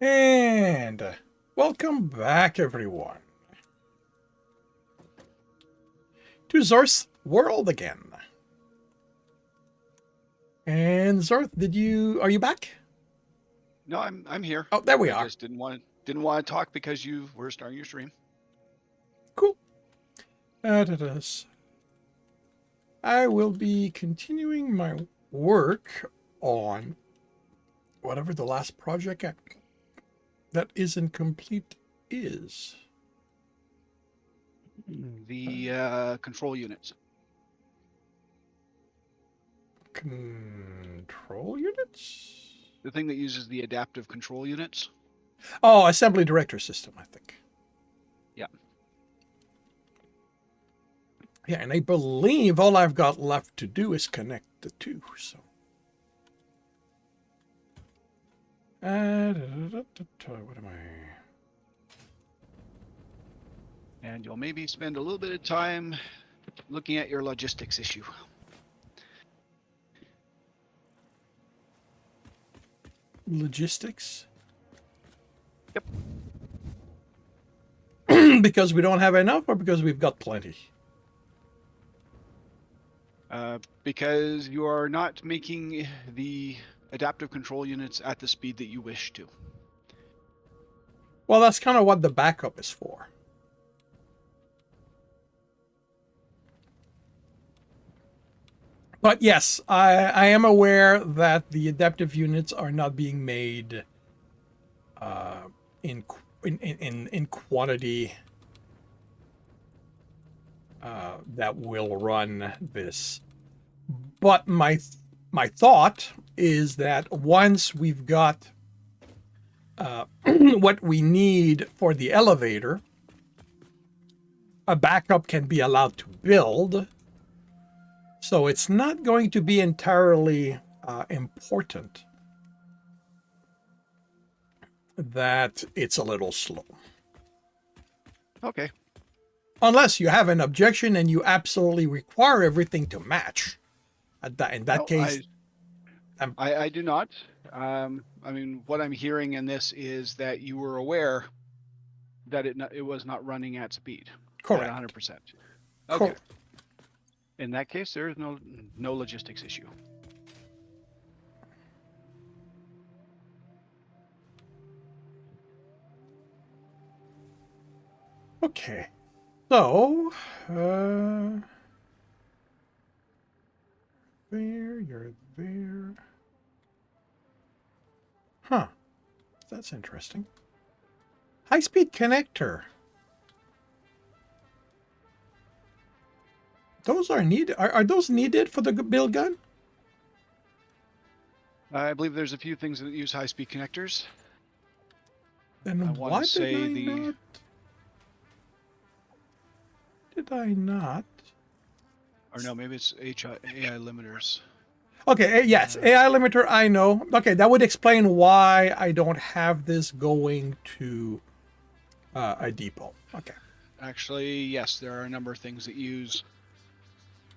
And welcome back, everyone, to Zorth's world again. And Zorth, are you back? No, I'm here. Oh, there we I are. just didn't want to talk because you were starting your stream. Cool. I will be continuing my work on whatever the last project that isn't complete is. The control units. Control units? The thing that uses the adaptive control units. Oh, assembly director system, I think. Yeah. Yeah, and I believe all I've got left to do is connect the two, so. What am I? And you'll maybe spend a little bit of time looking at your logistics issue. Logistics? Yep. Because we don't have enough or because we've got plenty? Because you are not making the adaptive control units at the speed that you wish to. Well, that's kind of what the backup is for. But yes, I am aware that the adaptive units are not being made in quantity that will run this. But my thought is that once we've got what we need for the elevator, a backup can be allowed to build. So it's not going to be entirely important that it's a little slow. Okay. Unless you have an objection and you absolutely require everything to match. In that case, I do not. I mean, what I'm hearing in this is that you were aware that it was not running at speed. Correct. At 100%. Okay. Cool. In that case, there is no logistics issue. Okay. So, there, you're there. Huh. That's interesting. High-speed connector. Those are needed. Are those needed for the build gun? I believe there's a few things that use high-speed connectors. Then why did I not? Did I not? Or no, maybe it's AI limiters. Okay, yes, AI limiter, I know. Okay, that would explain why I don't have this going to a depot. Okay. Actually, yes, there are a number of things that use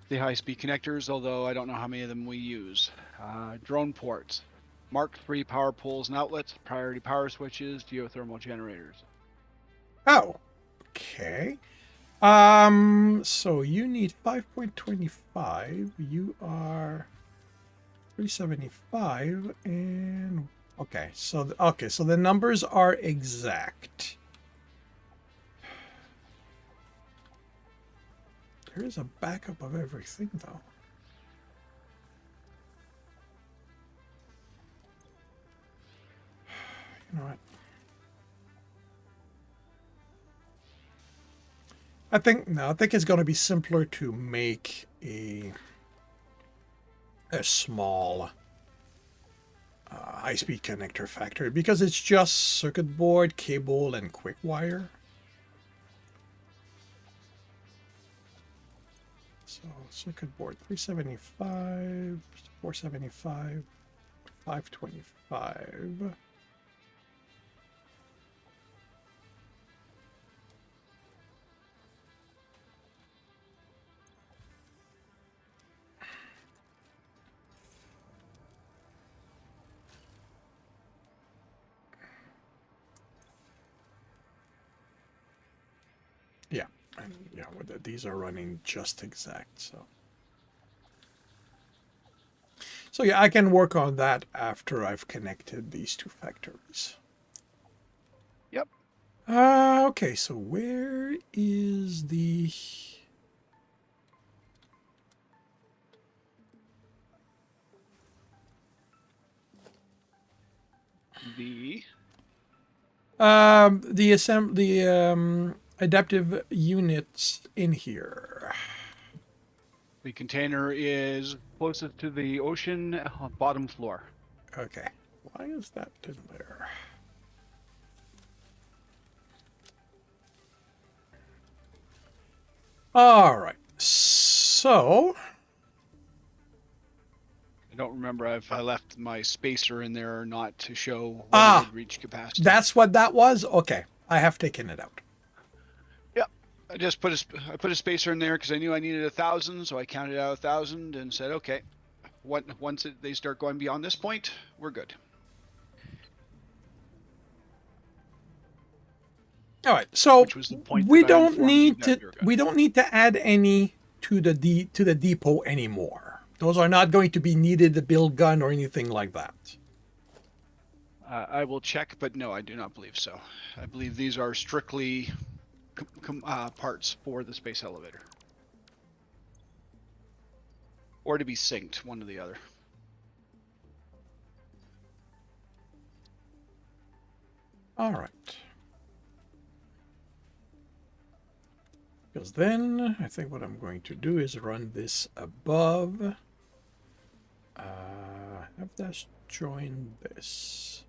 the high-speed connectors, although I don't know how many of them we use. Drone ports, Mark III power poles and outlets, priority power switches, geothermal generators. Oh, okay. So you need 5.25. You are 375, and okay. So the numbers are exact. There is a backup of everything, though. You know what? I think it's going to be simpler to make a small high-speed connector factory because it's just circuit board, cable, and quick wire. So circuit board 375, 475, 525. And yeah, these are running just exact. So yeah, I can work on that after I've connected these two factories. Yep. Okay, so where is the... The adaptive units in here. the container is closest to the ocean bottom floor. Okay, why is that in there? All right, so I don't remember if I left my spacer in there or not to show when it would reach capacity. that's what that was. Okay, I have taken it out. Yep. I just put a spacer in there because I knew I needed 1,000, so I counted out 1,000 and said, okay, once they start going beyond this point, we're good. All right, so Which was the point that I informed you that you're good. we don't need to add any to the depot anymore. Those are not going to be needed to build gun or anything like that. I will check, but no, I do not believe so. I believe these are strictly parts for the space elevator, or to be synced, one or the other. All right. Because then I think what I'm going to do is run this above. Have that join this.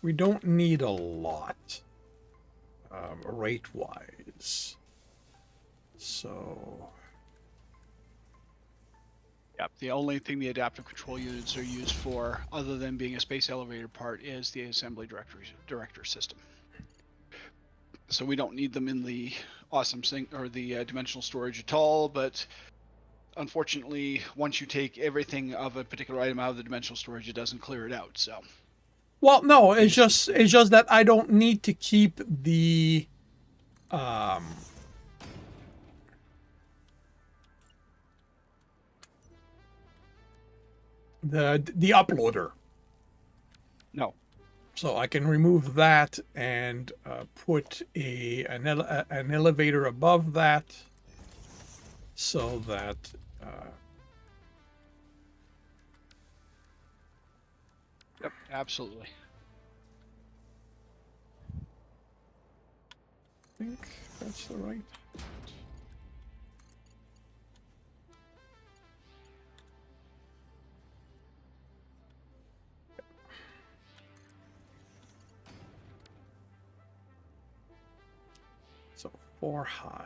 We don't need a lot rate-wise. So... Yep. The only thing the adaptive control units are used for, other than being a space elevator part, is the assembly director system. So we don't need them in the awesome sync or the dimensional storage at all. But unfortunately, once you take everything of a particular item out of the dimensional storage, it doesn't clear it out. So. Well, no, it's just that I don't need to keep the the uploader. No. So I can remove that and put an elevator above that, so that Yep. Absolutely. I think that's the right. So 4 high.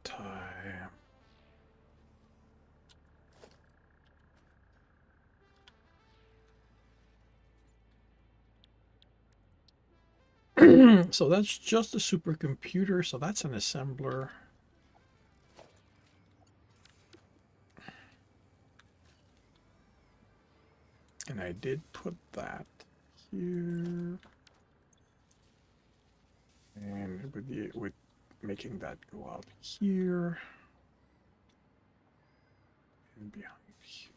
Time. So that's just a supercomputer. So that's an assembler. And I did put that here. And with making that go out here. And behind here.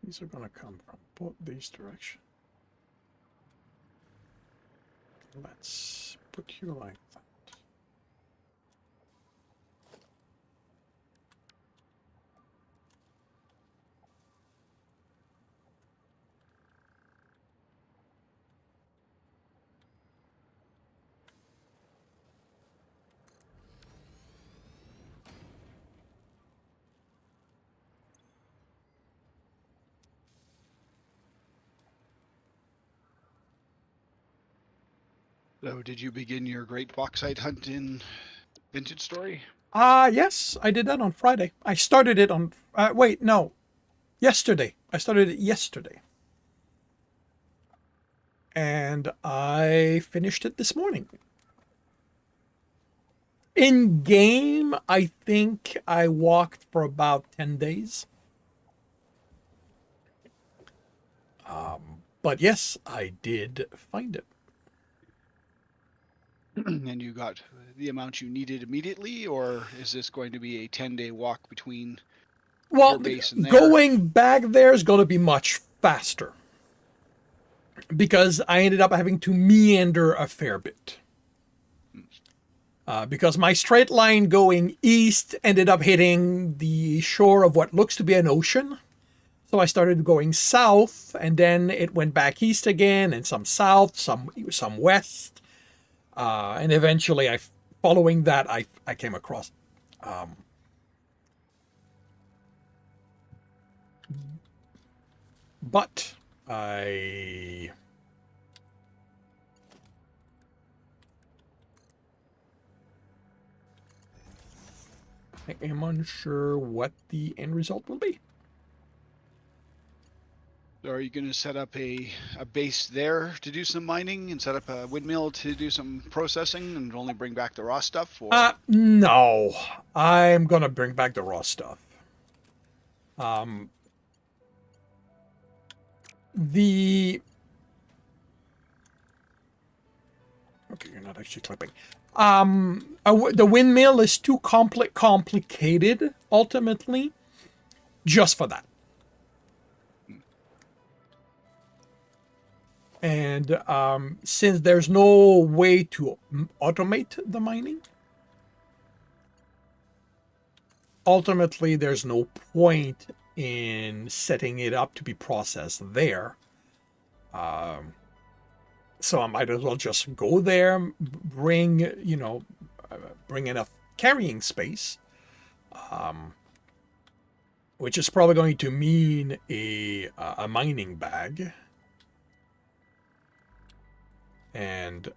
These are going to come from both these directions. Let's put you like that. So, did you begin your great bauxite hunt in Vintage Story? Yes, I did that on Friday. I started it on, wait, no, yesterday. I started it yesterday. And I finished it this morning. In game, I think I walked for about 10 days. But yes, I did find it. And you got the amount you needed immediately, or is this going to be a 10-day walk between Well, your base and there? going back there is going to be much faster. Because I ended up having to meander a fair bit. Because my straight line going east ended up hitting the shore of what looks to be an ocean. So I started going south, and then it went back east again, and some south, some west, and eventually, following that, I came across. But I am unsure what the end result will be. So are you going to set up a base there to do some mining and set up a windmill to do some processing and only bring back the raw stuff? Or? No. I'm going to bring back the raw stuff. The... Okay, you're not actually clipping. The windmill is too complicated, ultimately, just for that. And since there's no way to automate the mining, ultimately there's no point in setting it up to be processed there. So I might as well just go there, bring enough carrying space, which is probably going to mean a mining bag. And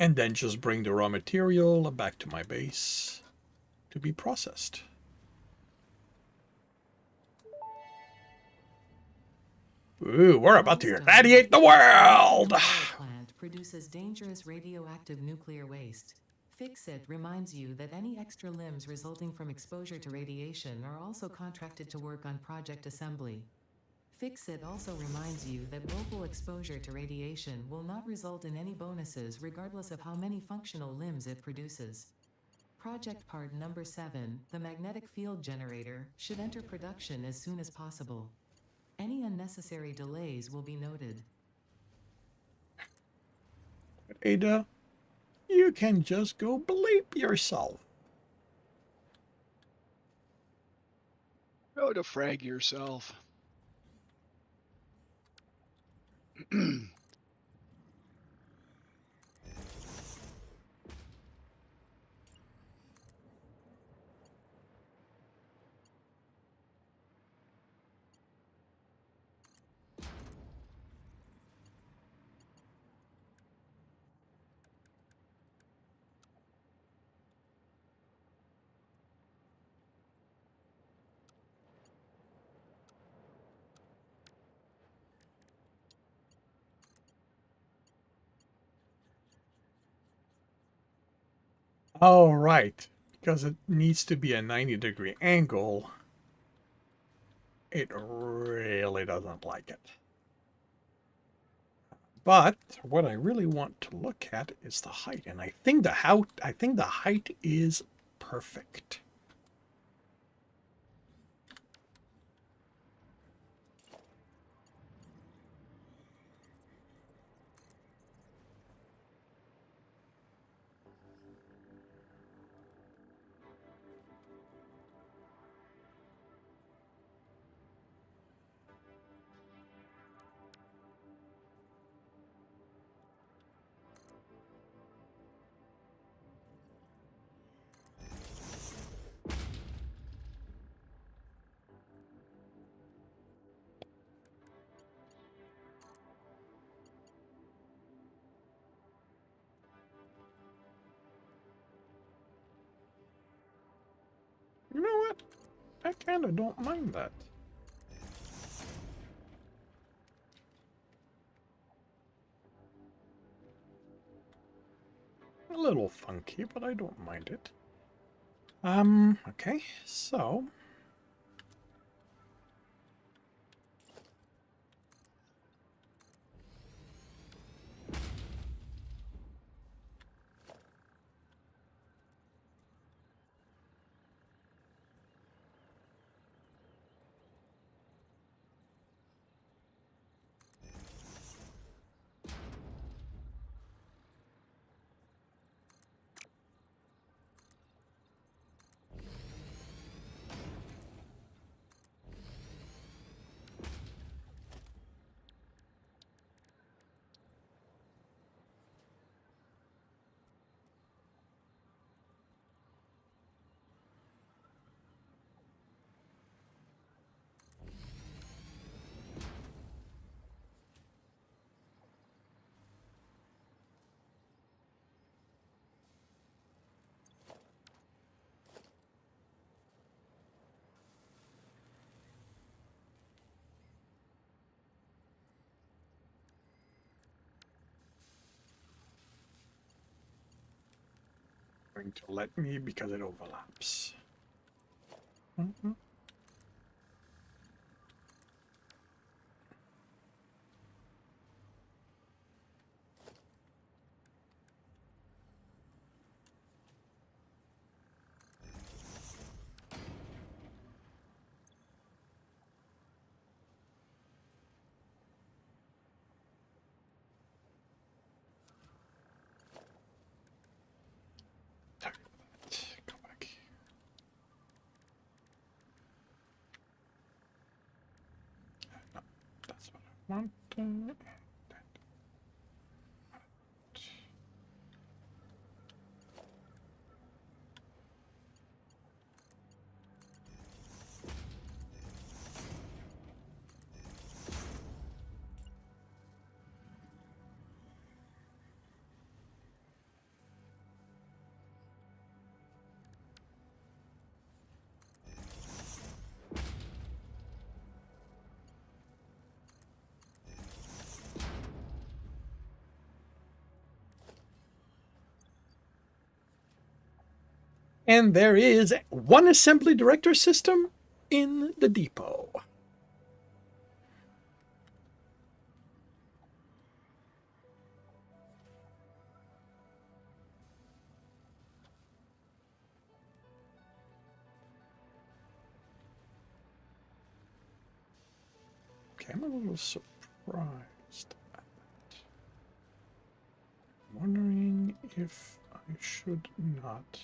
and then just bring the raw material back to my base to be processed. Ooh, we're about to irradiate the world! Plant produces dangerous radioactive nuclear waste. Fix-It reminds you that any extra limbs resulting from exposure to radiation are also contracted to work on project assembly. Fix-It also reminds you that local exposure to radiation will not result in any bonuses regardless of how many functional limbs it produces. Project part number 7, the magnetic field generator, should enter production as soon as possible. Any unnecessary delays will be noted. Ada, you can just go bleep yourself. Go to frag yourself. Oh, right. Because it needs to be a 90-degree angle. It really doesn't like it. But what I really want to look at is the height, and I think the height is perfect. You know what? I kind of don't mind that. A little funky, but I don't mind it. Okay, so going to let me because it overlaps. Mhm. Sorry about that. Go back. No, that's what I want. And there is one assembly director system in the depot. Okay, I'm a little surprised at that. I'm wondering if I should not.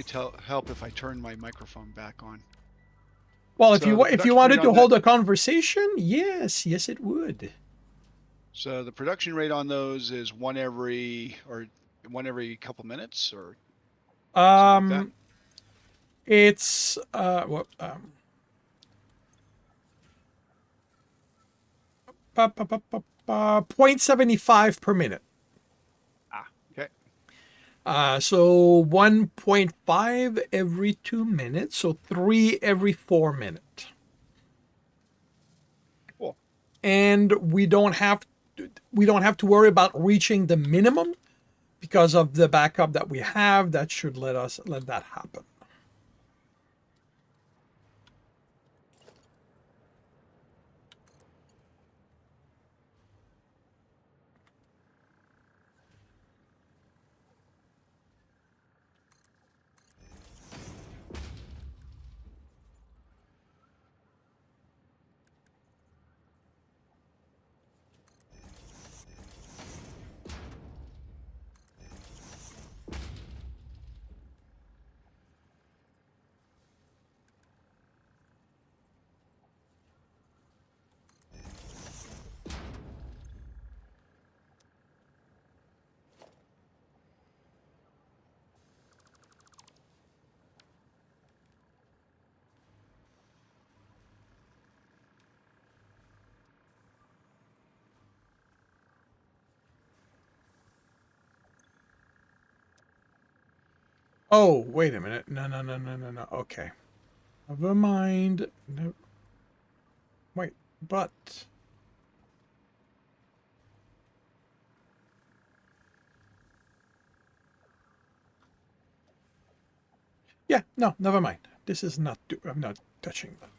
probably help if I turn my microphone back on. Well, So the if you production wanted rate to on hold a conversation, yes, it would. So the production rate on those is one every couple minutes or something like that. It's 0.75 per minute. Ah, okay. So 1.5 every 2 minutes, so 3 every 4 minutes. Cool. And we don't have to worry about reaching the minimum because of the backup that we have. That should let that happen. Oh, wait a minute. No. Okay. Never mind. No. Wait, but yeah, no, never mind. This is not. I'm not touching that.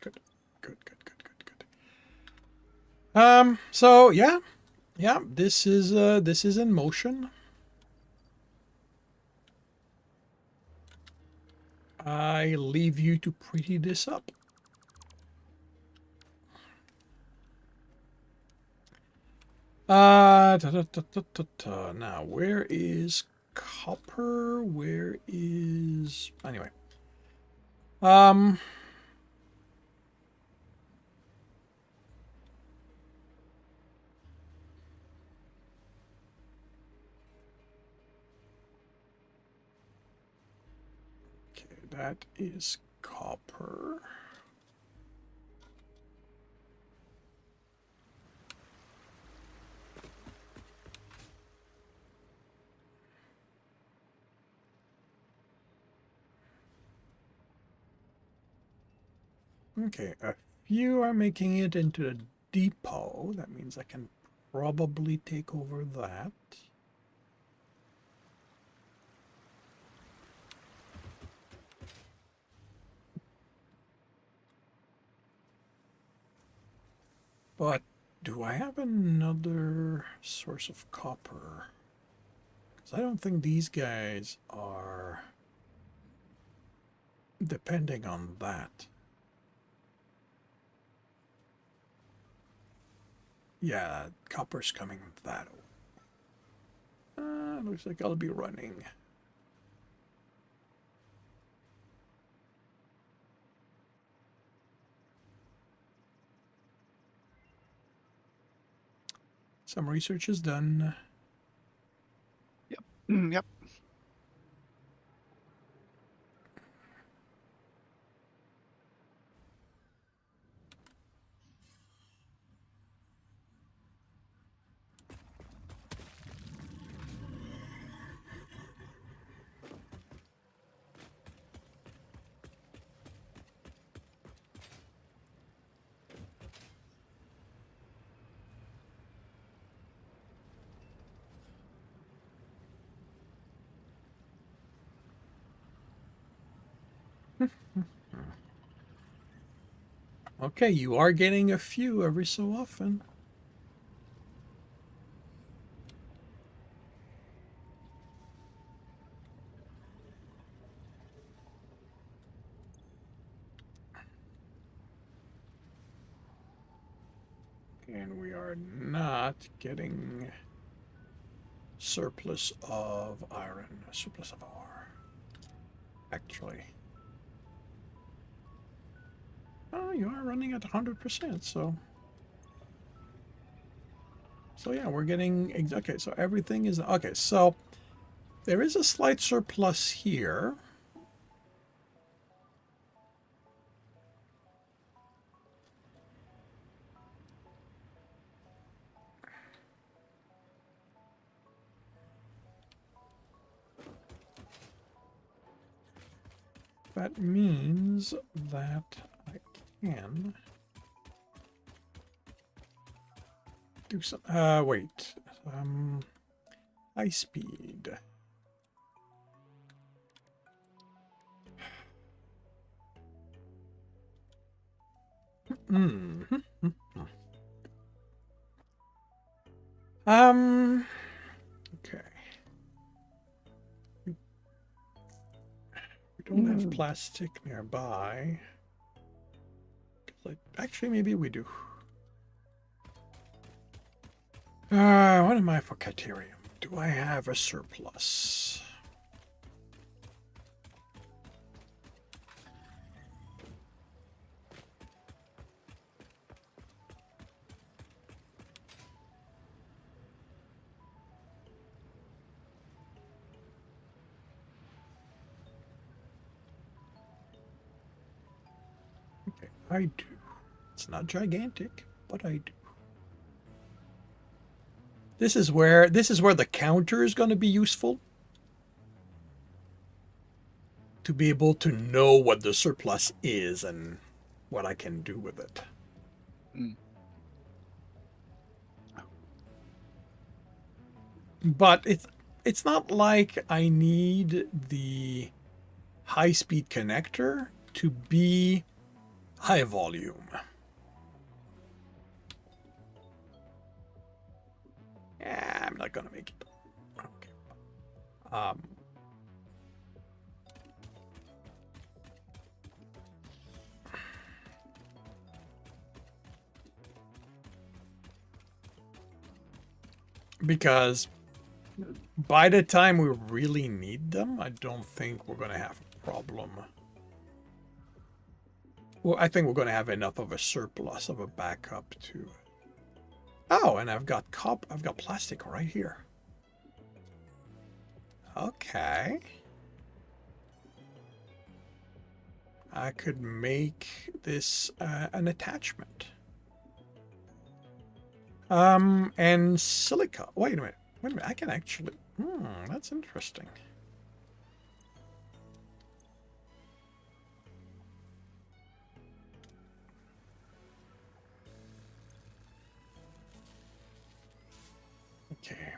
Good. So yeah. This is in motion. I leave you to pretty this up. Now, where is copper? Where is anyway? Um. Okay, that is copper. Okay, a few are making it into the depot. That means I can probably take over that. But do I have another source of copper? Because I don't think these guys are depending on that. Yeah, copper's coming that way. Looks like I'll be running. Some research is done. Yep. Yep. Okay, you are getting a few every so often. And we are not getting surplus of iron, surplus of ore. Actually. Oh, you are running at 100%, so... So yeah, we're getting... Okay, so everything is... Okay, so there is a slight surplus here. That means that I can do some... wait. High speed. Okay. We don't have plastic nearby. Actually, maybe we do. What am I for Caterium? Do I have a surplus? Okay, I do. It's not gigantic, but I do. This is where the counter is going to be useful. To be able to know what the surplus is and what I can do with it. Mm. But it's not like I need the high-speed connector to be high volume. Yeah, I'm not gonna make it. Okay. Because by the time we really need them, I don't think we're gonna have a problem. Well, I think we're gonna have enough of a surplus of a backup to. Oh, and I've got plastic right here. Okay. I could make this an attachment. And silica. Wait a minute. I can actually. That's interesting. Okay.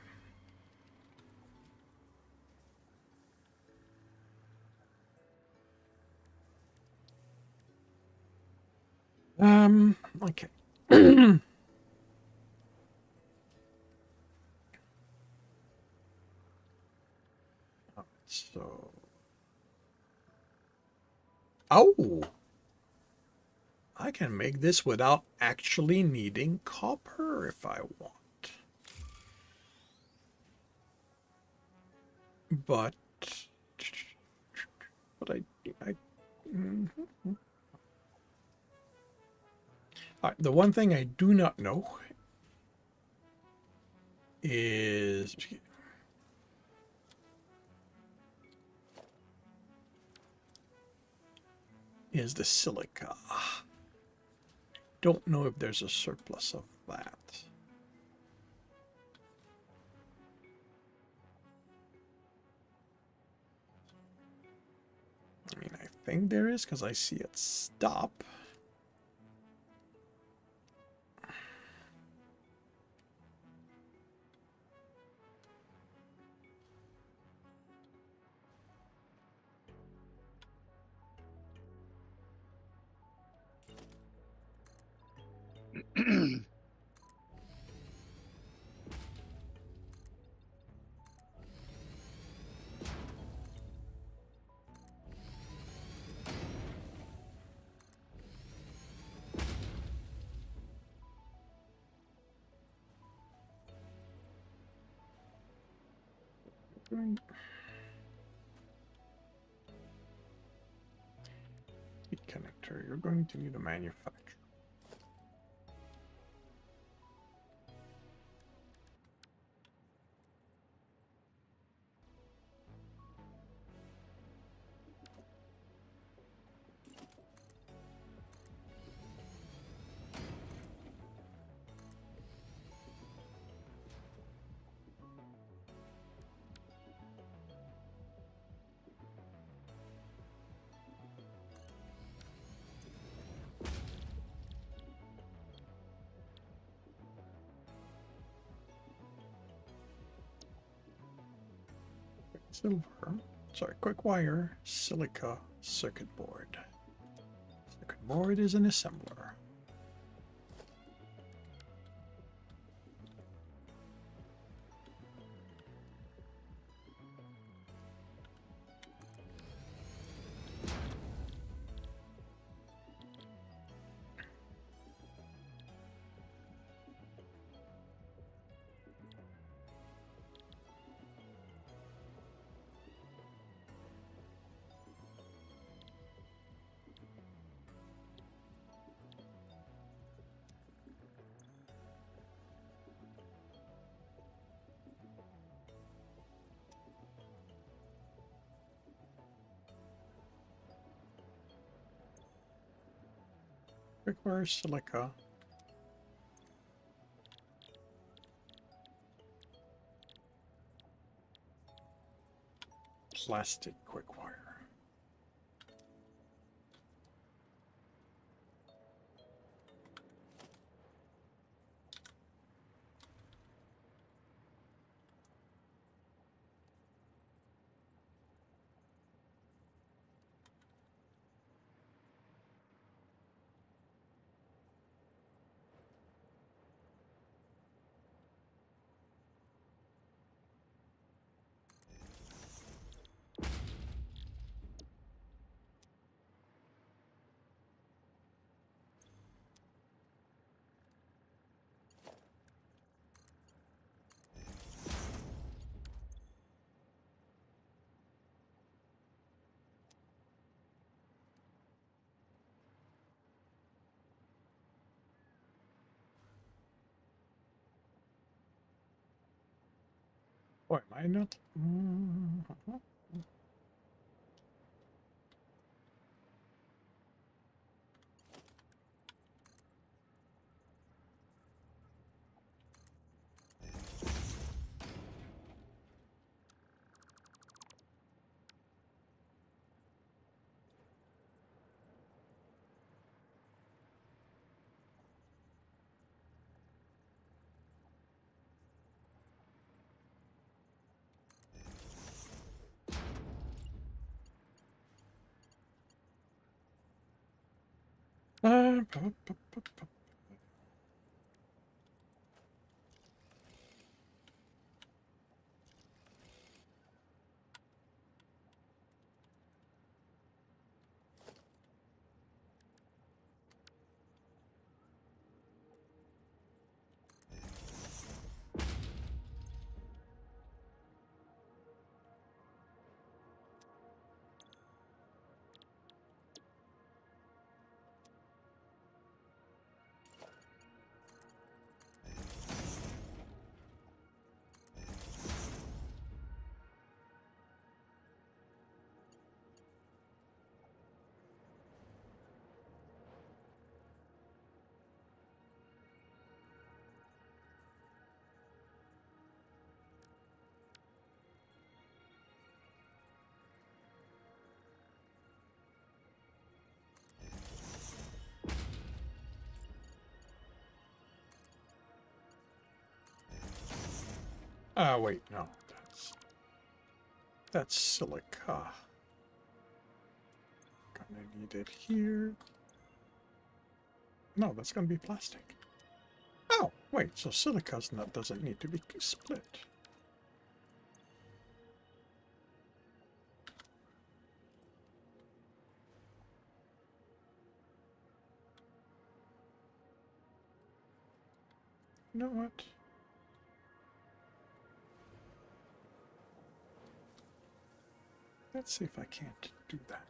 Okay. So. Oh! I can make this without actually needing copper if I want. But the one thing I do not know is the silica. Don't know if there's a surplus of that. I mean, I think there is because I see it stop. going... Heat connector, you're going to need a manufacturer. Silver, sorry, quick wire, silica circuit board. Circuit board is an assembler. Quick wire, silica. Plastic quick wire. Boy, am I not? Wait, no. That's silica. Gonna need it here. No, that's gonna be plastic. Oh, wait, so silica's not doesn't need to be split. You know what? Let's see if I can't do that.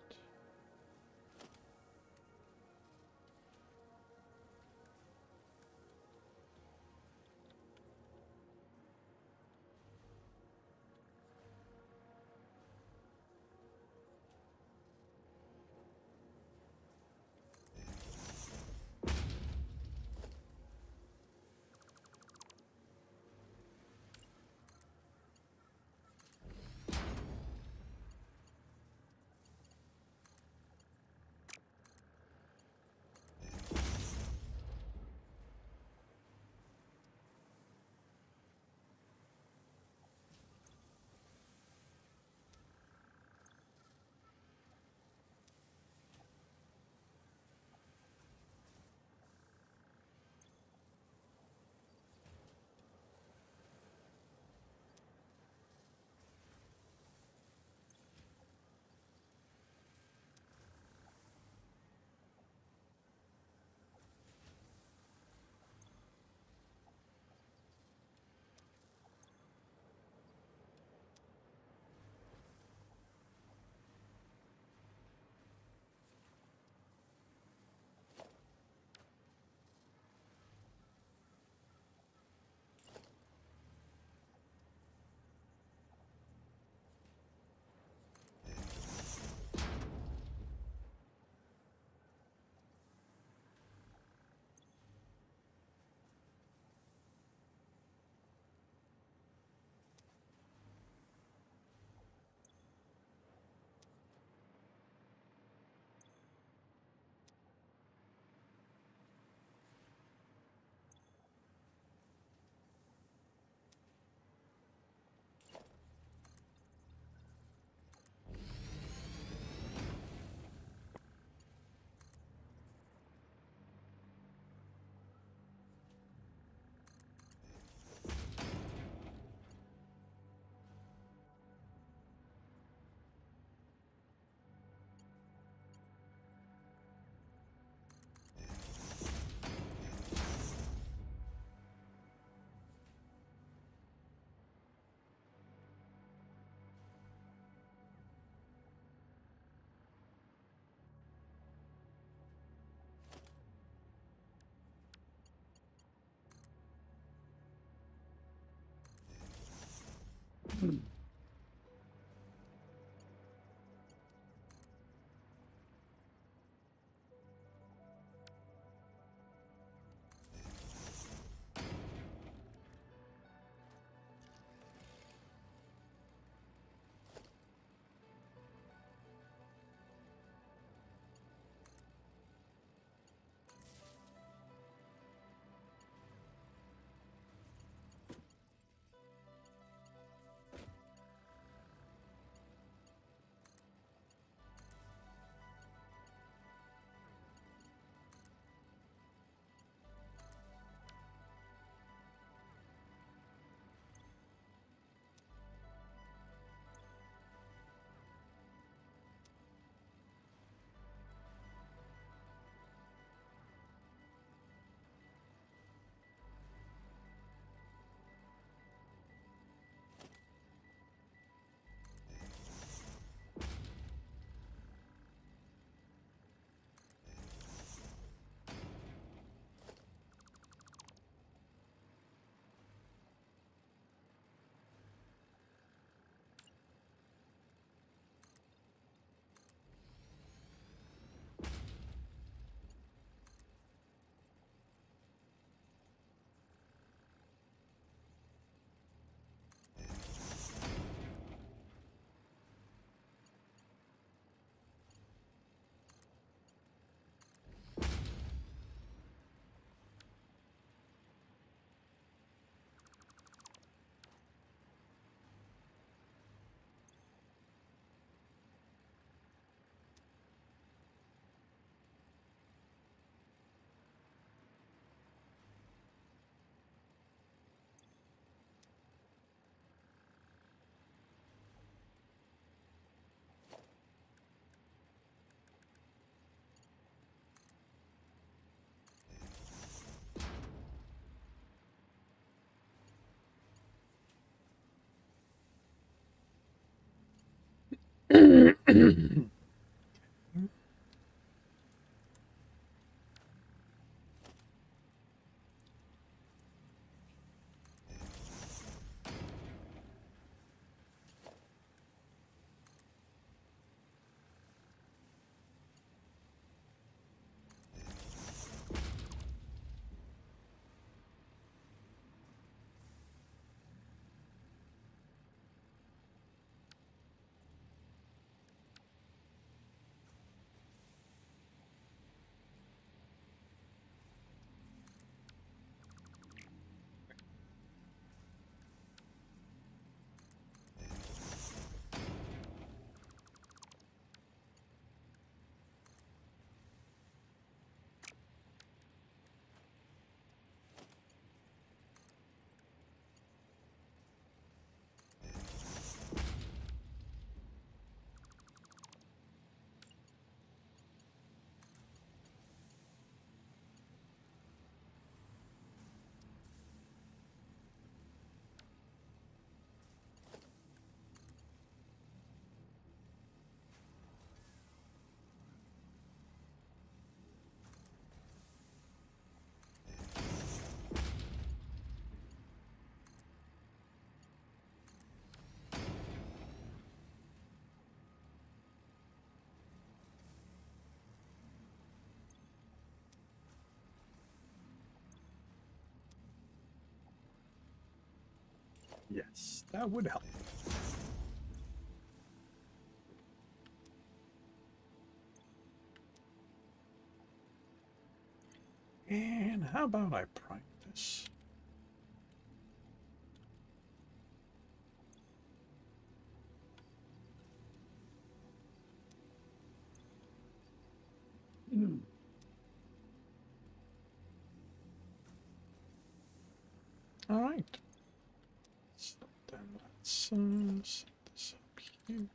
Yes, that would help. And how about I prime this? All right. So then let's set this up here.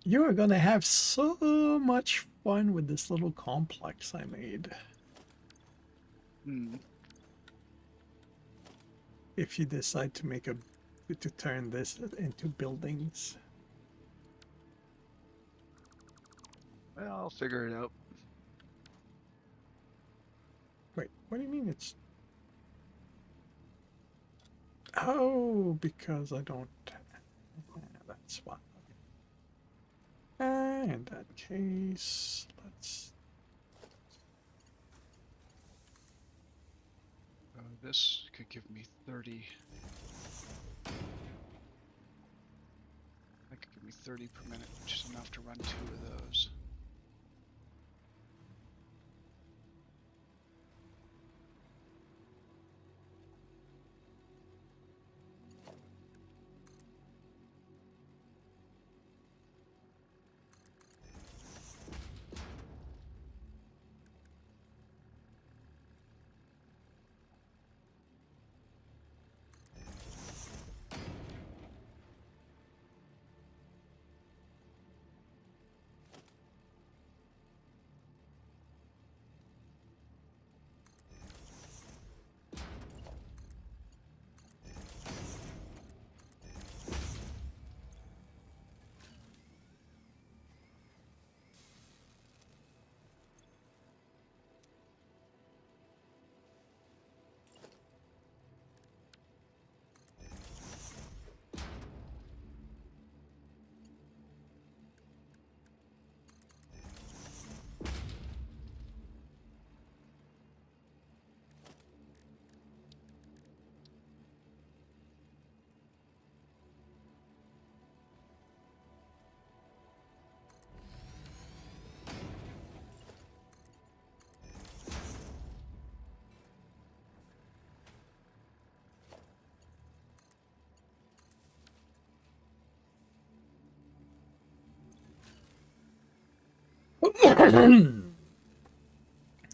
You are going to have so much fun with this little complex I made. If you decide to to turn this into buildings. Well, I'll figure it out. Wait, what do you mean it's... Oh, because I don't... That's why. In that case, let's... This could give me 30. That could give me 30 per minute, which is enough to run 2 of those.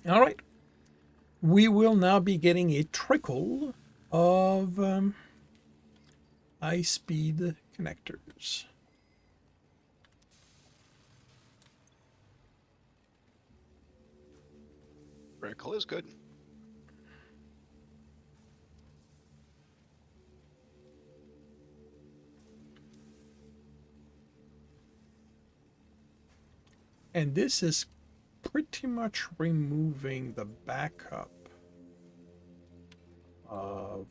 All right. We will now be getting a trickle of high-speed connectors. Critical is good. And this is pretty much removing the backup of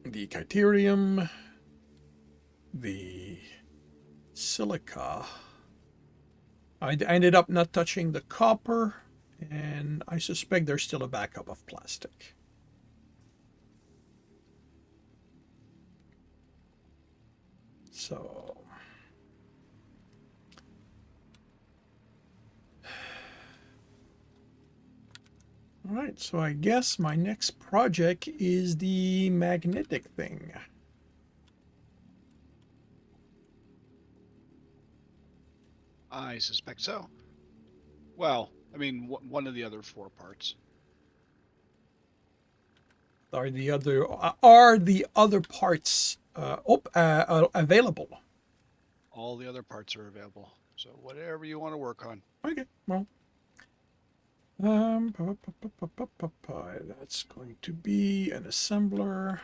the Kytherium, the silica. I ended up not touching the copper, and I suspect there's still a backup of plastic. So all right, so I guess my next project is the magnetic thing. I suspect so. Well, I mean, one of the other 4 parts. Are the other parts available? All the other parts are available. So whatever you want to work on. Okay, well, that's going to be an assembler.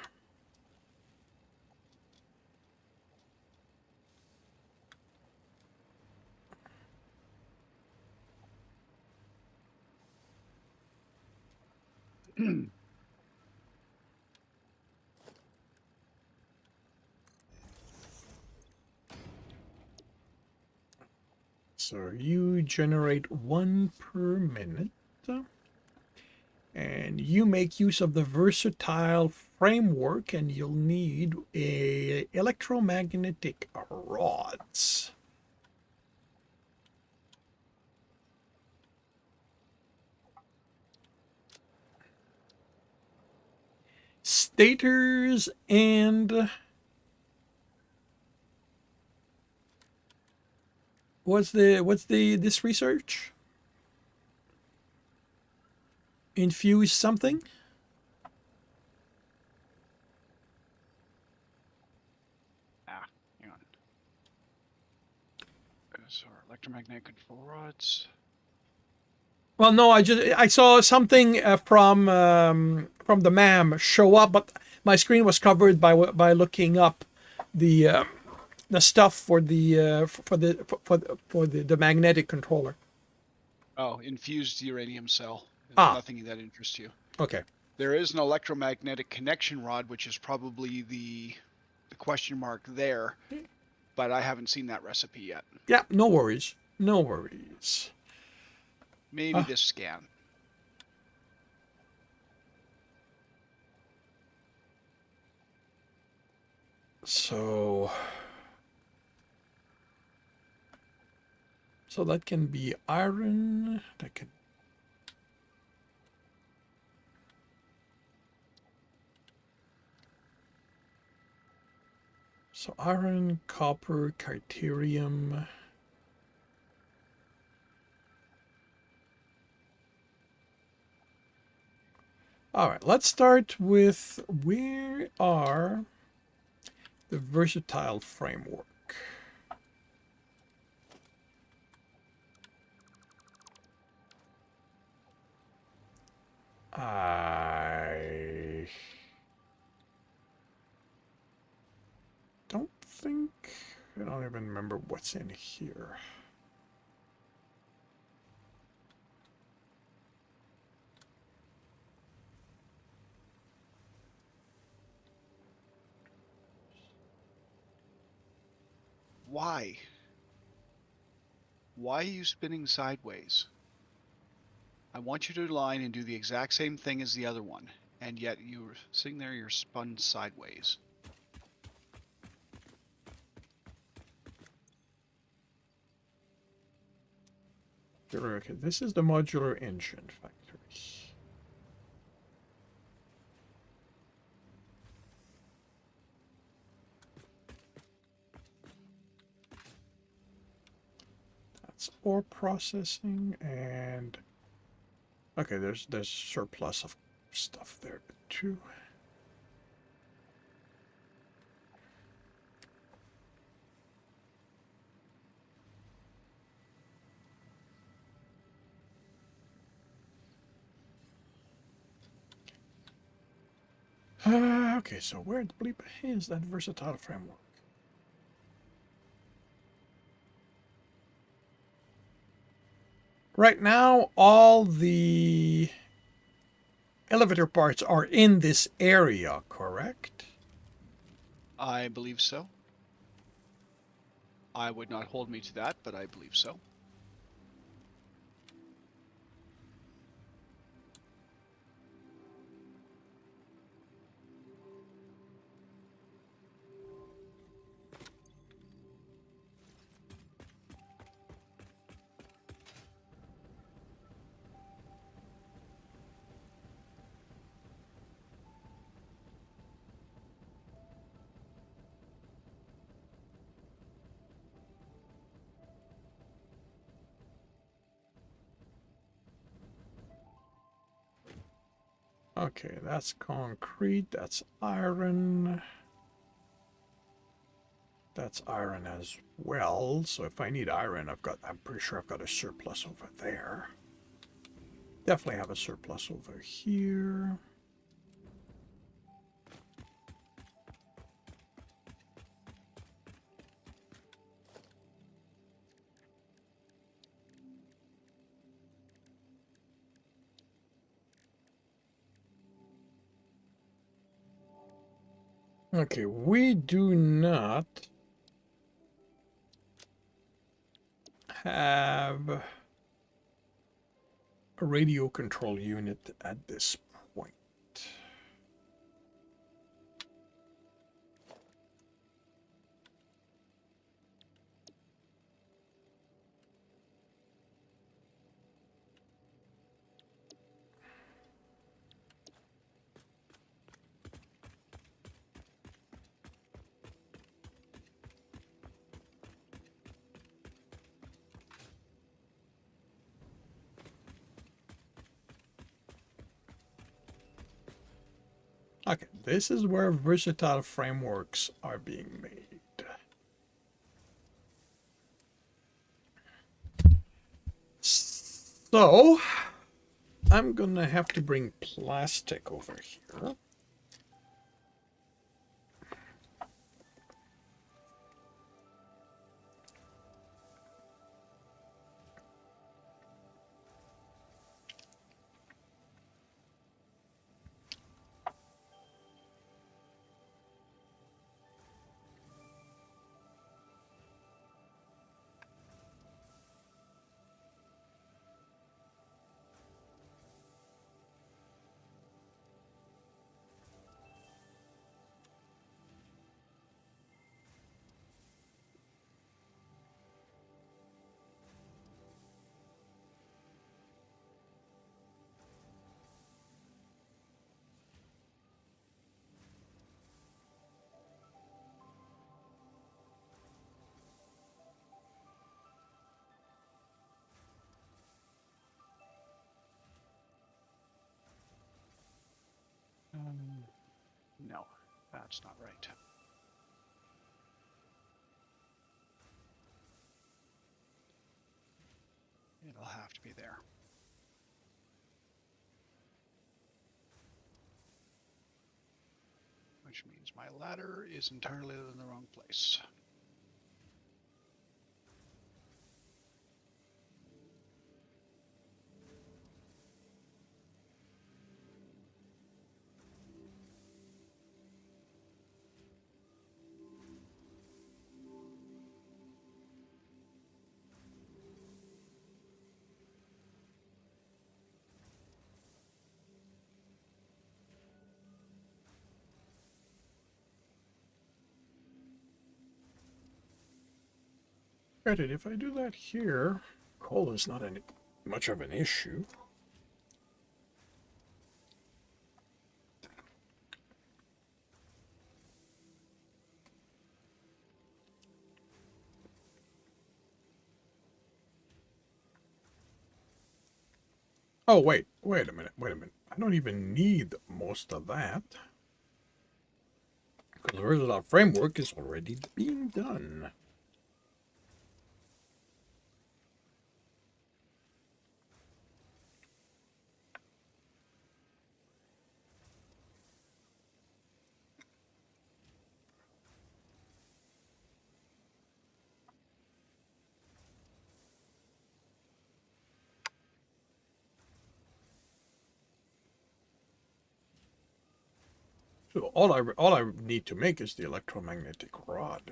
So you generate 1 per minute, and you make use of the versatile framework, and you'll need a electromagnetic rods. Stators and what's this research? Infuse something? Hang on. So electromagnetic control rods. Well, no, I saw something from the MAM show up, but my screen was covered by looking up the stuff for the magnetic controller. Oh, infused uranium cell. Nothing that interests you. Okay. There is an electromagnetic connection rod, which is probably the question mark there, but I haven't seen that recipe yet. Yeah, no worries. No worries. Maybe this scan. So that can be iron. That can. So iron, copper, Kytherium. All right, let's start with where are the versatile framework. I don't think, I don't even remember what's in here. Why? Why are you spinning sideways? I want you to align and do the exact same thing as the other one, and yet you're sitting there, you're spun sideways. Okay, this is the modular engine factory. That's ore processing and okay, there's surplus of stuff there too. Okay, so where the bleep is that versatile framework? Right now, all the elevator parts are in this area, correct? I believe so. I would not hold me to that, but I believe so. Okay, that's concrete, that's iron. That's iron as well, so if I need iron, I'm pretty sure I've got a surplus over there. Definitely have a surplus over here. Okay, we do not have a radio control unit at this point. Okay, this is where versatile frameworks are being made. So, I'm gonna have to bring plastic over here. No, that's not right. It'll have to be there. Which means my ladder is entirely in the wrong place. Granted, if I do that here, coal is not any much of an issue. Oh, wait a minute. I don't even need most of that. Because the original framework is already being done. So all I need to make is the electromagnetic rod.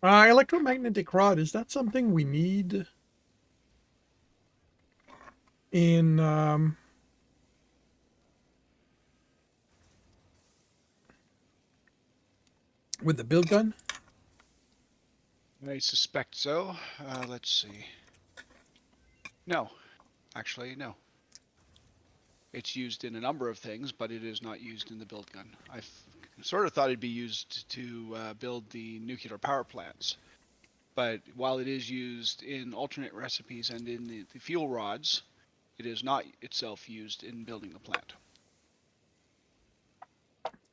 Electromagnetic rod, is that something we need in with the build gun? I suspect so. Let's see. No, actually, no. It's used in a number of things, but it is not used in the build gun. I sort of thought it'd be used to build the nuclear power plants. But while it is used in alternate recipes and in the fuel rods, it is not itself used in building the plant.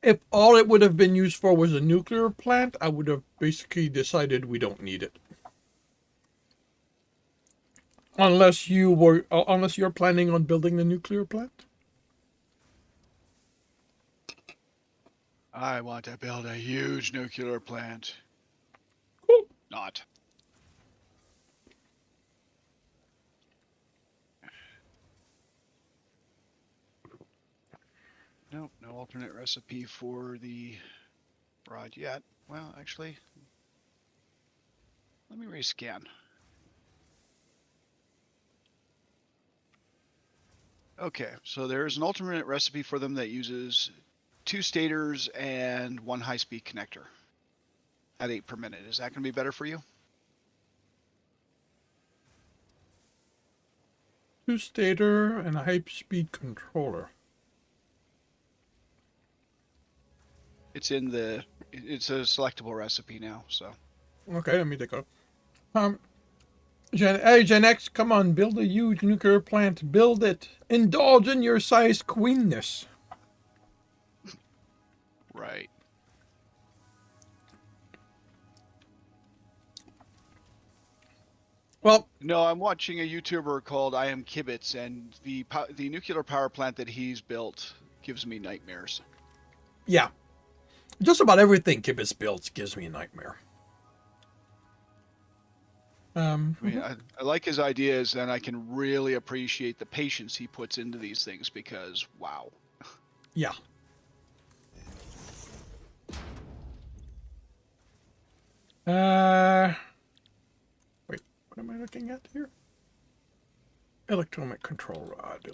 If all it would have been used for was a nuclear plant, I would have basically decided we don't need it. Unless you're planning on building the nuclear plant. I want to build a huge nuclear plant. Cool. Not. Nope, no alternate recipe for the rod yet. Well, actually, let me rescan. Okay, so there's an alternate recipe for them that uses 2 stators and 1 high-speed connector at 8 per minute. Is that going to be better for you? 2-stator and a high-speed controller. It's a selectable recipe now, so. Okay, let me take a look. Gen X, come on, build a huge nuclear plant. Build it. Indulge in your size queenness. Right. Well, no, I'm watching a YouTuber called I Am Kibitz, and the nuclear power plant that he's built gives me nightmares. Yeah. Just about everything Kibitz builds gives me a nightmare. I mean, I like his ideas, and I can really appreciate the patience he puts into these things because, wow. Yeah. Wait, what am I looking at here? Electronic control rod.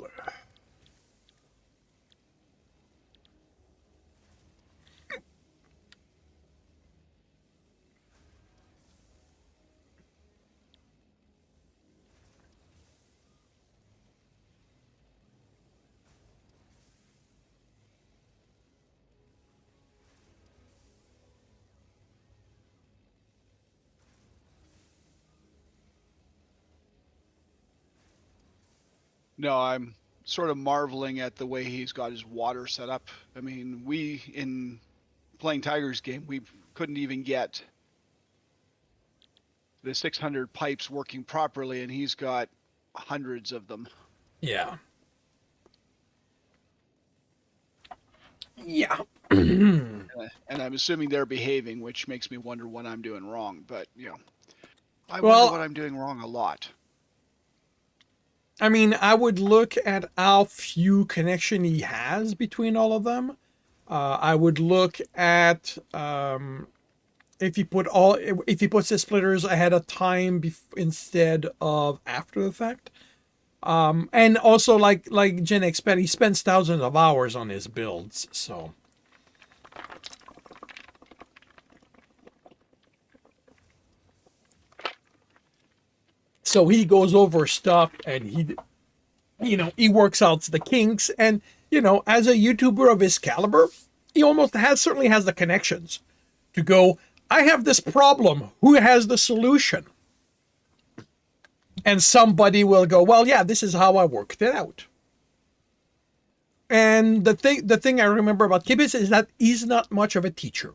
No, I'm sort of marveling at the way he's got his water set up. I mean, we in playing Tigers game, we couldn't even get the 600 pipes working properly, and he's got hundreds of them. Yeah. Yeah. And I'm assuming they're behaving, which makes me wonder what I'm doing wrong. But I wonder Well, what I'm doing wrong a lot. I mean, I would look at how few connection he has between all of them. I would look at if he puts his splitters ahead of time instead of after the fact. And also like Gen X he spends thousands of hours on his builds, so he goes over stuff and he works out the kinks, and as a YouTuber of his caliber, he certainly has the connections to go, I have this problem, who has the solution? And somebody will go, well, yeah, this is how I worked it out. And the thing I remember about Kibis is that he's not much of a teacher.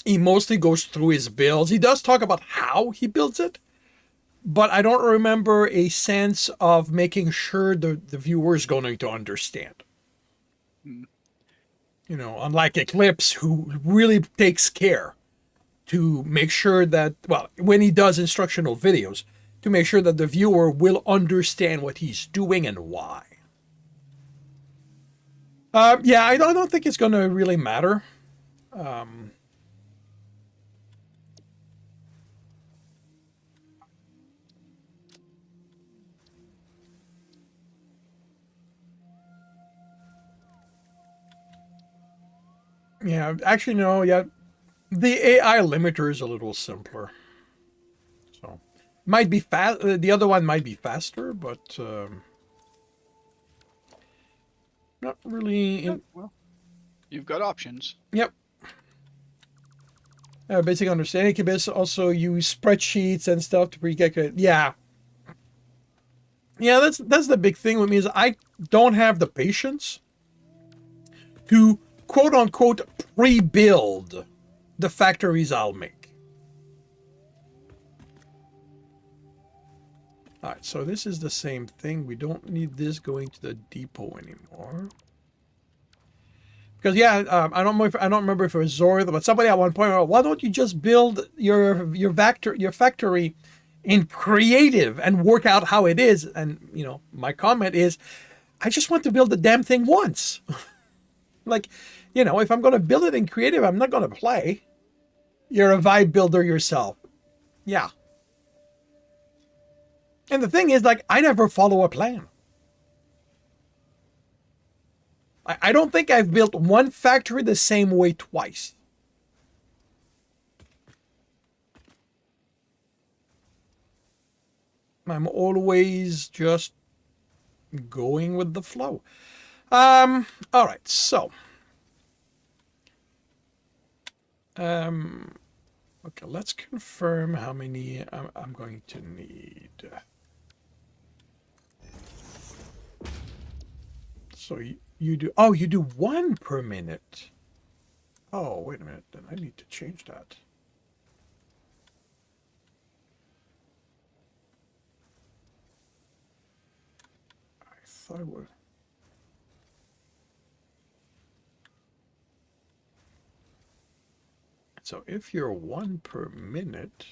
He mostly goes through his builds. He does talk about how he builds it, but I don't remember a sense of making sure the viewer is going to understand. Unlike Eclipse, who really takes care to make sure that, well, when he does instructional videos, to make sure that the viewer will understand what he's doing and why. Yeah, I don't think it's going to really matter. Yeah, actually, no, yeah. The AI limiter is a little simpler. So, might be fast. The other one might be faster, but not really. Well, you've got options. Yep. Basic understanding can also use spreadsheets and stuff to pre-calculate. Yeah. Yeah, that's the big thing with me is I don't have the patience to quote unquote pre-build the factories I'll make. All right, so this is the same thing. We don't need this going to the depot anymore. Because yeah, I don't remember if it was Zorth, but somebody at one point, why don't you just build your factory in creative and work out how it is? And my comment is, I just want to build the damn thing once. Like, if I'm going to build it in creative, I'm not going to play. You're a vibe builder yourself. Yeah. And the thing is, like, I never follow a plan. I don't think I've built one factory the same way twice. I'm always just going with the flow. All right, so. Okay, let's confirm how many I'm going to need. So you do one per minute. Oh, wait a minute. Then I need to change that. I thought it would. So if you're one per minute.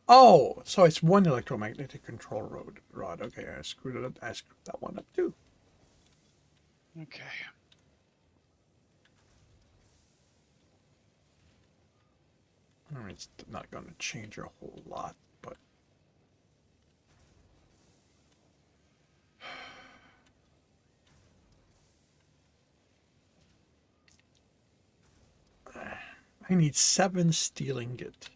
Oh, so it's one electromagnetic control rod. Okay, I screwed it up. I screwed that one up too. Okay. It's not going to change a whole lot, but I need 7 steel ingot.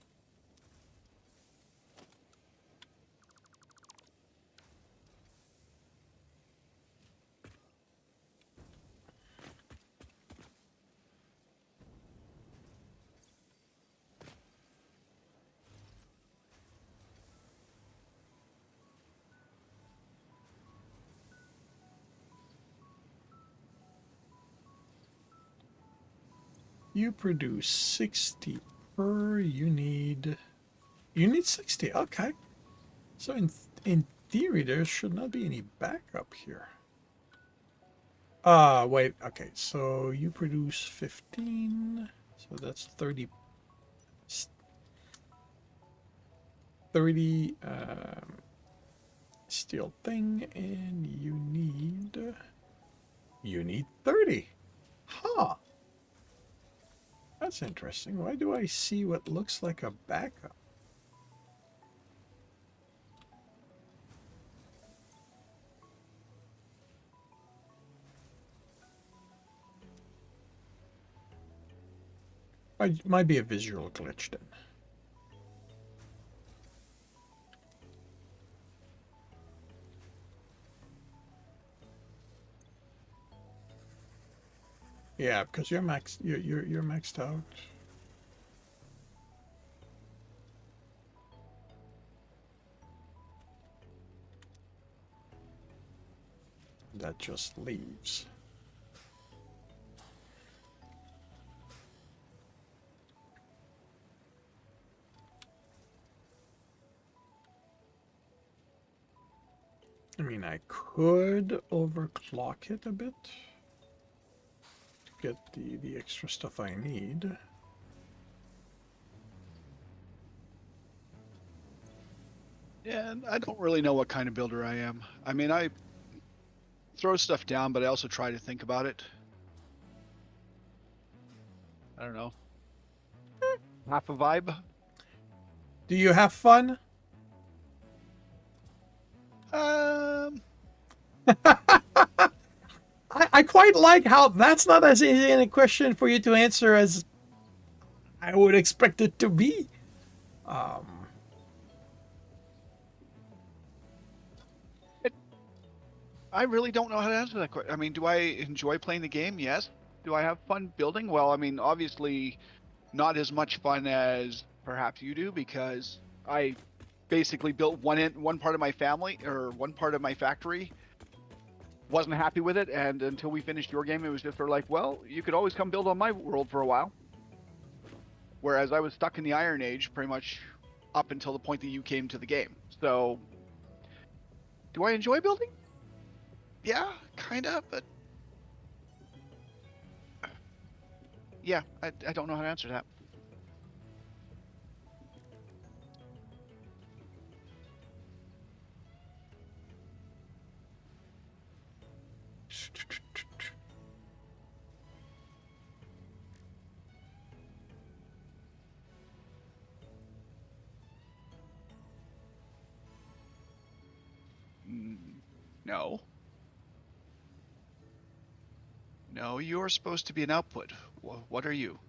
You produce 60 per. You need 60. Okay. So in theory, there should not be any backup here. Wait. Okay. So you produce 15. So that's 30. 30 steel thing, and you need 30. Huh. That's interesting. Why do I see what looks like a backup? Might be a visual glitch then. Yeah, because you're maxed out. That just leaves. I mean, I could overclock it a bit to get the extra stuff I need. Yeah, and I don't really know what kind of builder I am. I mean, I throw stuff down, but I also try to think about it. I don't know. Half a vibe. Do you have fun? I quite like how that's not as easy a question for you to answer as I would expect it to be. I really don't know how to answer that question. I mean, do I enjoy playing the game? Yes. Do I have fun building? Well, I mean, obviously not as much fun as perhaps you do, because I basically built one part of my family, or one part of my factory. Wasn't happy with it, and until we finished your game, it was just sort of like, well, you could always come build on my world for a while. Whereas I was stuck in the Iron Age pretty much up until the point that you came to the game. So, do I enjoy building? Yeah, kind of, but yeah, I don't know how to answer that. No. No, you're supposed to be an output. What are you?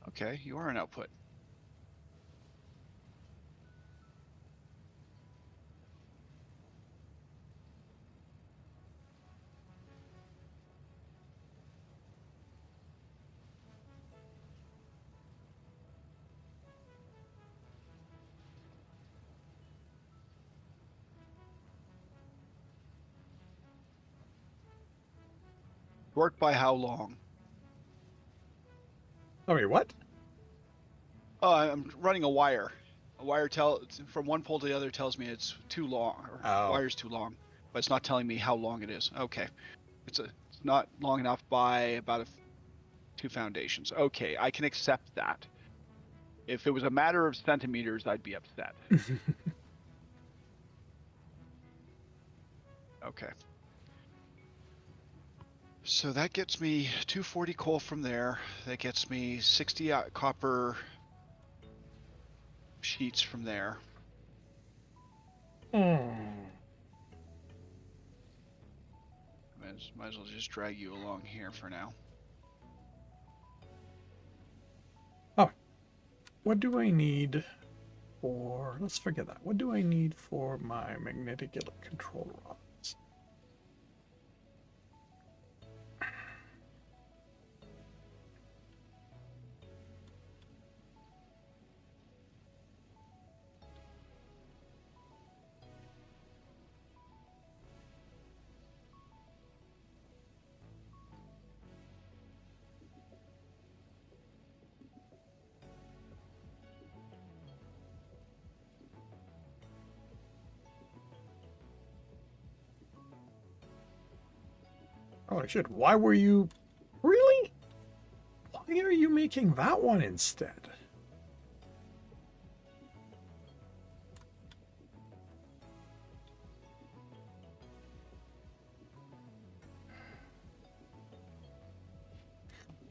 Okay, you are an output. Work by how long? Sorry, what? Oh, I'm running a wire. A wire from one pole to the other tells me it's too long, or Oh. wire's too long, but it's not telling me how long it is. Okay, it's not long enough by about 2 foundations. Okay, I can accept that. If it was a matter of centimeters, I'd be upset. Okay. So that gets me 240 coal from there. That gets me 60 copper sheets from there. Might as well just drag you along here for now. Oh, what do I need for? Let's forget that. What do I need for my magnetic control rods? Holy shit, why were you... Really? Why are you making that one instead?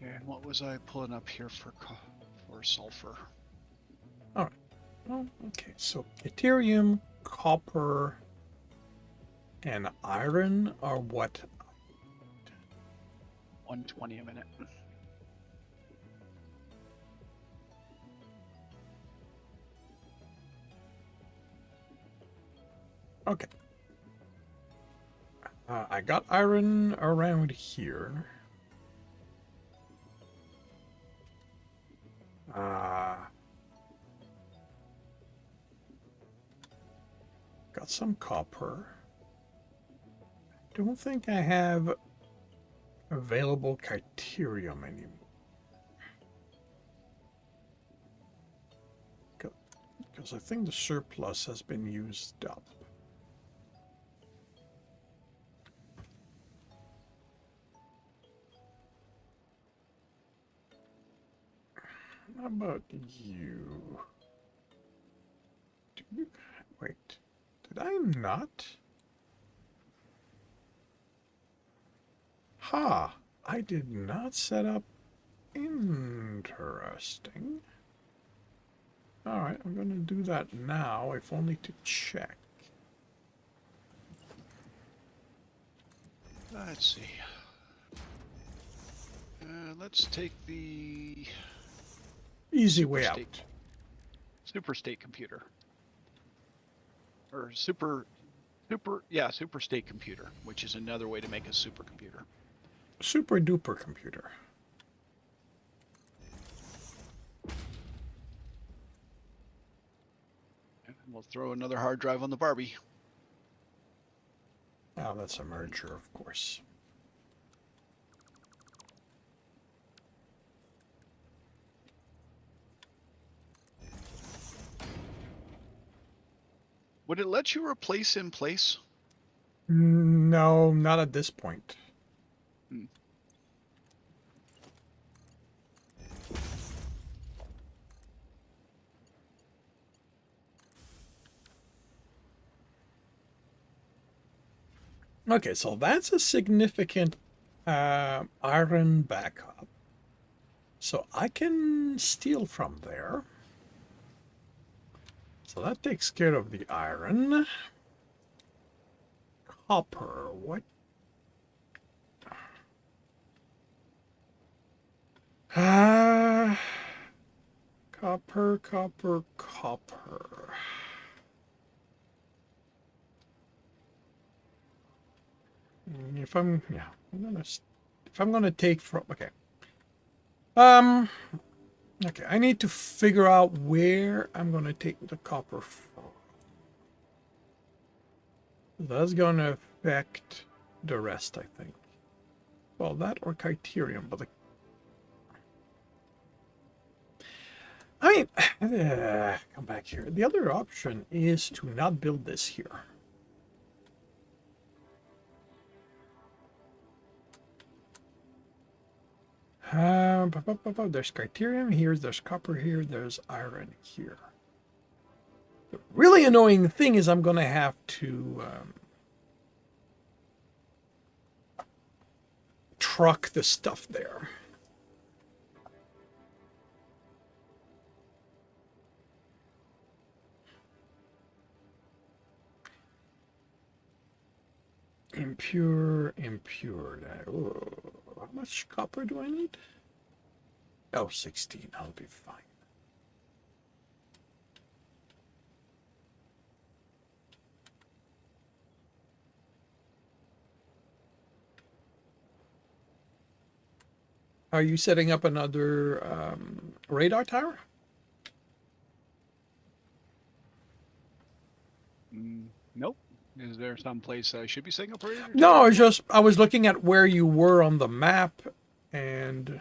And what was I pulling up here for sulfur? All right. Oh, okay, so Ethereum, copper, and iron are what? 120 a minute. Okay. I got iron around here. Got some copper. Don't think I have available Criterium anymore. Because I think the surplus has been used up. How about you? Wait, did I not? Ha! I did not set up. Interesting. Alright, I'm going to do that now, if only to check. Let's see. Let's take the Easy way out. super state computer. Or super state computer, which is another way to make a supercomputer. Super duper computer. And we'll throw another hard drive on the Barbie. Oh, that's a merger, of course. Would it let you replace in place? No, not at this point. Hmm. Okay, so that's a significant iron backup. So I can steal from there. So that takes care of the iron. Copper, what? Copper. If I'm gonna take from, okay. Okay, I need to figure out where I'm gonna take the copper from. That's gonna affect the rest, I think. Well, that or Criterium, but I mean, come back here. The other option is to not build this here. There's Criterium here, there's copper here, there's iron here. The really annoying thing is I'm gonna have to truck the stuff there. Impure. Oh, how much copper do I need? Oh, 16. I'll be fine. Are you setting up another radar tower? Nope. Is there some place I should be setting up? No, I was looking at where you were on the map, and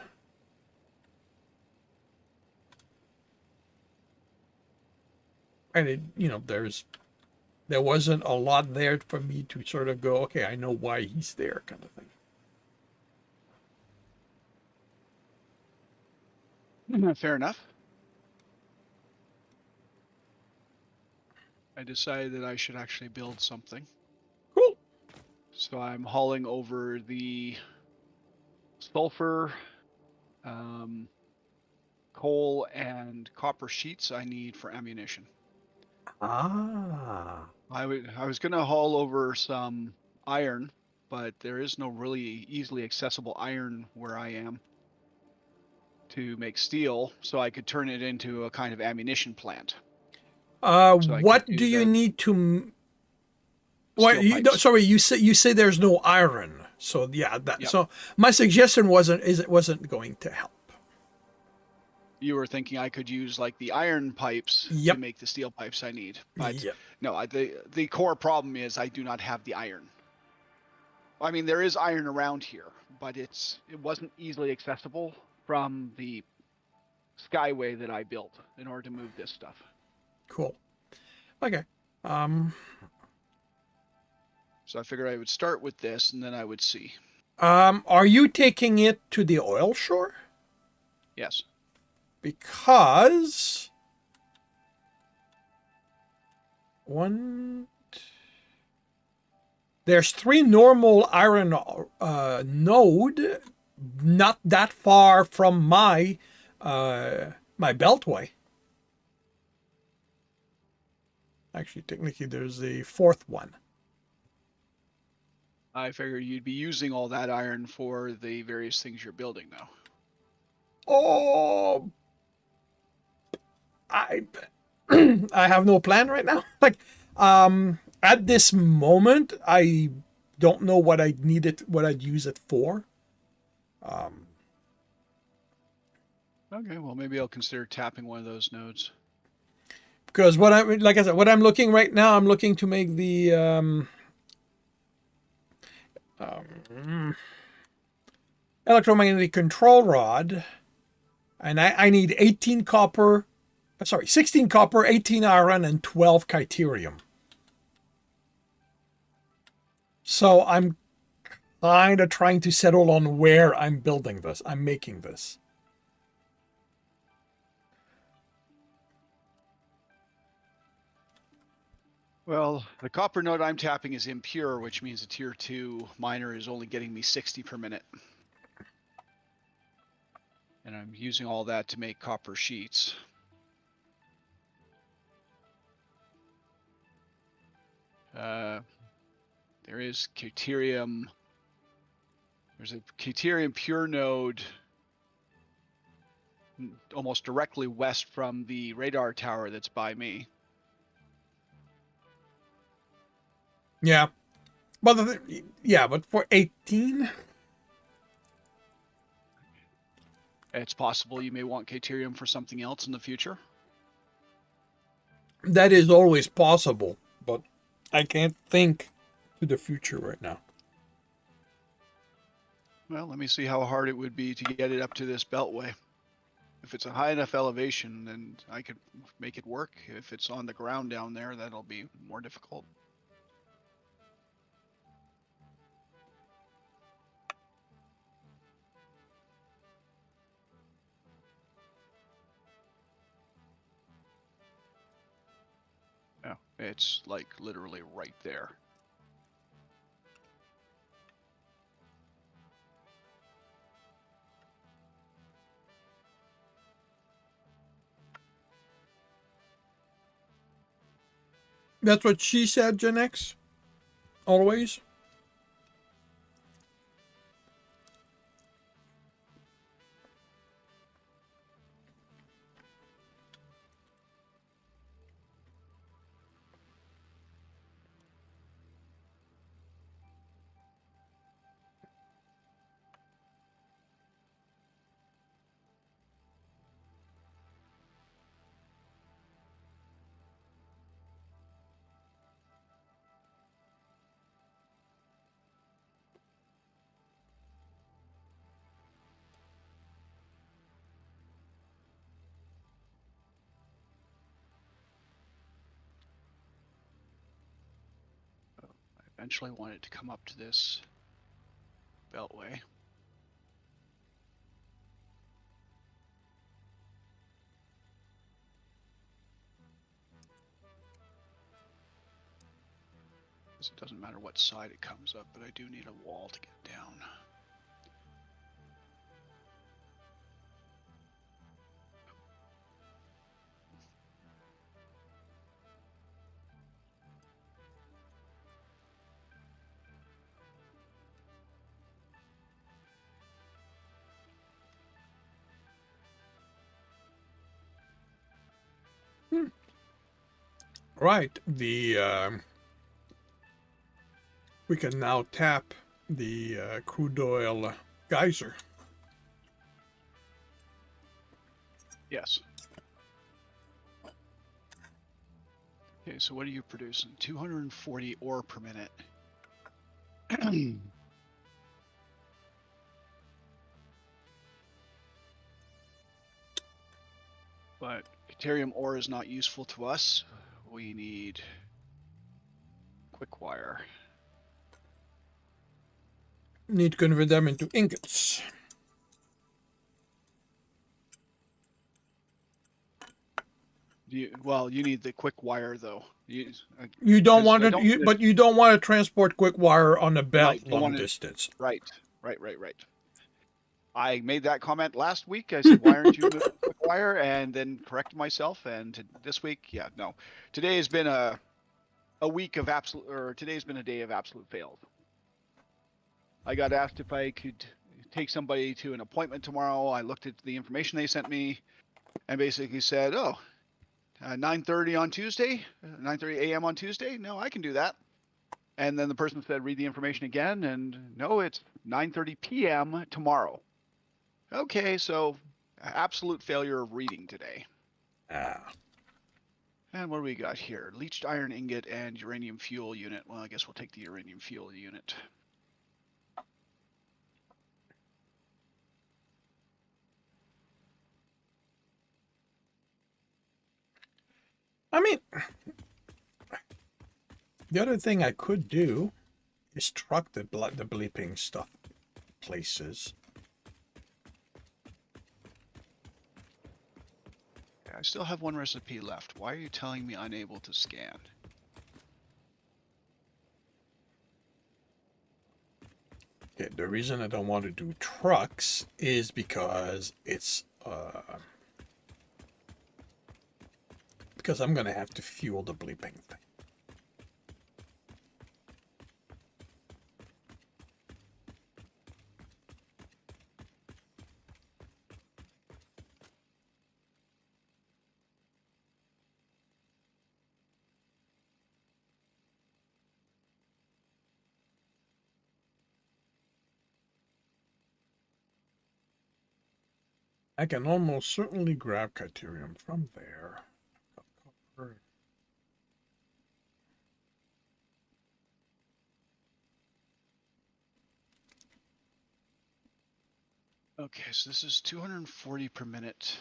it, there wasn't a lot there for me to sort of go, okay, I know why he's there, kind of thing. Fair enough. I decided that I should actually build something. Cool. So I'm hauling over the sulfur, coal, and copper sheets I need for ammunition. Ah. I was going to haul over some iron, but there is no really easily accessible iron where I am to make steel, so I could turn it into a kind of ammunition plant. So I could What do do you the need to? What steel you? No, pipes. sorry, you say there's no iron. So yeah, that. Yep. So my suggestion wasn't going to help. You were thinking I could use like the iron pipes to Yep. make the steel pipes I need, but Yep. no. The core problem is I do not have the iron. I mean, there is iron around here, but it wasn't easily accessible from the skyway that I built in order to move this stuff. Cool. Okay. So I figured I would start with this and then I would see. Are you taking it to the oil shore? Yes. Because one, there's 3 normal iron node, not that far from my my beltway. Actually, technically, there's a 4th one. I figured you'd be using all that iron for the various things you're building, though. Oh, I I have no plan right now. Like, at this moment, I don't know what I need it, what I'd use it for. Okay, well maybe I'll consider tapping one of those nodes. Because what I like I said, what I'm looking right now, I'm looking to make the electromagnetic control rod, and I need 18 copper, 16 copper, 18 iron, and 12 chyterium. So I'm kind of trying to settle on where I'm building this. I'm making this. Well, the copper node I'm tapping is impure, which means a tier 2 miner is only getting me 60 per minute. And I'm using all that to make copper sheets. There is deuterium. There's a deuterium pure node almost directly west from the radar tower that's by me. Yeah. But yeah, but for 18, It's possible you may want deuterium for something else in the future. that is always possible, but I can't think to the future right now. Well, let me see how hard it would be to get it up to this beltway. If it's a high enough elevation, then I could make it work. If it's on the ground down there, that'll be more difficult. No, it's like literally right there. That's what she said, Gen X. Always. I eventually want it to come up to this beltway. Because it doesn't matter what side it comes up, but I do need a wall to get down. Right. We can now tap the crude oil geyser. Yes. Okay, so what are you producing? 240 ore per minute. But Ethereum ore is not useful to us. We need quick wire. Need to convert them into ingots. You need the quick wire though. You don't want I to, don't but you don't want to transport quick wire on a belt Right, don't long wanna- distance. Right. I made that comment last week. I said, why aren't you moving quick wire? And then corrected myself. And this week, yeah, no. Today has been a week of absolute, or today's been a day of absolute fails. I got asked if I could take somebody to an appointment tomorrow. I looked at the information they sent me and basically said, 9:30 on Tuesday, 9:30 a.m. on Tuesday. No, I can do that. And then the person said, read the information again. And no, it's 9:30 p.m. tomorrow. Okay, so absolute failure of reading today. And what do we got here? Leached iron ingot and uranium fuel unit. Well, I guess we'll take the uranium fuel unit. I mean, the other thing I could do is truck the bleeping stuff places. I still have one recipe left. Why are you telling me unable to scan? Okay, the reason I don't want to do trucks is because it's because I'm gonna have to fuel the bleeping thing. I can almost certainly grab Criterium from there. Okay, so this is 240 per minute.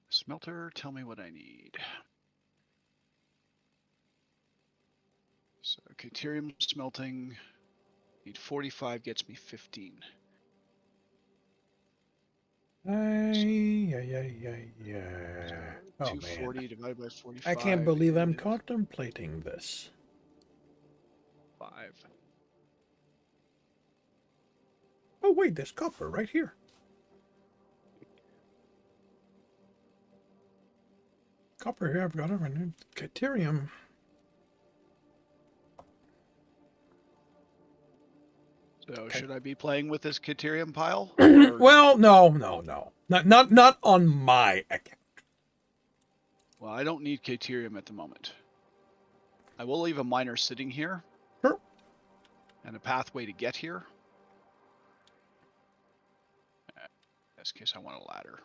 Smelter, tell me what I need. So Caterium smelting, need 45, gets me 15. Yeah. So Oh 240 man, divided by 45. I can't believe I'm is contemplating this. 5. Oh wait, there's copper right here. Copper here, I've got everything. Caterium. So Okay. should I be playing with this Caterium pile? Well, no. Not on my account. Well, I don't need Caterium at the moment. I will leave a miner sitting here. Sure. And a pathway to get here. In this case, I want a ladder.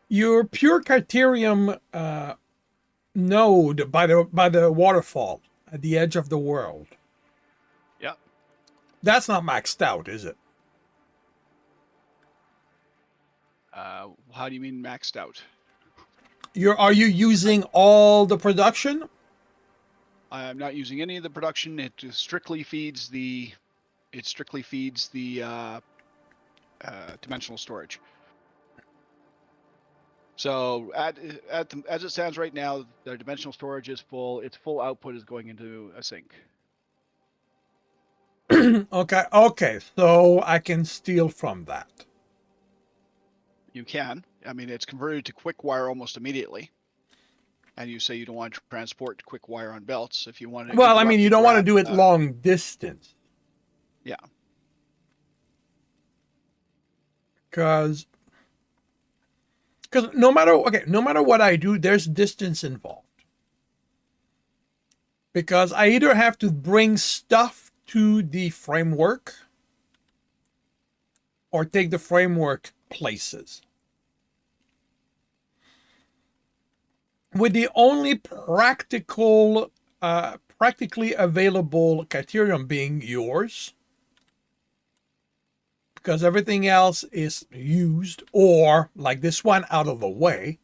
Your pure Criterium node by the waterfall at the edge of the world. Yep. That's not maxed out, is it? How do you mean maxed out? Are you using all the production? I'm not using any of the production. It just strictly feeds the. Dimensional storage. So as it stands right now, the dimensional storage is full. Its full output is going into a sink. Okay, so I can steal from that. You can. I mean, it's converted to quick wire almost immediately. And you say you don't want to transport quick wire on belts. If you want to Well, I mean, you don't want to grab, do it long distance. Yeah. Because no matter what I do, there's distance involved. Because I either have to bring stuff to the framework or take the framework places. With the only practically available criterion being yours, because everything else is used or, like this one, out of the way.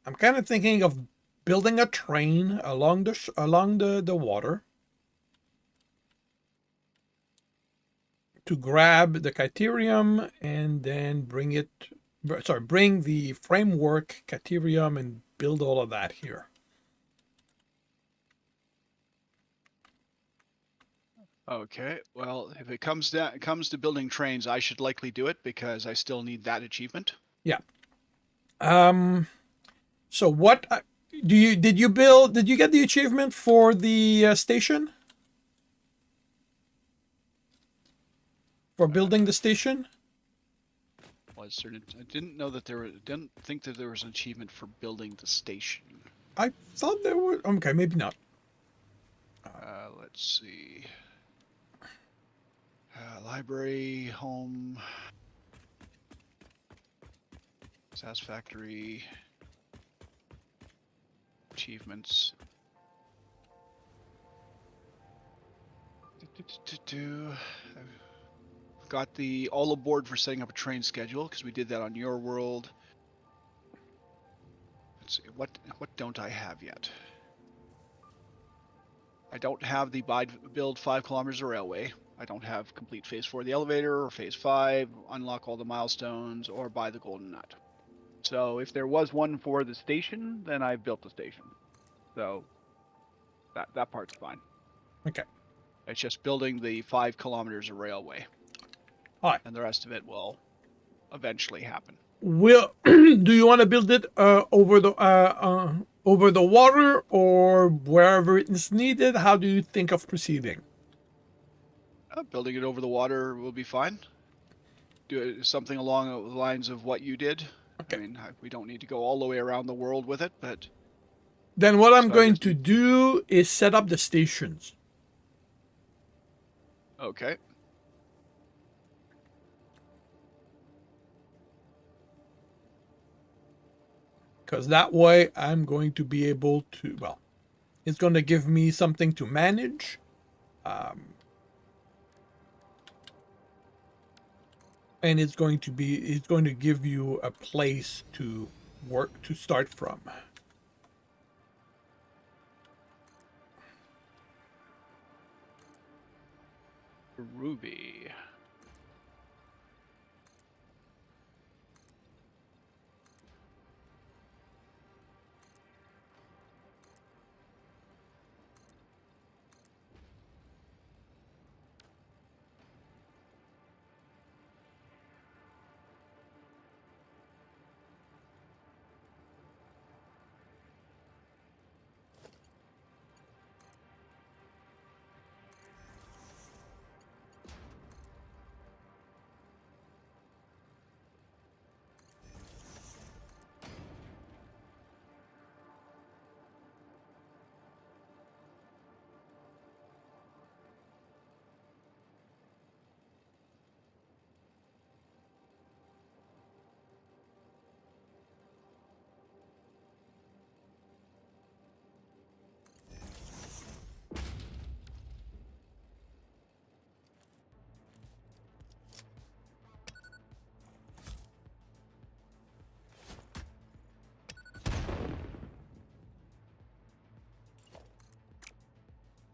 I'm kind of thinking of building a train along the water to grab the criterium and then bring the framework criterium and build all of that here. Okay. Well, if it comes to building trains, I should likely do it because I still need that achievement. Yeah. So what did you build? Did you get the achievement for the station? For building the station? I didn't know that didn't think that there was an achievement for building the station. I thought there were. Okay, maybe not. Let's see. Library, home, Satisfactory, achievements. I've got the all aboard for setting up a train schedule because we did that on your world. Let's see, what don't I have yet? I don't have the build 5 kilometers of railway. I don't have complete phase 4 of the elevator or phase 5, unlock all the milestones, or buy the golden nut. So if there was one for the station, then I've built the station. So that part's fine. Okay. It's just building the 5 kilometers of railway. All right. And the rest of it will eventually happen. Do you want to build it over the water or wherever it is needed? How do you think of proceeding? Building it over the water will be fine. Do something along the lines of what you did. Okay. I mean, we don't need to go all the way around the world with it, but... Then what I'm going to do is set up the stations. Okay. Because that way I'm going to be able to, well, it's going to give me something to manage. And it's going to give you a place to start from. Ruby.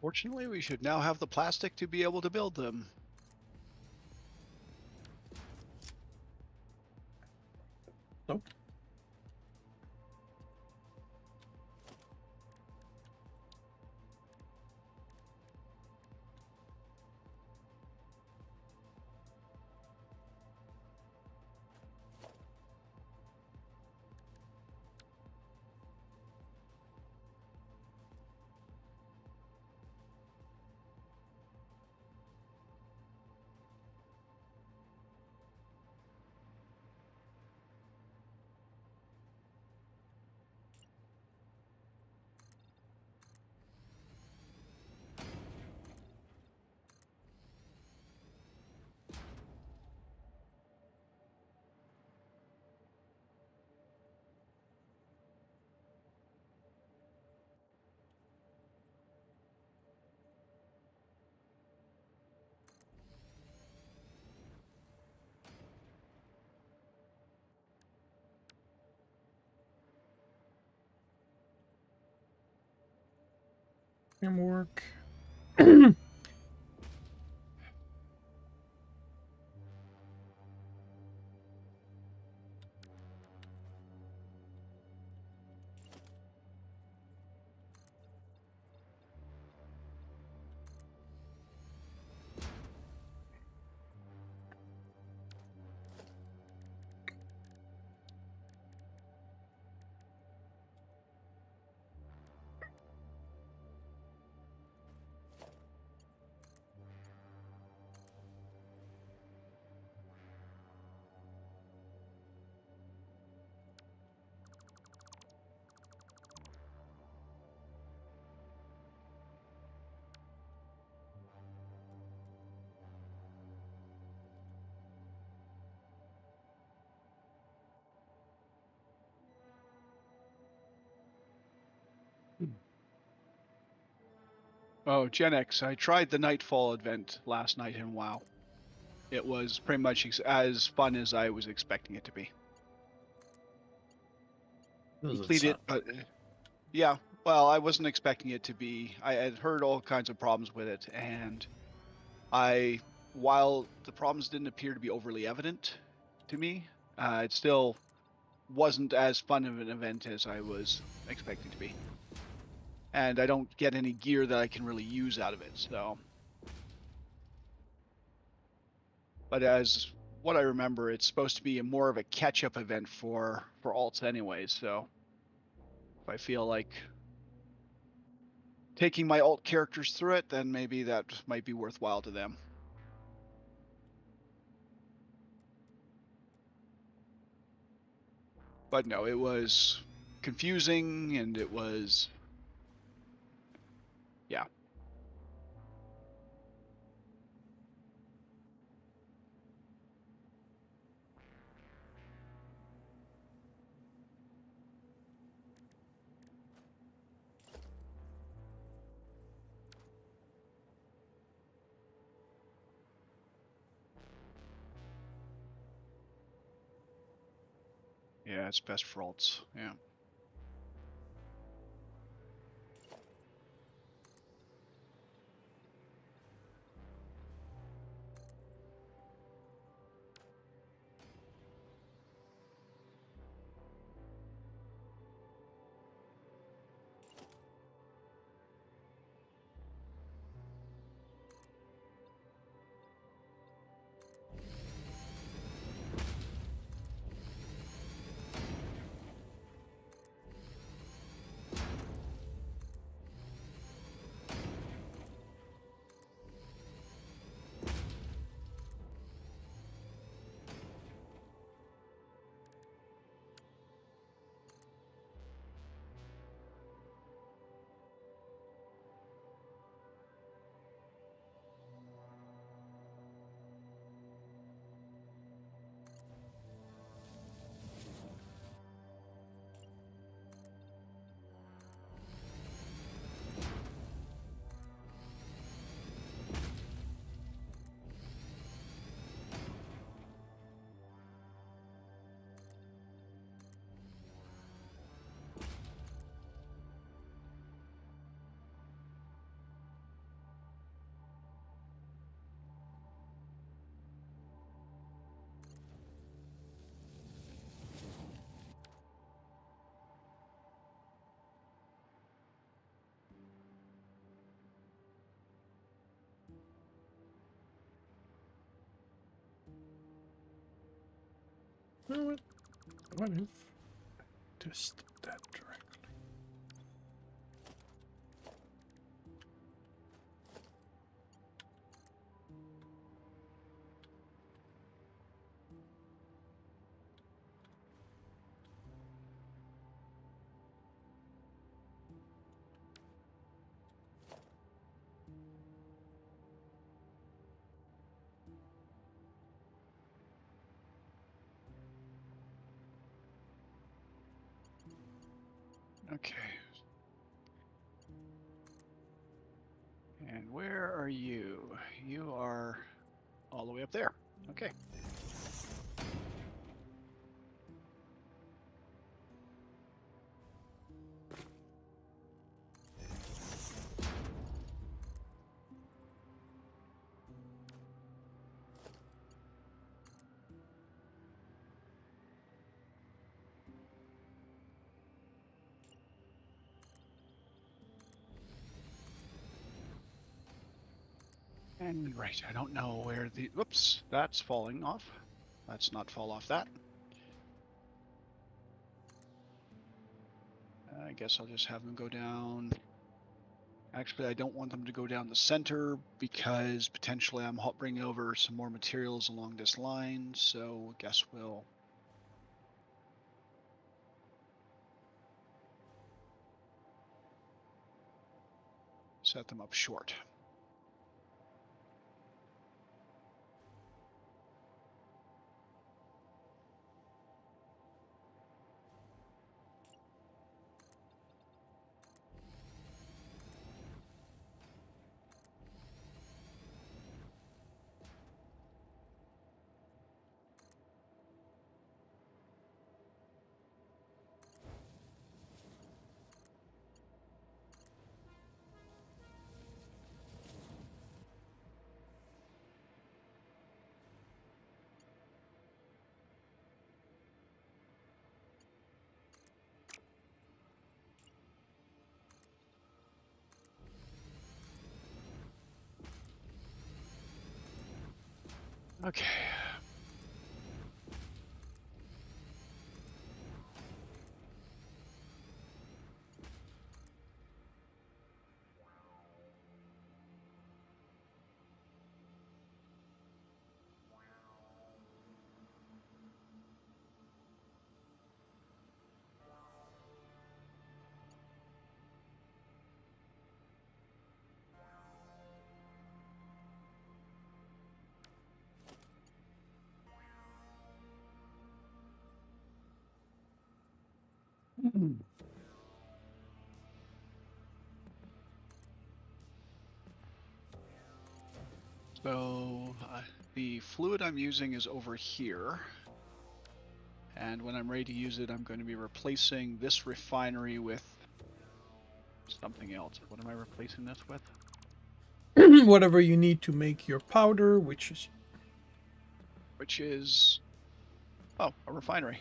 Fortunately, we should now have the plastic to be able to build them. Nope. Framework. Oh, Gen X, I tried the Nightfall event last night in WoW. It was pretty much as fun as I was expecting it to be. Doesn't Completed, sound. but yeah, well, I wasn't expecting it to be. I had heard all kinds of problems with it, and while the problems didn't appear to be overly evident to me, it still wasn't as fun of an event as I was expecting to be. And I don't get any gear that I can really use out of it, so. But as what I remember, it's supposed to be more of a catch-up event for alts anyways, so if I feel like taking my alt characters through it, then maybe that might be worthwhile to them. But no, it was confusing, and it was, yeah. Yeah, it's best for alts, yeah. What if just that directly? Okay. And where are you? You are all the way up there. Okay. And right, I don't know where the, whoops, that's falling off. Let's not fall off that. I guess I'll just have them go down. Actually, I don't want them to go down the center because potentially I'm bringing over some more materials along this line. So I guess we'll set them up short. Okay. So the fluid I'm using is over here. And when I'm ready to use it, I'm going to be replacing this refinery with something else. What am I replacing this with? Whatever you need to make your powder, which is a refinery.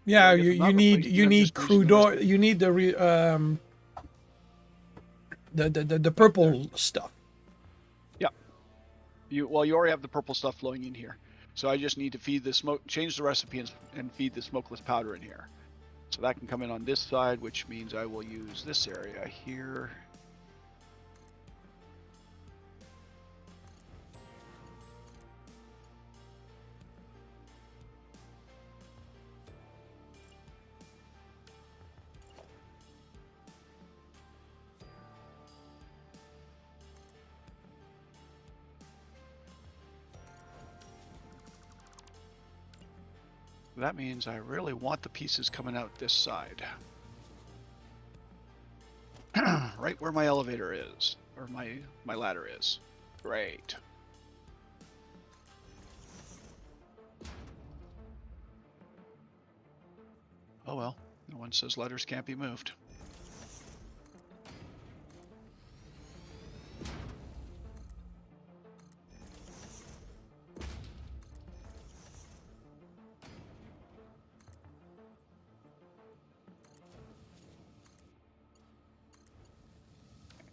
yeah, I guess I'm not replacing it, I'm need just using crude the rest oil. of it. You need the purple stuff. Yeah. You already have the purple stuff flowing in here. So I just need to feed the smoke, change the recipe and feed the smokeless powder in here. So that can come in on this side, which means I will use this area here. That means I really want the pieces coming out this side. Right where my elevator is, or my ladder is. Great. Oh well, no one says ladders can't be moved.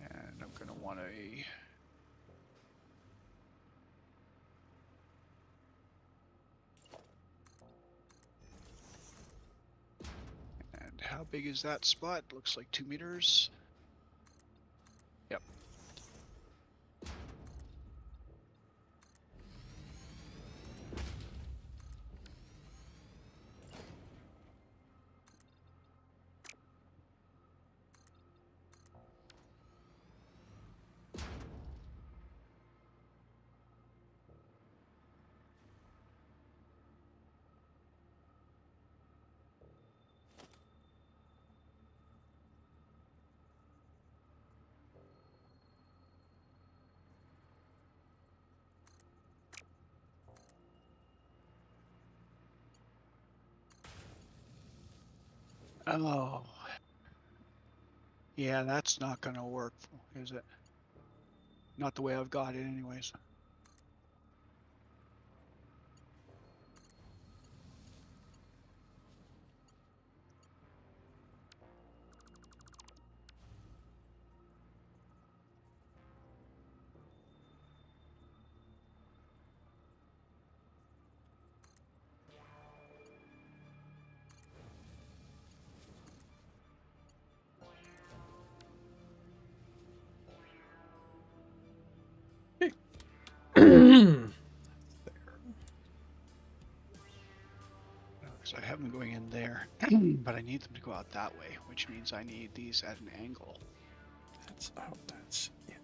And I'm going to want a... how big is that spot? Looks like 2 meters. Yep. Oh. Yeah, that's not going to work, is it? Not the way I've got it anyways. So I have them going in there, but I need them to go out that way, which means I need these at an angle. That's out. That's in.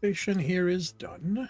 Station here is done.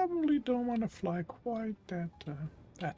probably don't want to fly quite that fast.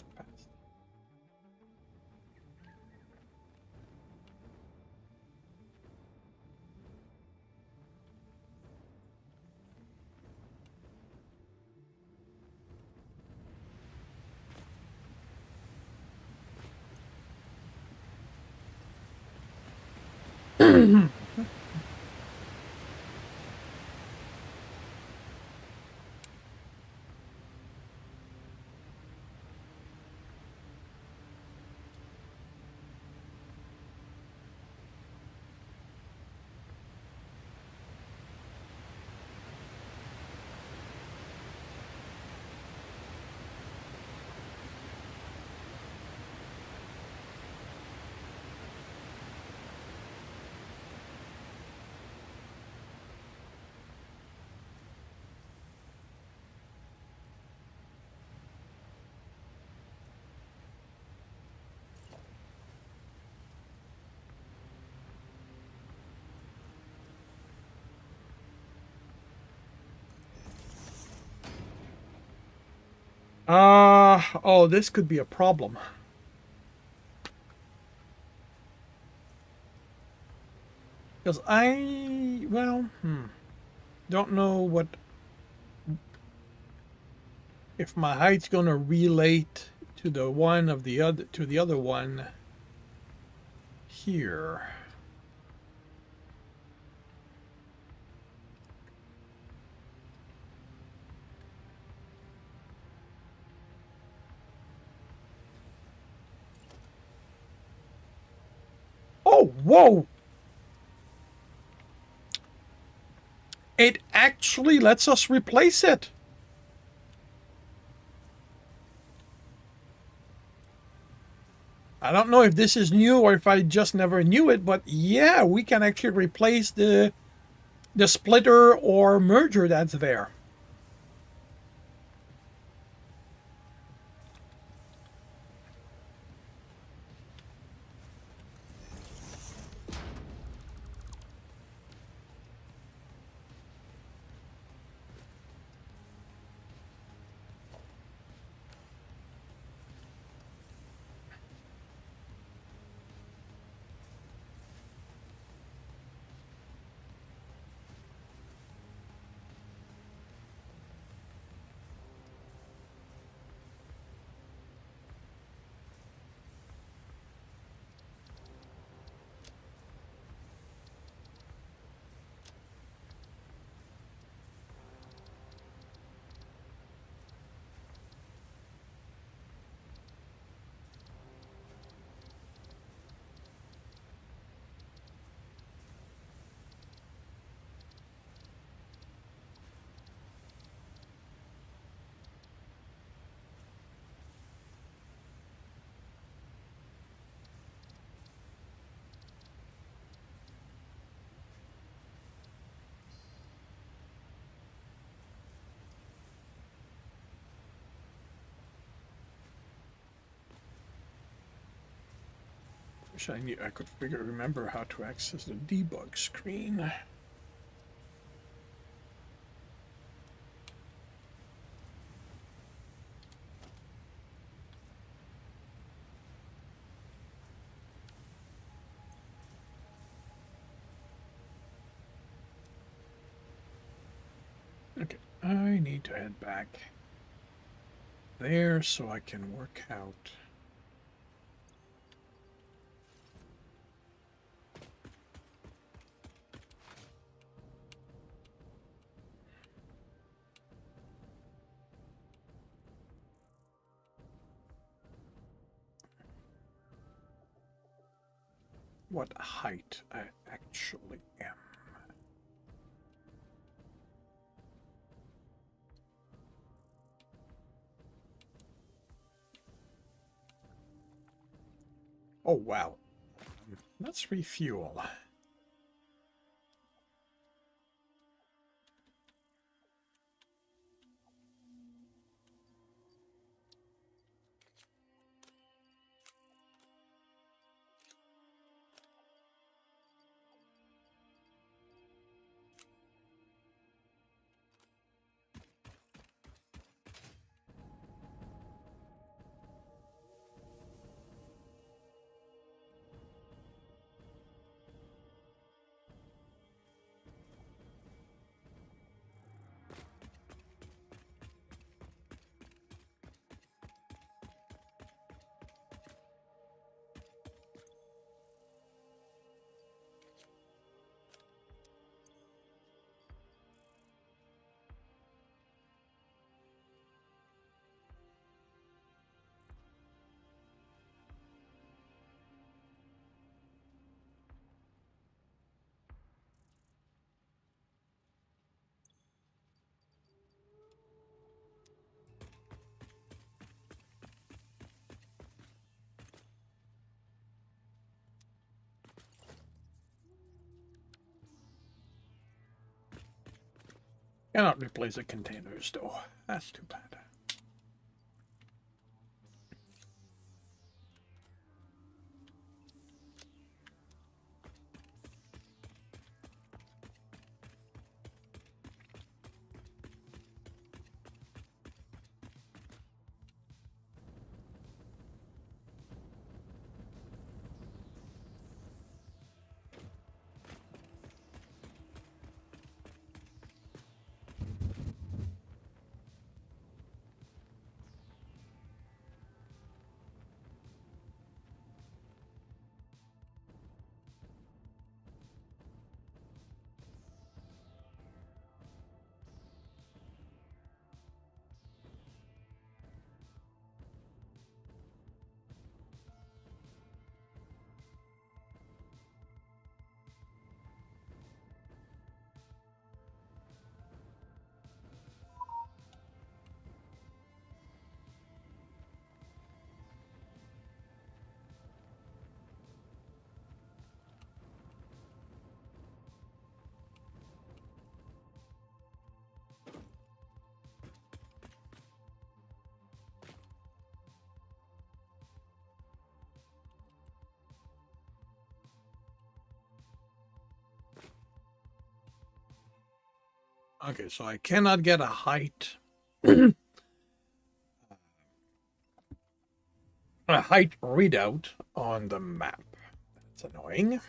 Oh, this could be a problem. Because don't know what if my height's gonna relate to the one of the other to the other one here. Oh, whoa! It actually lets us replace it. I don't know if this is new or if I just never knew it, but yeah, we can actually replace the splitter or merger that's there. Wish I could remember how to access the debug screen. Okay, I need to head back there so I can work out. What height I actually am. Oh, wow. Let's refuel. Cannot replace the containers though. That's too bad. Okay, so I cannot get a height. A height readout on the map. That's annoying.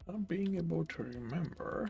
Not being able to remember.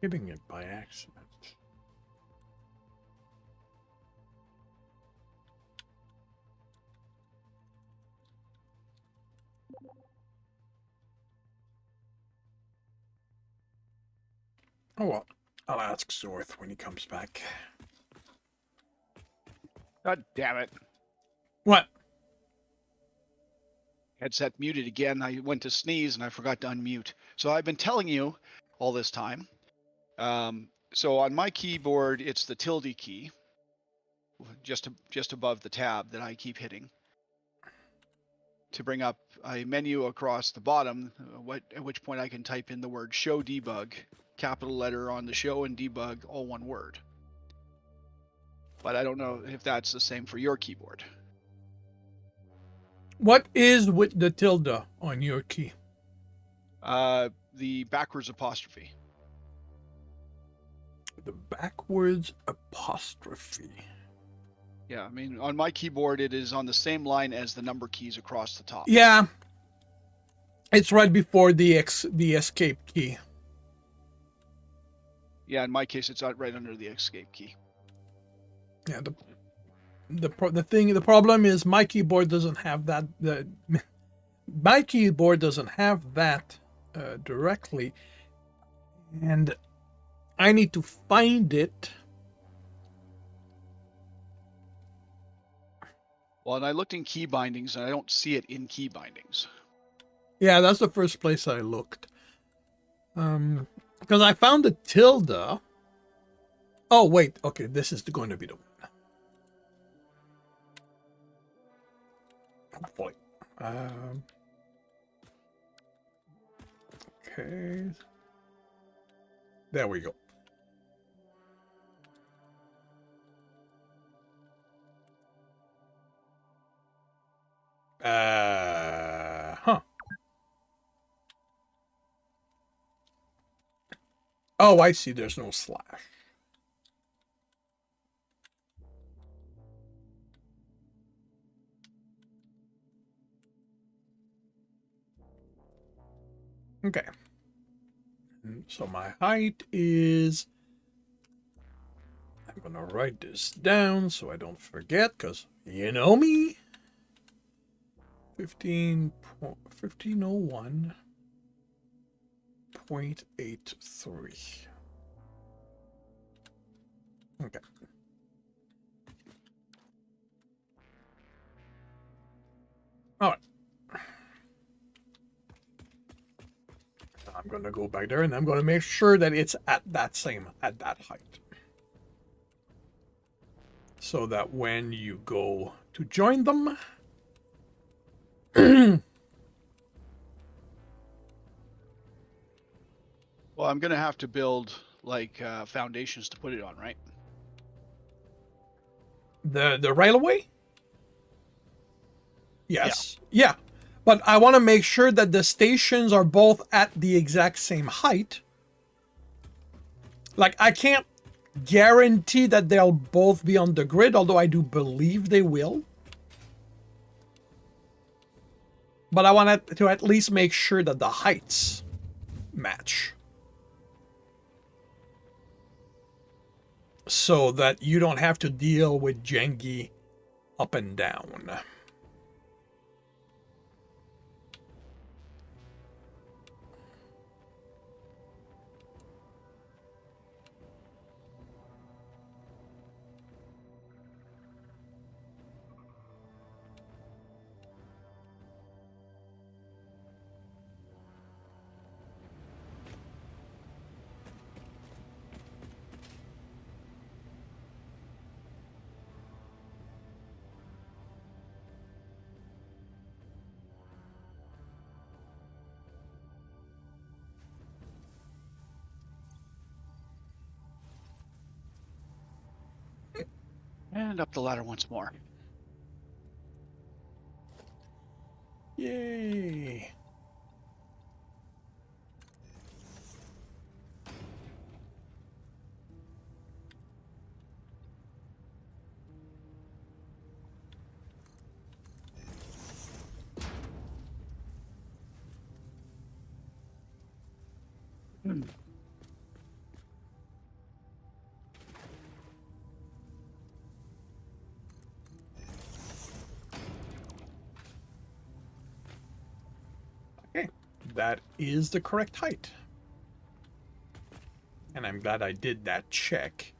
Hitting it by accident. Oh well, I'll ask Zorth when he comes back. God damn it. What? Headset muted again. I went to sneeze and I forgot to unmute. So I've been telling you all this time. So on my keyboard, it's the tilde key, just above the tab that I keep hitting, to bring up a menu across the bottom, at which point I can type in the word show debug, capital letter on the show and debug, all one word. But I don't know if that's the same for your keyboard. What is with the tilde on your key? The backwards apostrophe. The backwards apostrophe. Yeah, I mean, on my keyboard, it is on the same line as the number keys across the top. Yeah. It's right before the escape key. Yeah, in my case, it's right under the escape key. Yeah, the problem is my keyboard doesn't have that. My keyboard doesn't have that directly, and I need to find it. Well, and I looked in key bindings, and I don't see it in key bindings. Yeah, that's the first place I looked. Because I found the tilde. Oh wait, okay, this is going to be the one. Hopefully. Okay. There we go. Huh. Oh, I see. There's no slash. Okay. So my height is... I'm going to write this down so I don't forget, because you know me. 1501.83. Okay. All right. I'm going to go back there and I'm going to make sure that it's at that height. So that when you go to join them, Well, I'm going to have to build like foundations to put it on, right? the railway? Yes. Yeah. But I want to make sure that the stations are both at the exact same height. Like, I can't guarantee that they'll both be on the grid, although I do believe they will. But I want to at least make sure that the heights match. So that you don't have to deal with Jengi up and down. And up the ladder once more. Yay. Okay, that is the correct height. And I'm glad I did that check.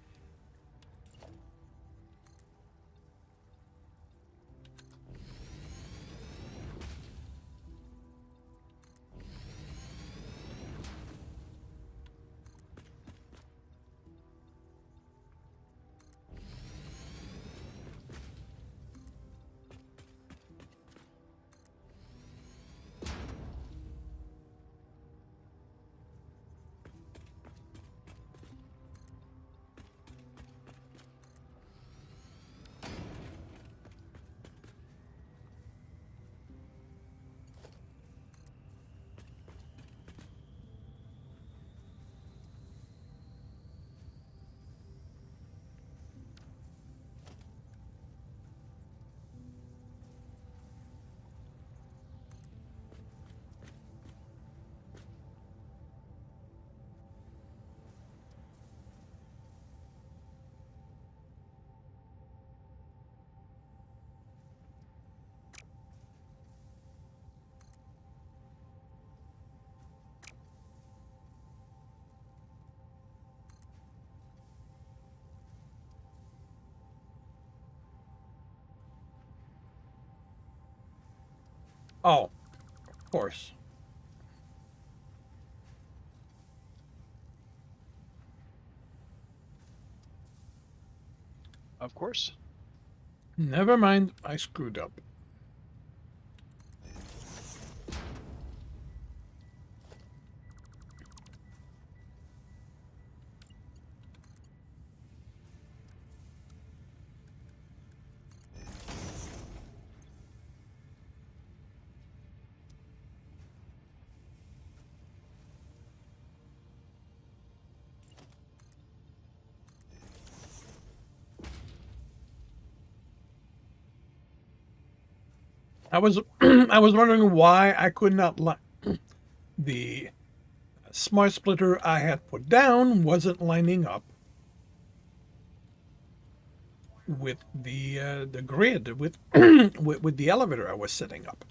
Oh, of course. Of course. Never mind, I screwed up. I was I was wondering why I could not the smart splitter I had put down wasn't lining up with the grid with, with the elevator I was setting up.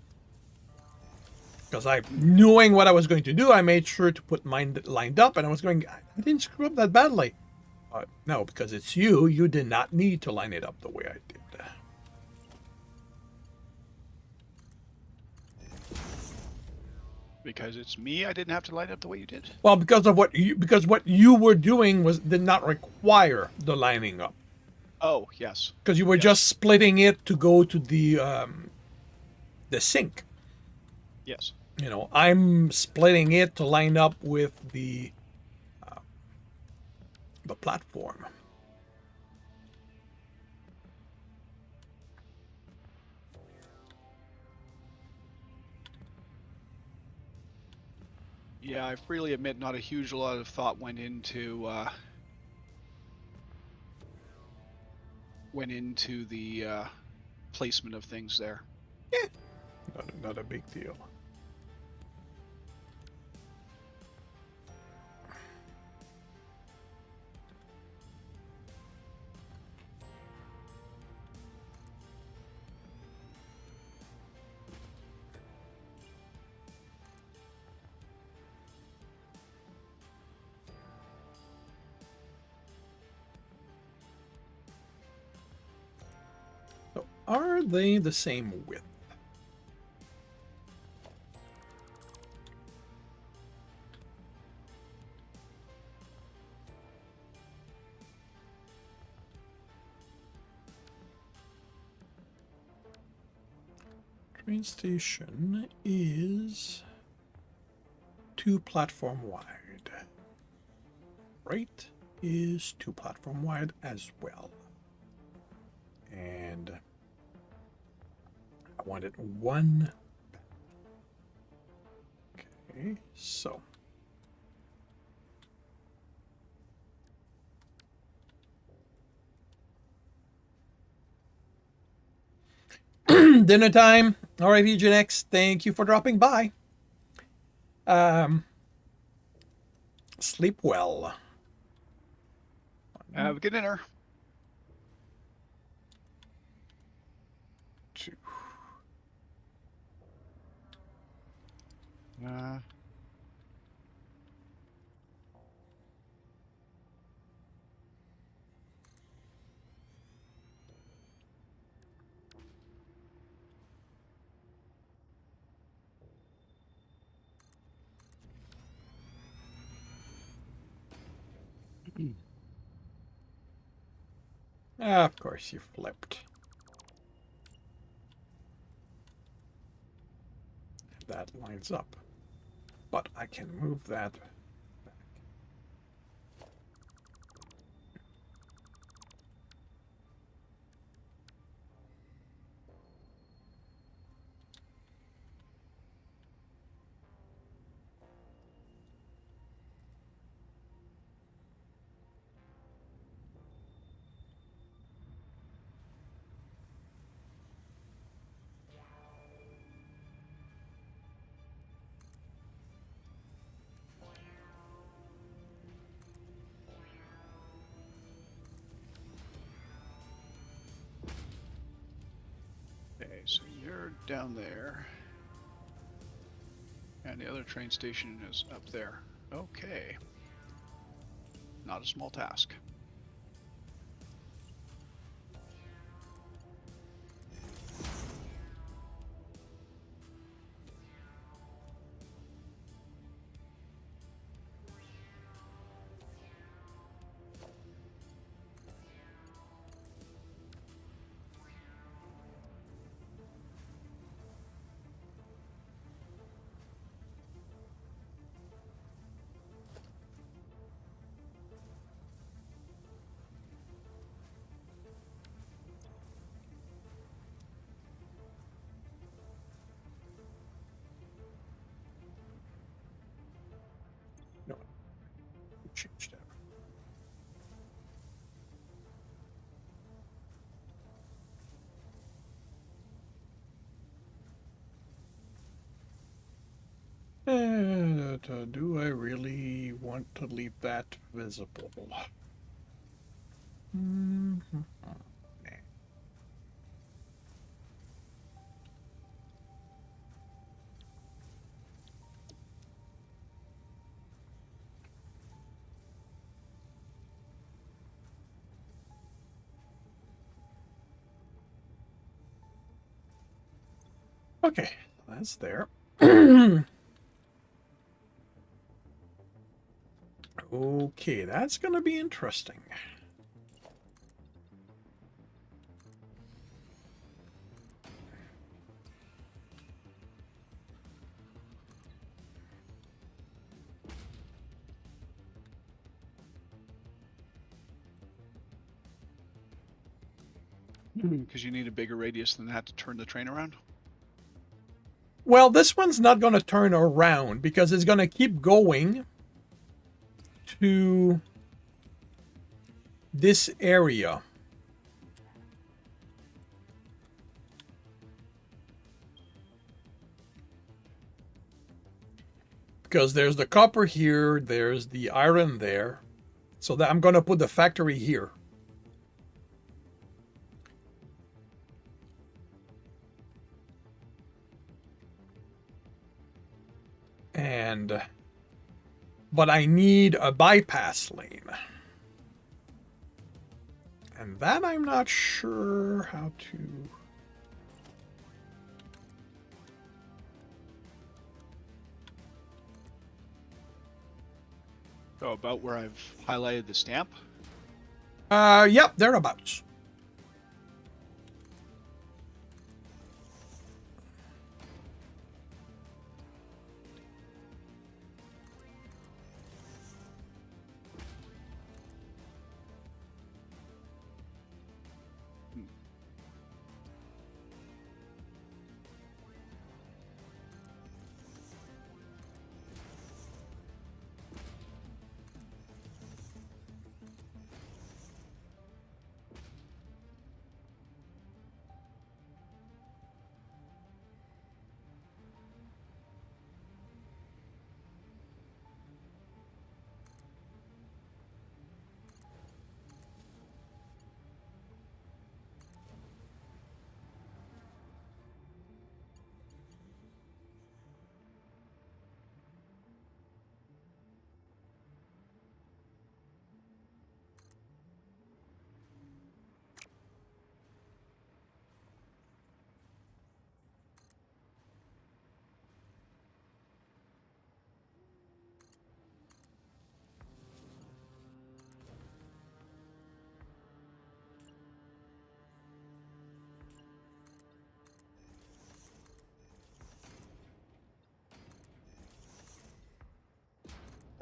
Because I, knowing what I was going to do, I made sure to put mine lined up, and I was going. I didn't screw up that badly. No, because it's you. You did not need to line it up the way I did. Because it's me, I didn't have to light up the way you did. Well, because of what you were doing did not require the lining up. Oh, yes. Because you were Yes. just splitting it to go to the sink. Yes. You know, I'm splitting it to line up with the platform. Yeah, I freely admit not a huge lot of thought went into the placement of things there. Not a big deal. So are they the same width? Train station is 2 platform wide. Right is 2 platform wide as well. And I wanted 1. Okay, so. Dinner time. All right, Gen X, thank you for dropping by. Sleep well. Have a good dinner. 2. Of course, you flipped. That lines up. But I can move that back. Okay, so you're down there. And the other train station is up there. Okay. Not a small task. change that. Do I really want to leave that visible? Mhm. Okay, that's there. Okay, that's going to be interesting. Because you need a bigger radius than that to turn the train around. Well, this one's not going to turn around because it's going to keep going to this area. Because there's the copper here, there's the iron there. So that I'm going to put the factory here. But I need a bypass lane. And that I'm not sure how to... So about where I've highlighted the stamp. Yep, thereabouts.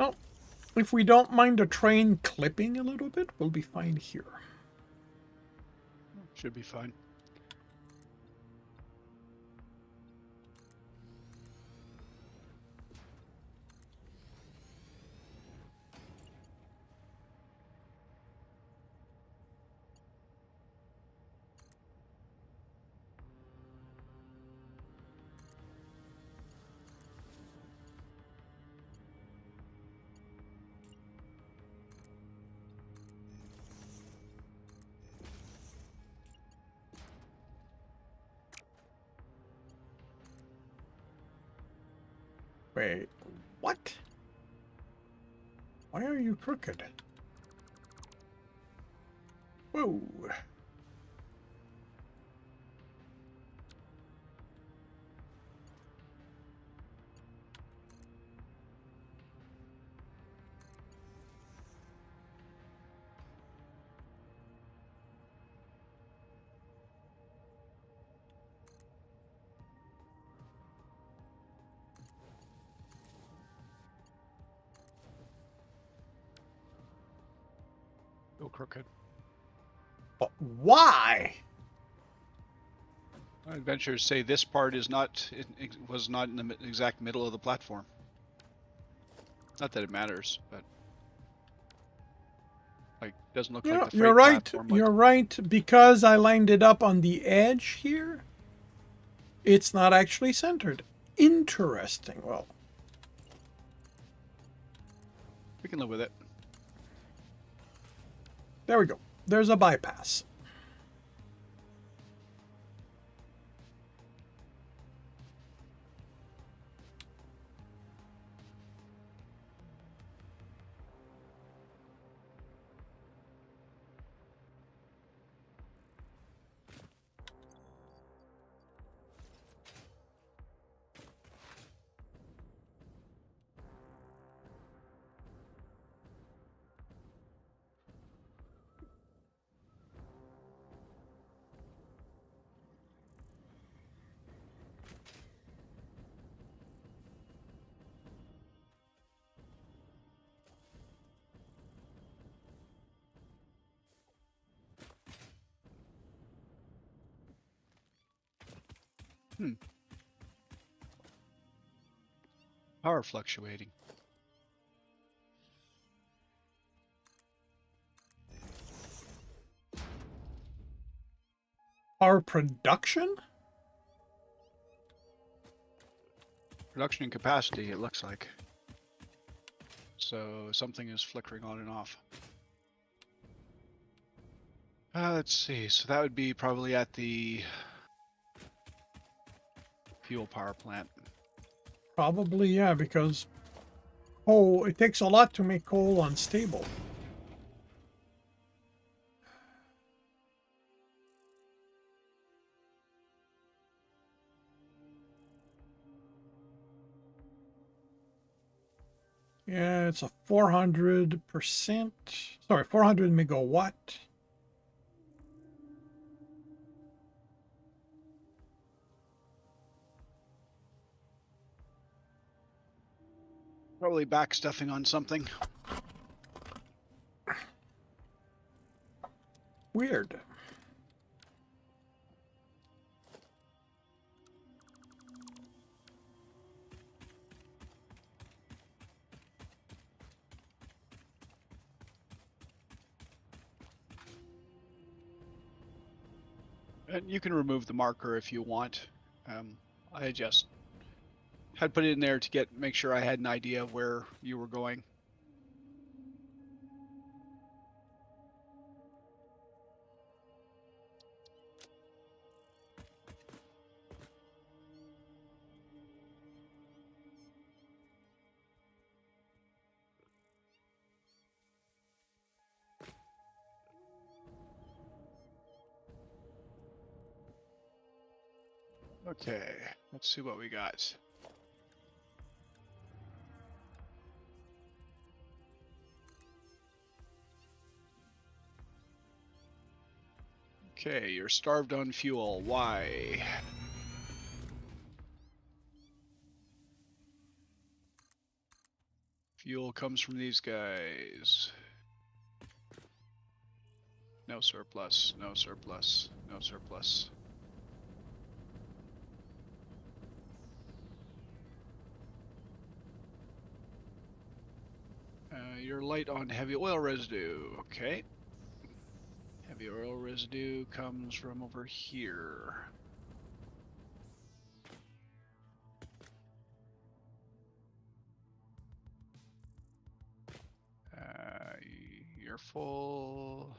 Oh, if we don't mind the train clipping a little bit, we'll be fine here. Should be fine. Wait, what? Why are you crooked? Whoa. Go crooked. But why? Adventurers say this part is not. It was not in the exact middle of the platform. Not that it matters, but Like, doesn't look You like know, the you're freight right. platform. You're right. Because I lined it up on the edge here, it's not actually centered. Interesting. Well, We can live with it. there we go. There's a bypass. Hmm. Power fluctuating. Our production? Production and capacity, it looks like. So something is flickering on and off. Let's see. So that would be probably at the fuel power plant. Probably, yeah, because coal, it takes a lot to make coal unstable. Yeah, it's a 400%. Sorry, 400 megawatt. Probably backstuffing on something. Weird. And you can remove the marker if you want. I just had put it in there to make sure I had an idea of where you were going. Okay, let's see what we got. Okay, you're starved on fuel. Why? Fuel comes from these guys. No surplus, no surplus, no surplus. You're light on heavy oil residue. Okay. Heavy oil residue comes from over here. You're full.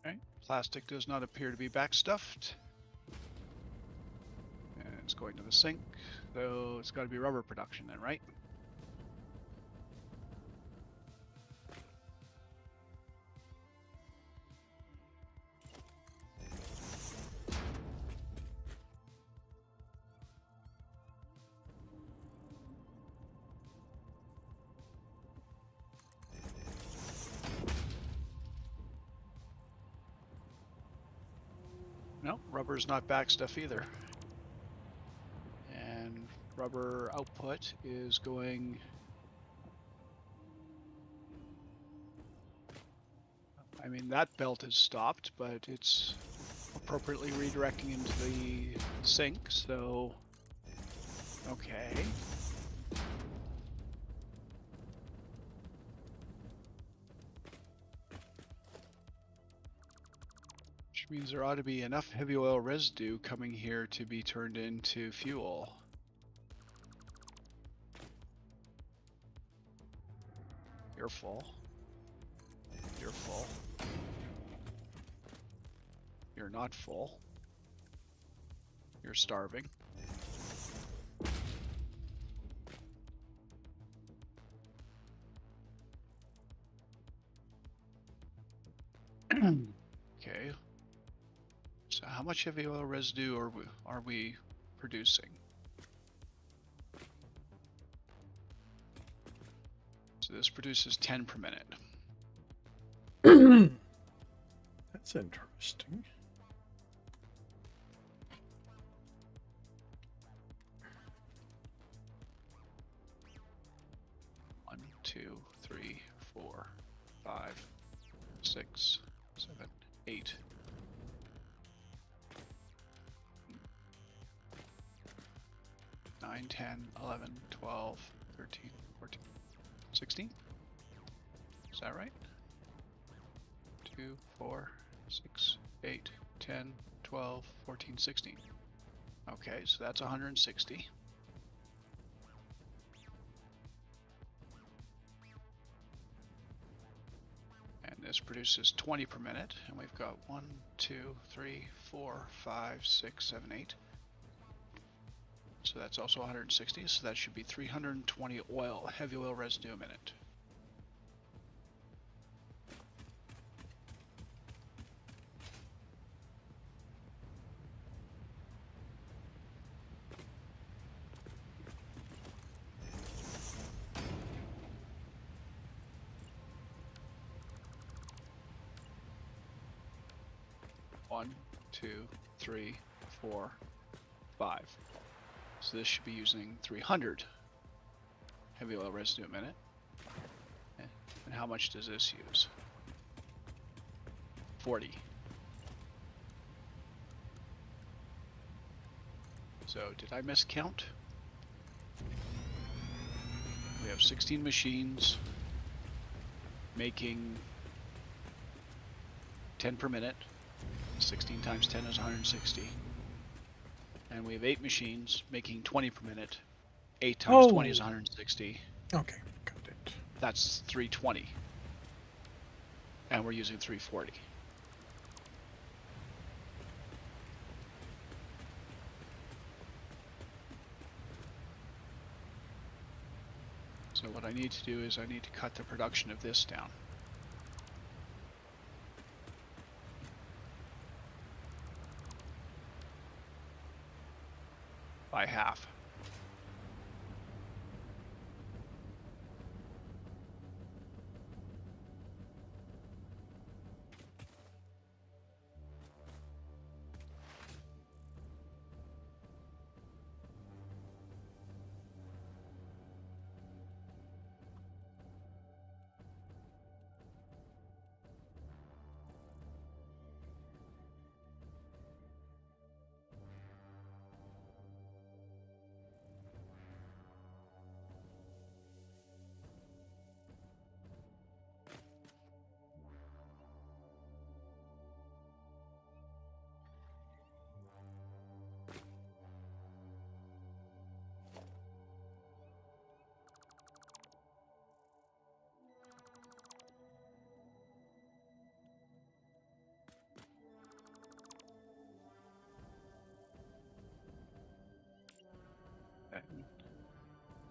Okay. Plastic does not appear to be backstuffed. And it's going to the sink, so it's got to be rubber production then, right? No, rubber's not back stuff either. And rubber output is going... I mean, that belt is stopped, but it's appropriately redirecting into the sink, so... Okay. Which means there ought to be enough heavy oil residue coming here to be turned into fuel. You're full. You're full. You're not full. You're starving. Okay. So how much heavy oil residue are we producing? So this produces 10 per minute. That's interesting. One, 2, 3, 4, 5, 6, 7, 8. 9, 10, 11, 12, 13, 14, 16? Is that right? 2, 4, 6, 8, 10, 12, 14, 16. Okay, so that's 160. And this produces 20 per minute, and we've got 1, 2, 3, 4, 5, 6, 7, 8. So that's also 160, so that should be 320 heavy oil residue a minute. One, 2, 3, 4, 5. So this should be using 300 heavy oil residue a minute. And how much does this use? 40. So did I miscount? We have 16 machines making 10 per minute. 16 times 10 is 160. And we have 8 machines making 20 per minute. 8 times 20 is 160. Okay, got it. That's 320. And we're using 340. So what I need to do is I need to cut the production of this down. By half.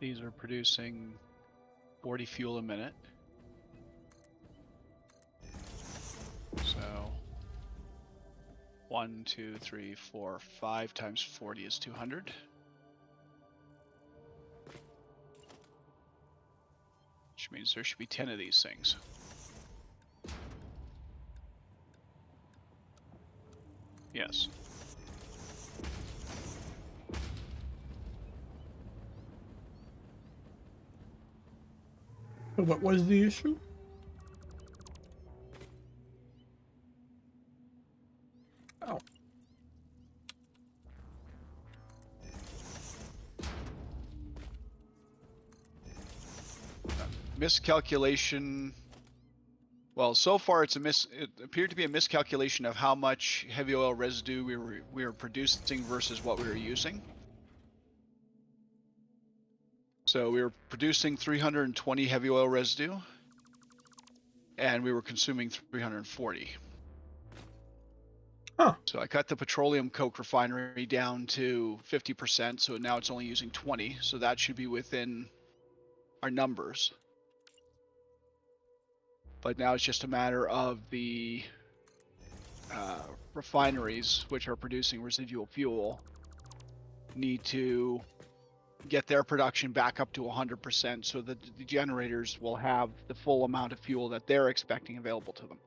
These are producing 40 fuel a minute. So 1, 2, 3, 4, 5 times 40 is 200. Which means there should be 10 of these things. Yes. What was the issue? Oh, Miscalculation. Well, so far it appeared to be a miscalculation of how much heavy oil residue we were producing versus what we were using. So we were producing 320 heavy oil residue, and we were consuming 340. huh. So I cut the petroleum coke refinery down to 50%, so now it's only using 20, so that should be within our numbers. But now it's just a matter of the refineries, which are producing residual fuel, need to get their production back up to 100% so that the generators will have the full amount of fuel that they're expecting available to them.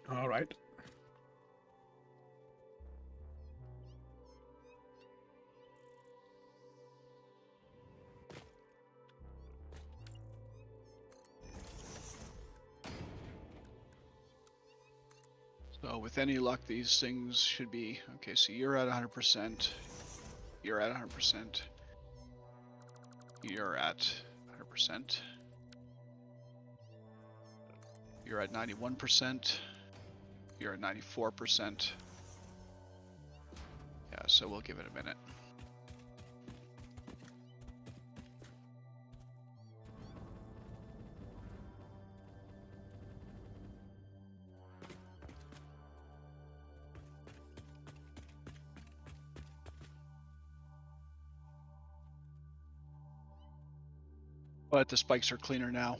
All right. So with any luck, these things should be okay. So you're at 100%. You're at 100%. You're at 100%. You're at 91%. You're at 94%. Yeah, so we'll give it a minute. But the spikes are cleaner now.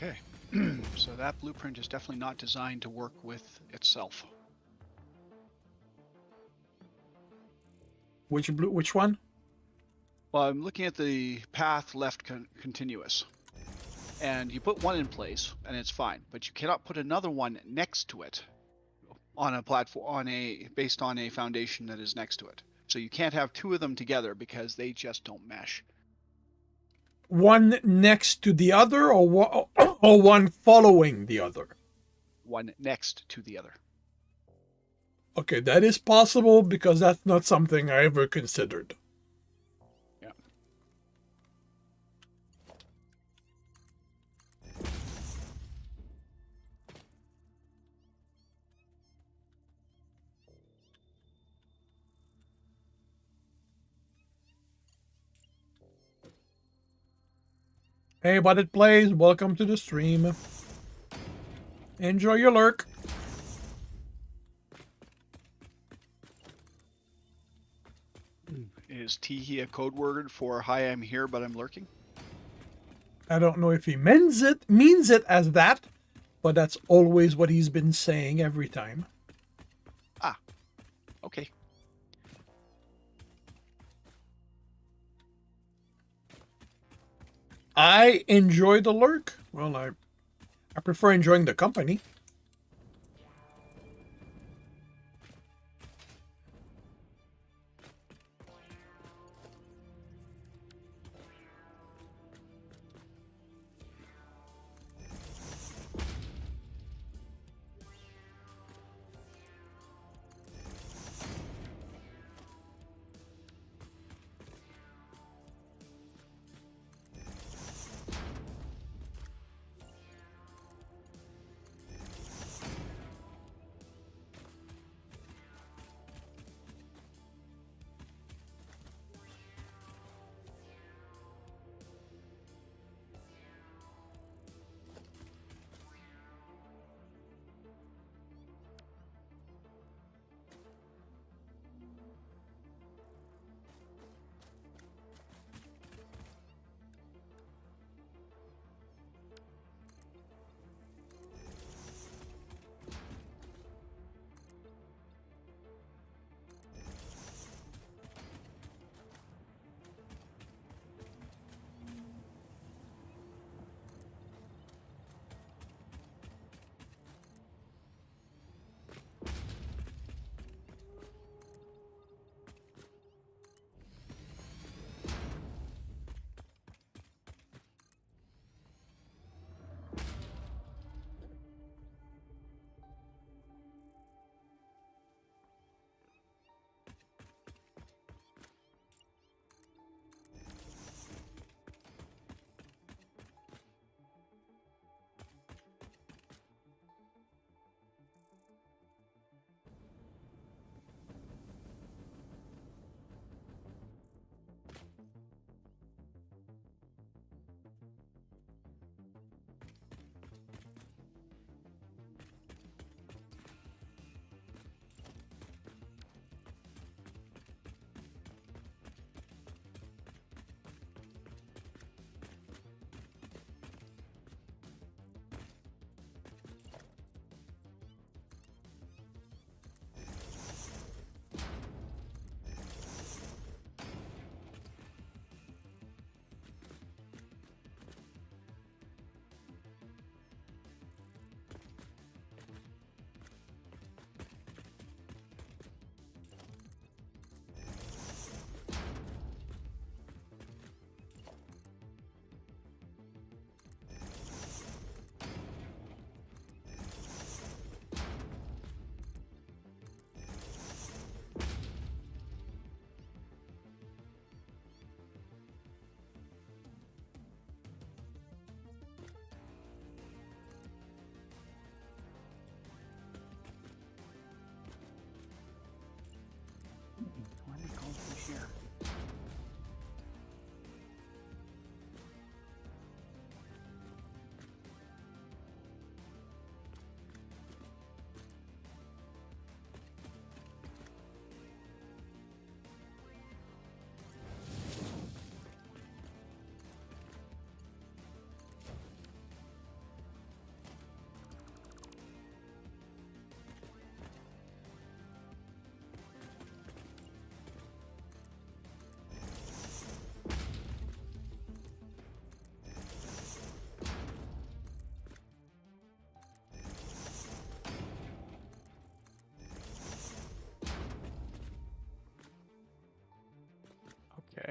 Okay. So that blueprint is definitely not designed to work with itself. Which one? Well, I'm looking at the path left continuous. And you put one in place and it's fine, but you cannot put another one next to it on a platform based on a foundation that is next to it. So you can't have two of them together because they just don't mesh. One next to the other, or one following the other? One next to the other. Okay, that is possible because that's not something I ever considered. Yeah. Hey, but it plays. Welcome to the stream. Enjoy your lurk. Is Teehee a code word for "Hi, I'm here, but I'm lurking"? I don't know if he means it as that, but that's always what he's been saying every time. Ah, okay. I enjoy the lurk. Well, I prefer enjoying the company.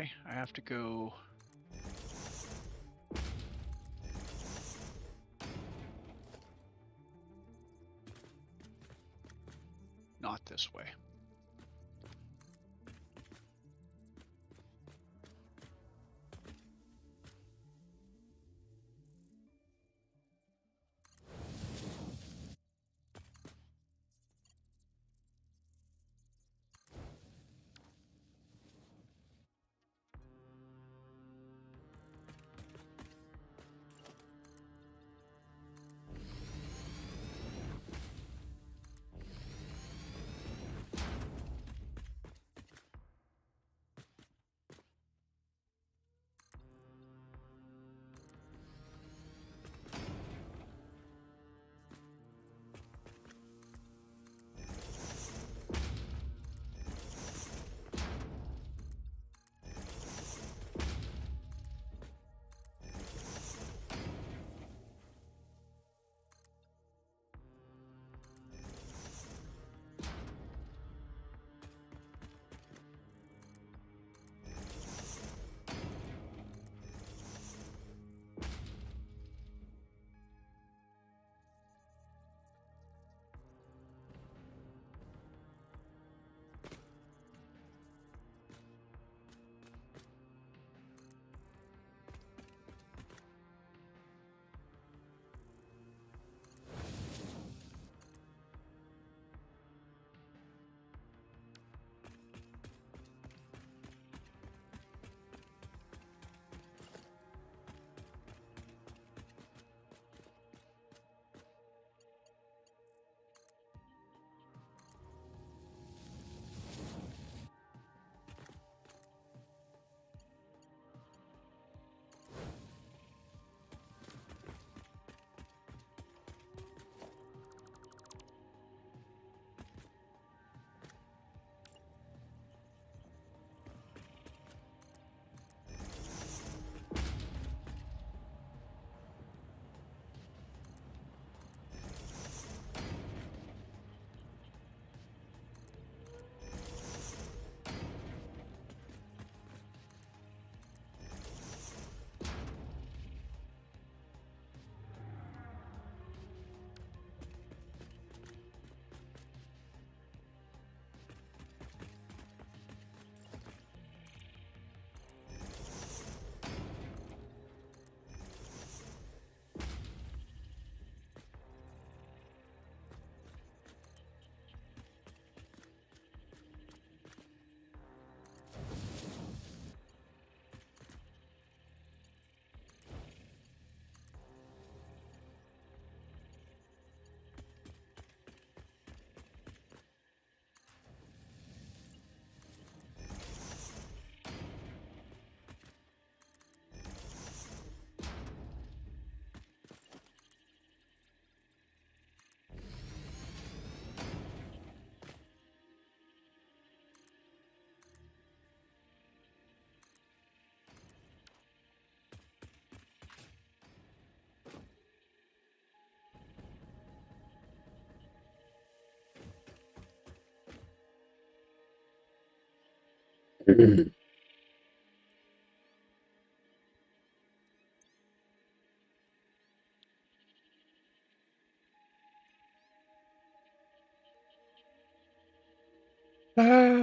Okay, I have to go. Not this way.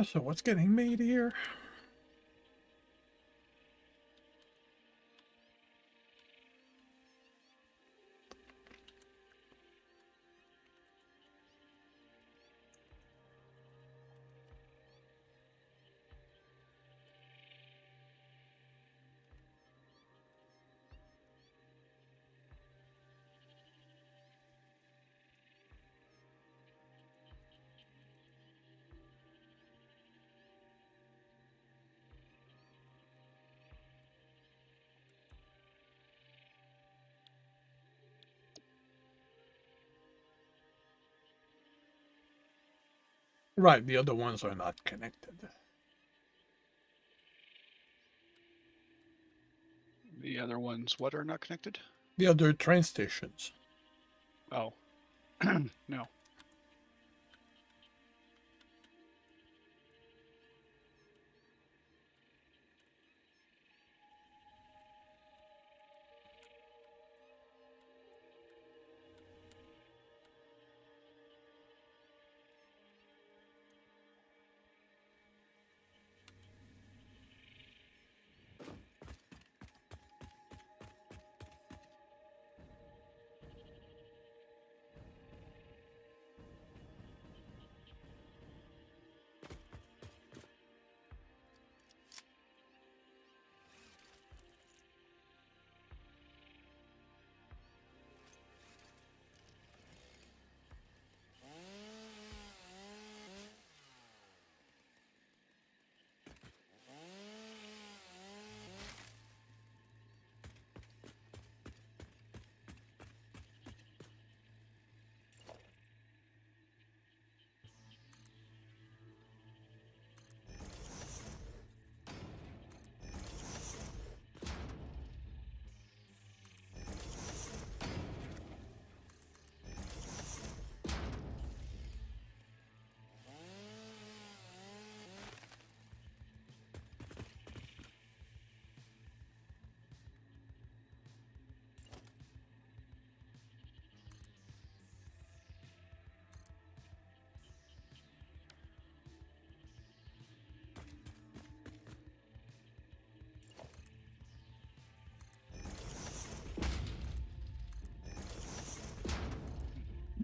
So what's getting made here? Right, the other ones are not connected. The other ones, what are not connected? The other train stations. Oh, no.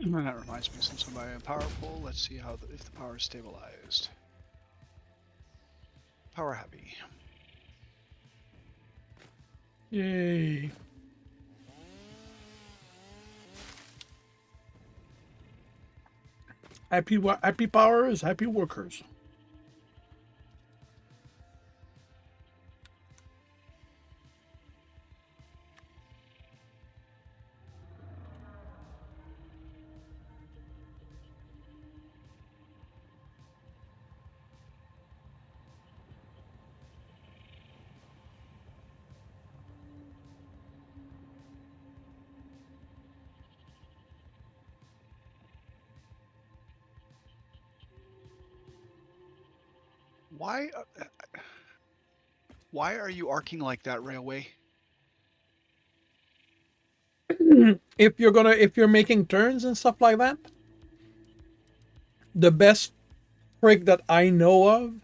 And that reminds me, since I'm by a power pole, let's see how if the power is stabilized. Power heavy. Yay. Happy powers, happy workers. Why are you arcing like that, railway? If you're making turns and stuff like that, the best trick that I know of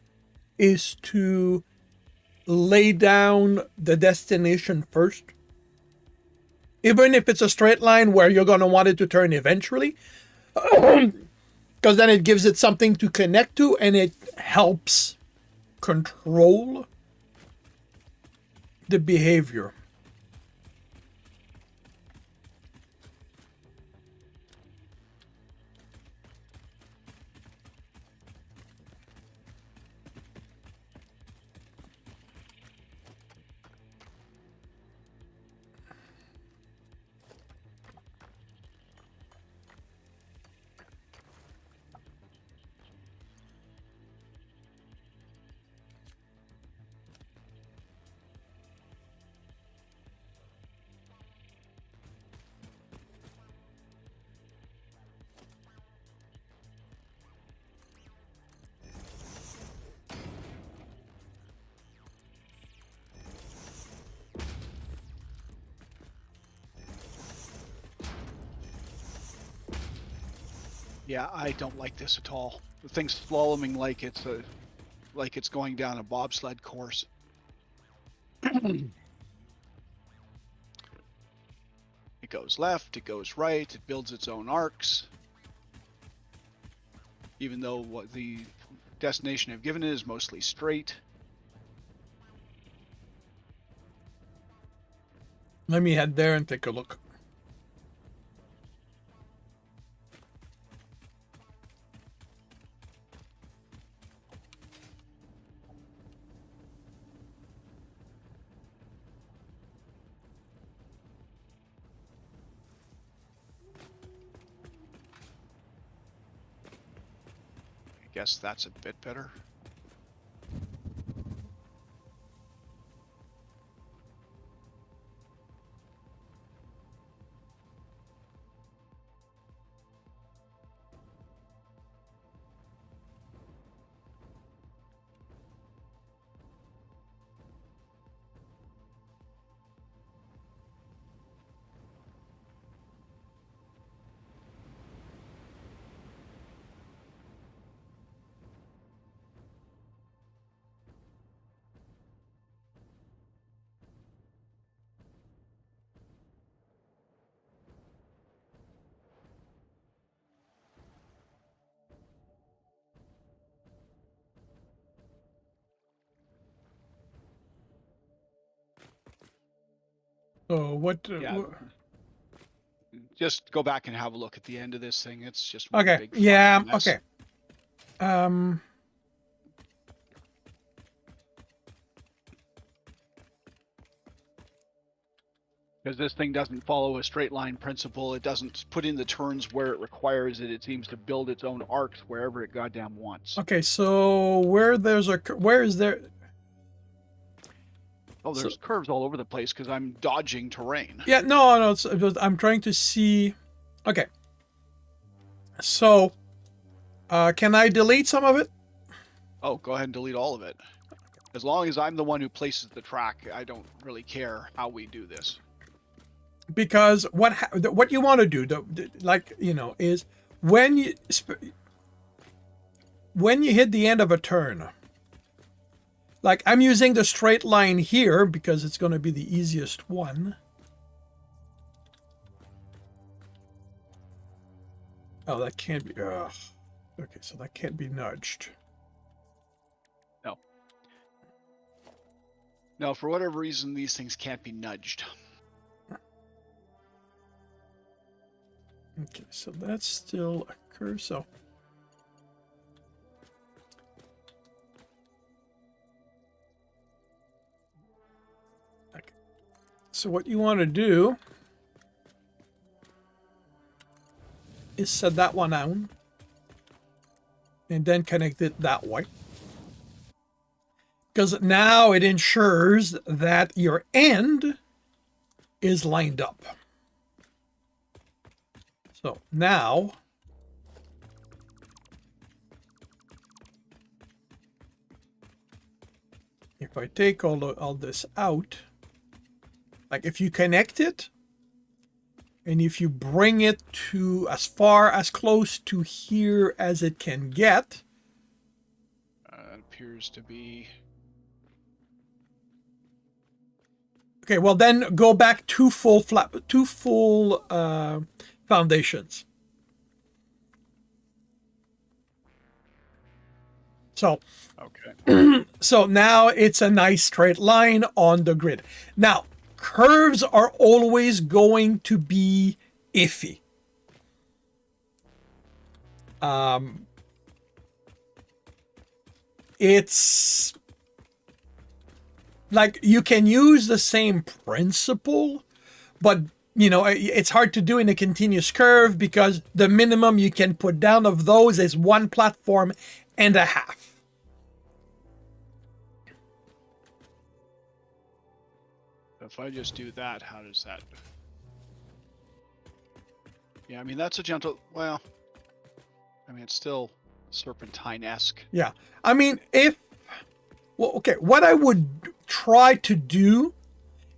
is to lay down the destination first. Even if it's a straight line where you're going to want it to turn eventually, because then it gives it something to connect to and it helps control the behavior. Yeah, I don't like this at all. The thing's slaloming like it's going down a bobsled course. It goes left, it goes right, it builds its own arcs. Even though what the destination I've given it is mostly straight. Let me head there and take a look. I guess that's a bit better. So what? Yeah. Just go back and have a look at the end of this thing. It's just one Okay. big Yeah. fucking mess. Okay. Because this thing doesn't follow a straight line principle. It doesn't put in the turns where it requires it. It seems to build its own arcs wherever it goddamn wants. Okay. So where is there? Oh, there's curves all over the place because I'm dodging terrain. Yeah. No. I'm trying to see. Okay. So, can I delete some of it? Oh, go ahead and delete all of it. As long as I'm the one who places the track, I don't really care how we do this. Because what you want to do, is when you hit the end of a turn. Like I'm using the straight line here because it's going to be the easiest one. Oh, that can't be. Okay, so that can't be nudged. No. No, for whatever reason, these things can't be nudged. Okay, so that's still a curve. So okay. So what you want to do is set that one down and then connect it that way. Because now it ensures that your end is lined up. So now if I take all this out, like if you connect it and if you bring it to as close to here as it can get, It appears to be... okay, well then go back two full foundations. So Okay. so now it's a nice straight line on the grid. Now, curves are always going to be iffy. It's like you can use the same principle, but you know, it's hard to do in a continuous curve because the minimum you can put down of those is one platform and a half. If I just do that, how does that... Yeah, I mean, that's a gentle... Well, I mean, it's still serpentine-esque. Yeah. I mean, well, okay, what I would try to do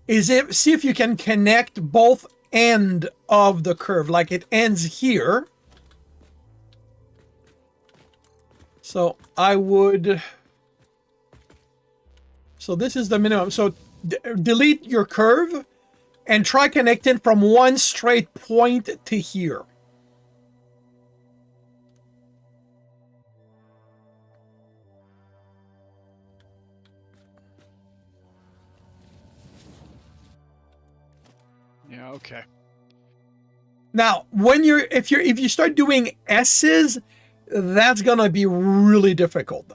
is see if you can connect both end of the curve, like it ends here. So I would, so this is the minimum. So delete your curve and try connecting from one straight point to here. Yeah, okay. Now, when if you start doing S's, that's gonna be really difficult.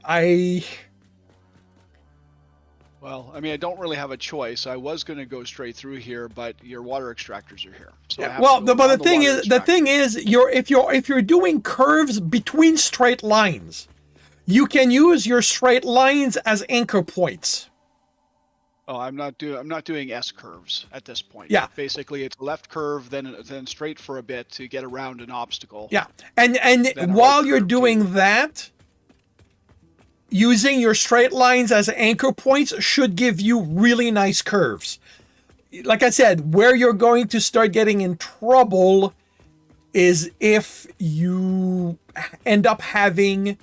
Well, I mean, I don't really have a choice. I was going to go straight through here, but your water extractors are here. So I Yeah, have well, to go but around the thing is, if you're doing curves between straight lines, you can use your straight lines as anchor points. Oh, I'm not doing S curves at this point. Yeah. Basically, it's left curve, then straight for a bit to get around an obstacle. Yeah, and while you're doing that, using your straight lines as anchor points should give you really nice curves. Like I said, where you're going to start getting in trouble is if you end up having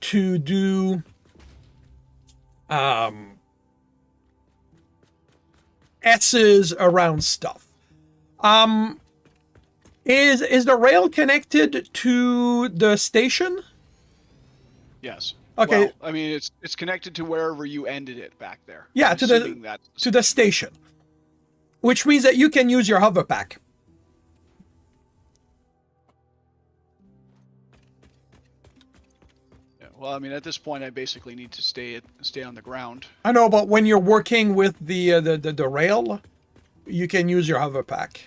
to do S's around stuff. Is the rail connected to the station? Yes. Okay. Well, I mean, it's connected to wherever you ended it back there. Yeah, I'm to assuming the station, which means that you can use your hover pack. Yeah, well, I mean, at this point, I basically need to stay on the ground. I know, but when you're working with the rail, you can use your hover pack.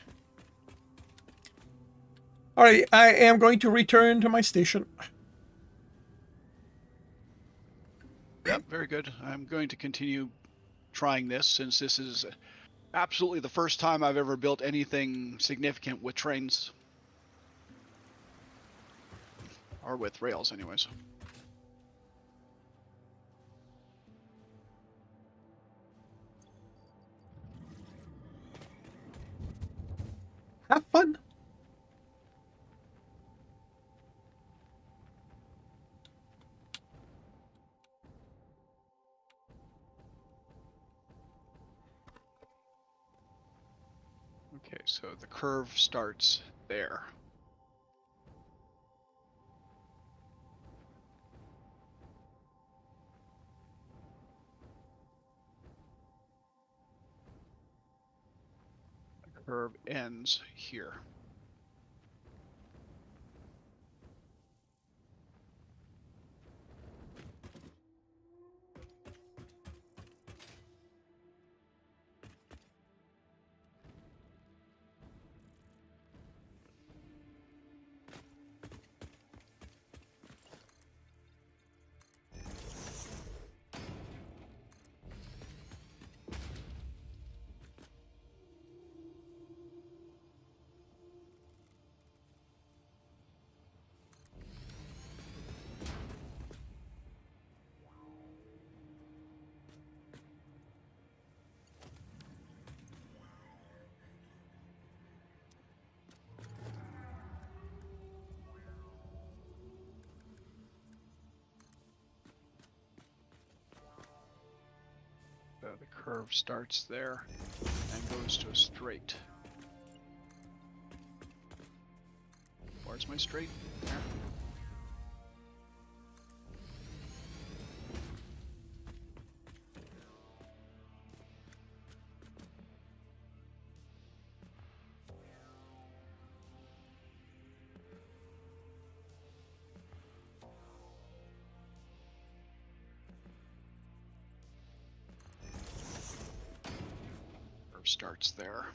All right, I am going to return to my station. Yep, very good. I'm going to continue trying this since this is absolutely the first time I've ever built anything significant with trains. Or with rails, anyways. Have fun. Okay, so the curve starts there. curve ends here. The curve starts there and goes to a straight. Where's my straight? There. Curve starts there.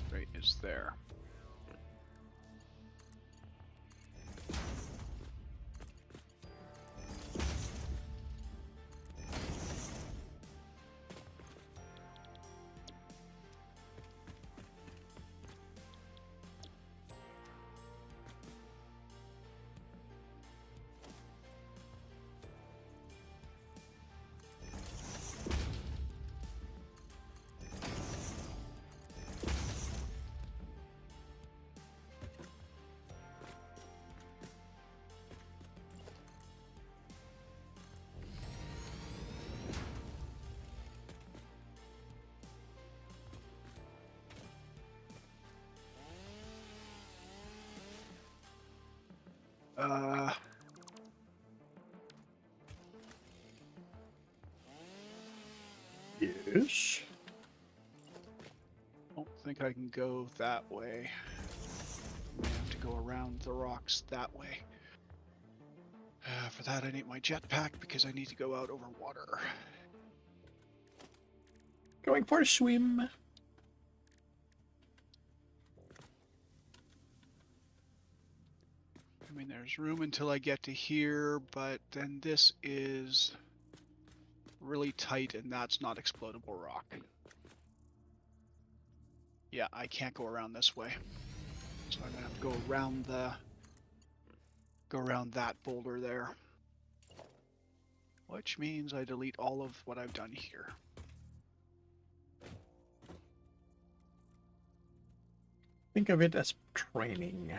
Straight is there. Yes. Don't think I can go that way. I have to go around the rocks that way. For that, I need my jetpack because I need to go out over water. Going for a swim. I mean, there's room until I get to here, but then this is really tight and that's not explodable rock. Yeah, I can't go around this way. So I'm gonna have to go around that boulder there. Which means I delete all of what I've done here. Think of it as training.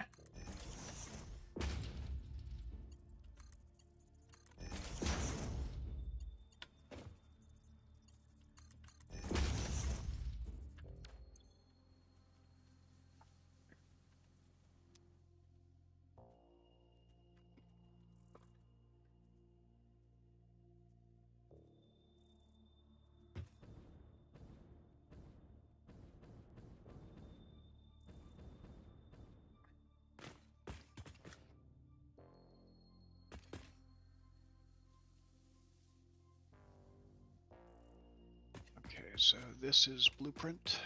Okay, so this is blueprint.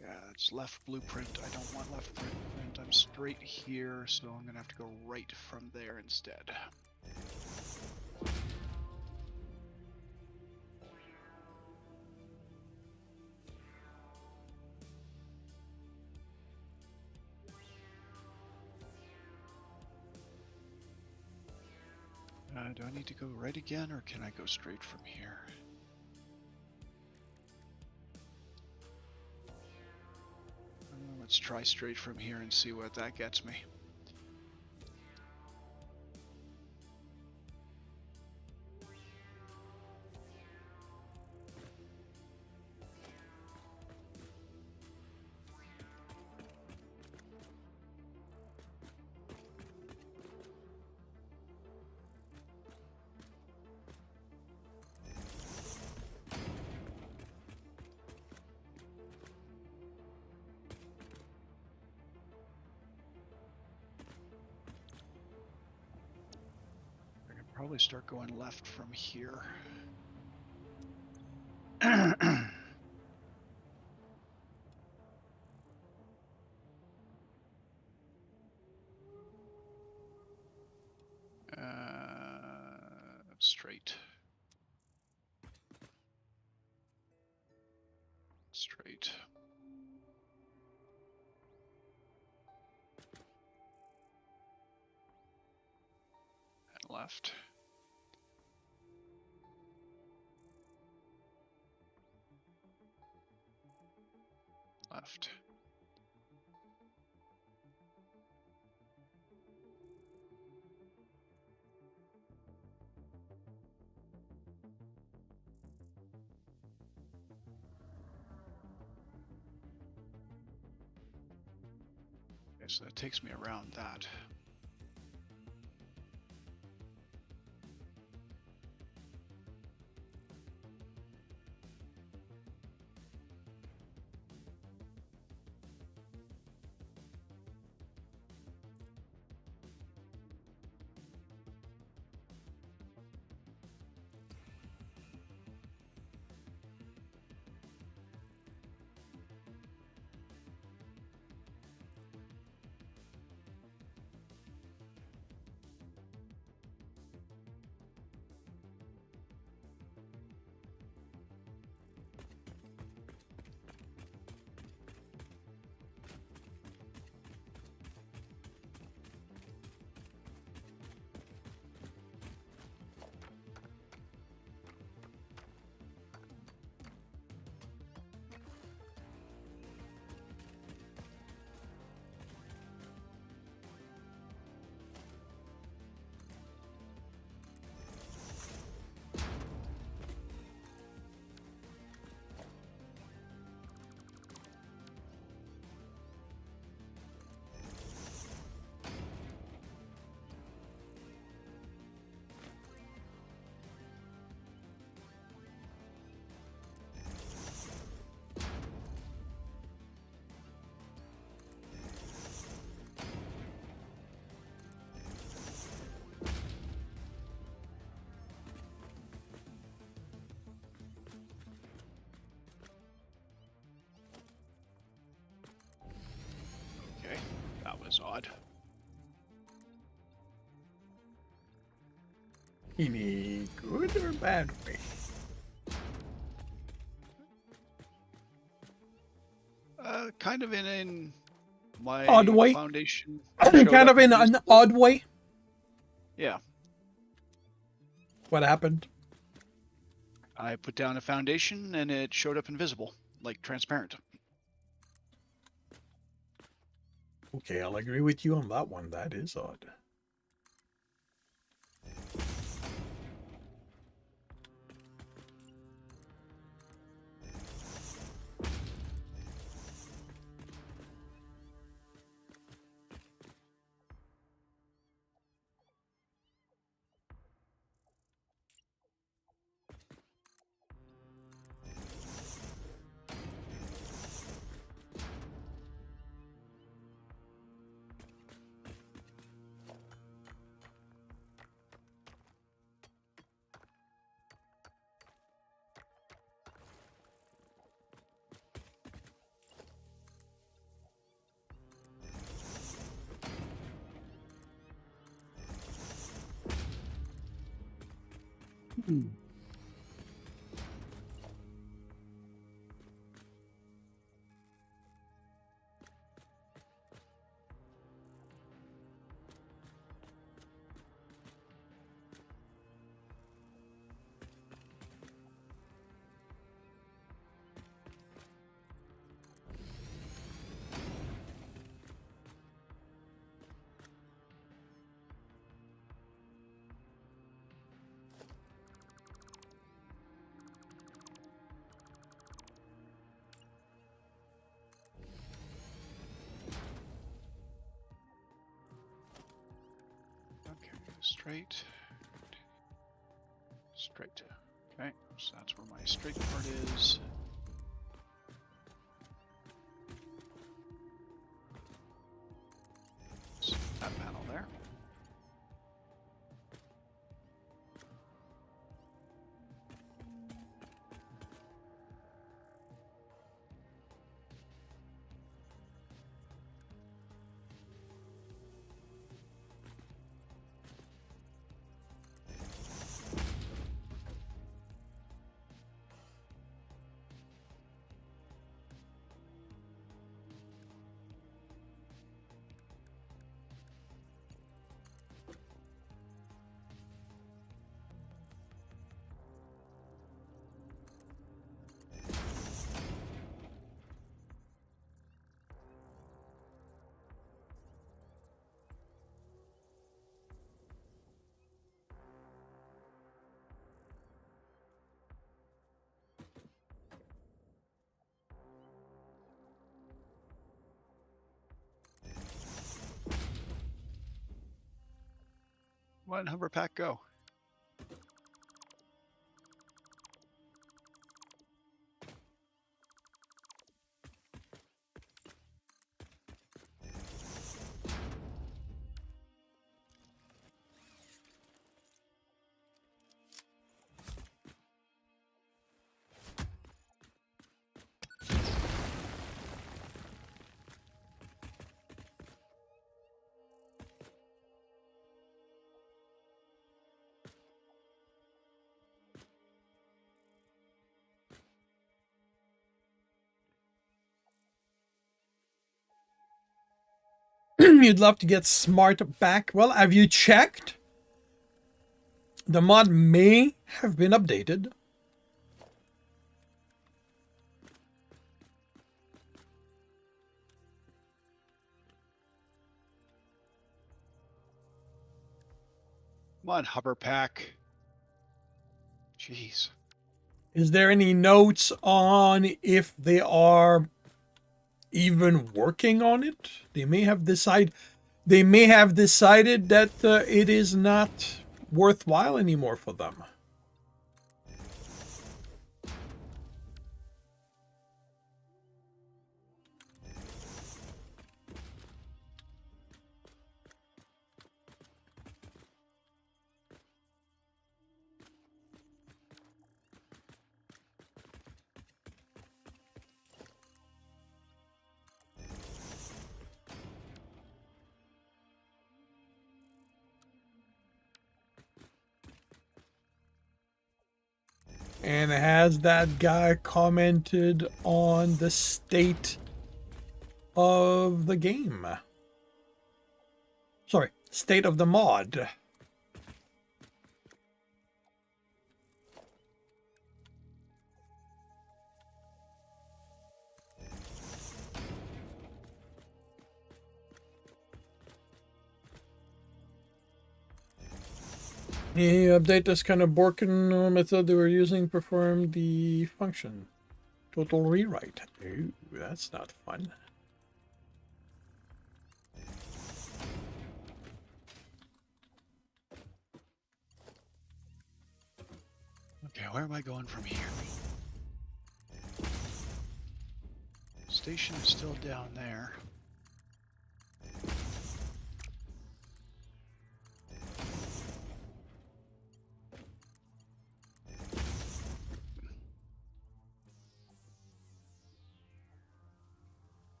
Yeah, it's left blueprint. I don't want left blueprint. I'm straight here, so I'm gonna have to go right from there instead. Do I need to go right again, or can I go straight from here? Let's try straight from here and see what that gets me. probably start going left from here. Straight. Straight. And left. Left. Okay, so that takes me around that. Okay, that was odd. In a good or bad way? Kind of in my Odd way? foundation. Kind showed of up in an invisible. odd way? Yeah, What happened? I put down a foundation and it showed up invisible, like transparent. Okay, I'll agree with you on that one. That is odd. Okay, straight. Straight. Okay, so that's where my straight part is. So that panel there. Come on, hover pack, go. You'd love to get smart back. Well, have you checked? The mod may have been updated. Come on, hover pack. Jeez. Is there any notes on if they are even working on it? They may have decided that it is not worthwhile anymore for them. And has that guy commented on the state of the game? Sorry, state of the mod. The update this kind of broken method they were using performed the function. Total rewrite. Ooh, that's not fun. Okay, where am I going from here? Station is still down there.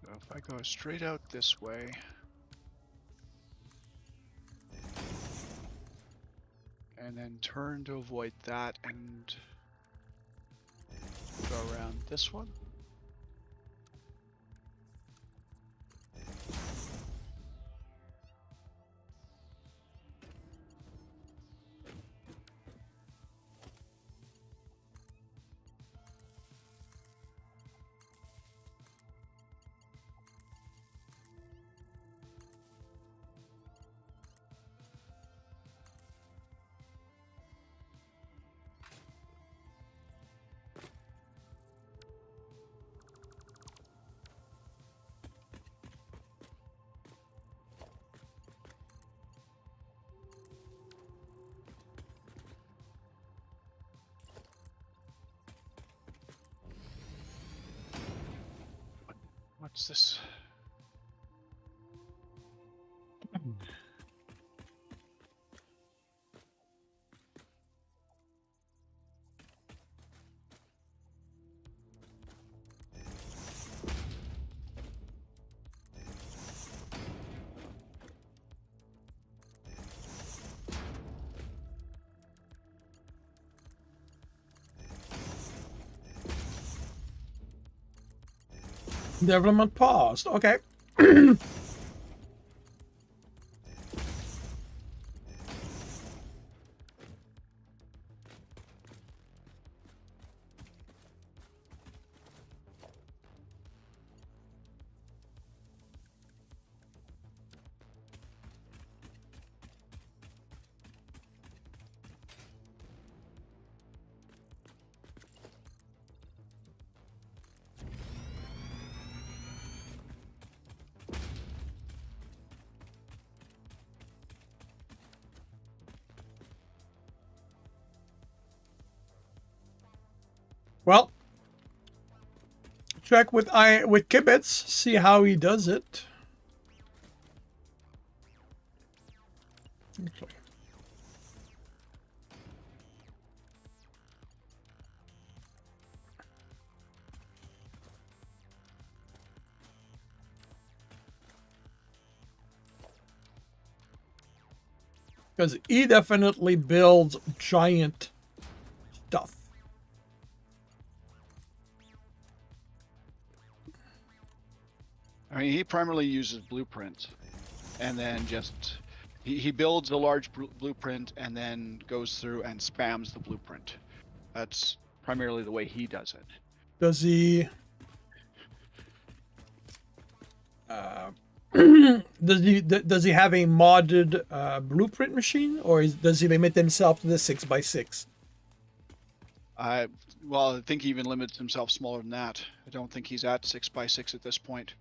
So if I go straight out this way, and then turn to avoid that and go around this one. What's this? Development paused. Okay. Well, check with Kibitz, see how he does it. Okay. Because he definitely builds giant stuff. I mean, he primarily uses blueprints, and then just he builds a large blueprint and then goes through and spams the blueprint. That's primarily the way he does it. Does he? Does he have a modded blueprint machine, or does he limit himself to the 6x6? Well, I think he even limits himself smaller than that. I don't think he's at 6x6 at this point.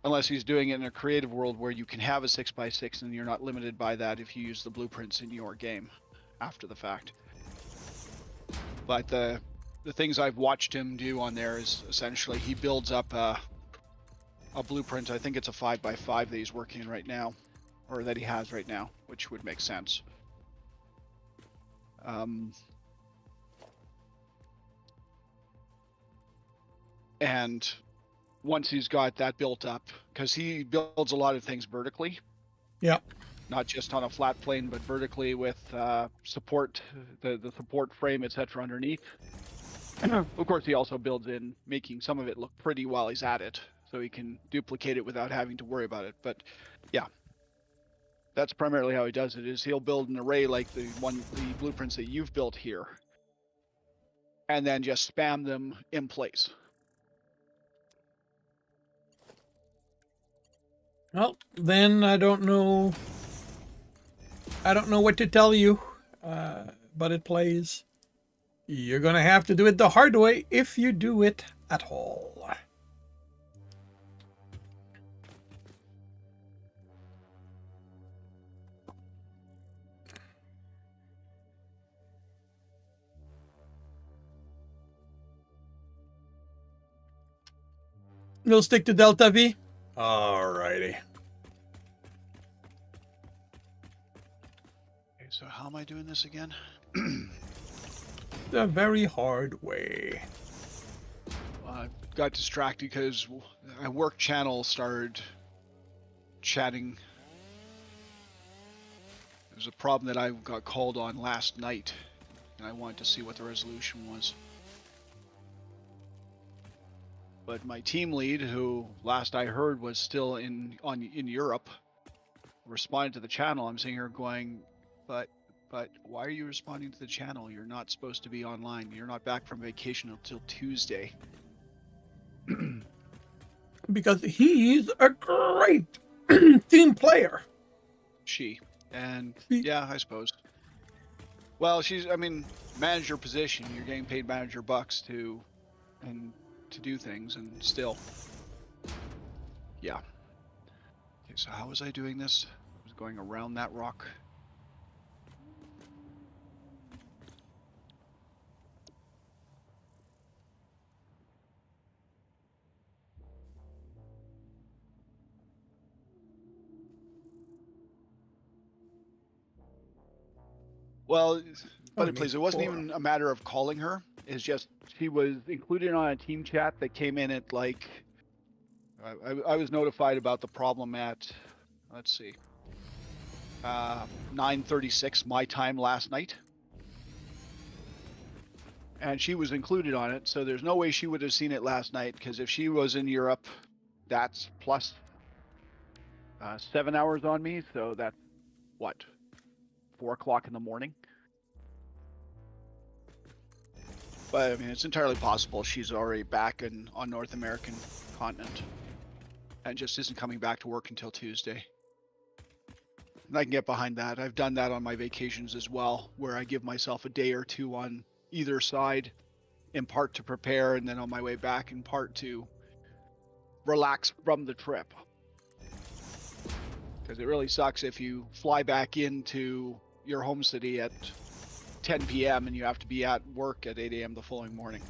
Unless he's doing it in a creative world where you can have a 6x6 and you're not limited by that if you use the blueprints in your game after the fact. But the things I've watched him do on there is essentially he builds up a blueprint. I think it's a 5x5 that he's working in right now, or that he has right now, which would make sense. And once he's got that built up, because he builds a lot of things vertically. Yeah. Not just on a flat plane, but vertically with support, the support frame, etc. underneath. Of course, he also builds in making some of it look pretty while he's at it, so he can duplicate it without having to worry about it. But yeah, that's primarily how he does it. Is he'll build an array like the blueprints that you've built here, and then just spam them in place. Well, then I don't know. I don't know what to tell you, but it plays. You're gonna have to do it the hard way if you do it at all. You'll stick to Delta V? Alrighty. Okay, so how am I doing this again? The very hard way. I got distracted because a work channel started chatting. There's a problem that I got called on last night, and I wanted to see what the resolution was. But my team lead, who last I heard was still in Europe, responded to the channel. I'm sitting here going, but why are you responding to the channel? You're not supposed to be online. You're not back from vacation until Tuesday. Because he's a great team player. Yeah, I suppose. Well, I mean, manager position. You're getting paid manager bucks to do things, and still. Yeah. Okay, so how was I doing this? I was going around that rock. Well, but it wasn't even a matter of calling her. It's just she was included on a team chat that came in at like I was notified about the problem at, let's see, 9:36 my time last night, and she was included on it. So there's no way she would have seen it last night, because if she was in Europe, that's plus 7 hours on me. So that's what, 4 o'clock in the morning. But I mean, it's entirely possible she's already back on North American continent and just isn't coming back to work until Tuesday. And I can get behind that. I've done that on my vacations as well, where I give myself a day or two on either side, in part to prepare, and then on my way back in part to relax from the trip. Because it really sucks if you fly back into your home city at 10 p.m. and you have to be at work at 8 a.m. the following morning.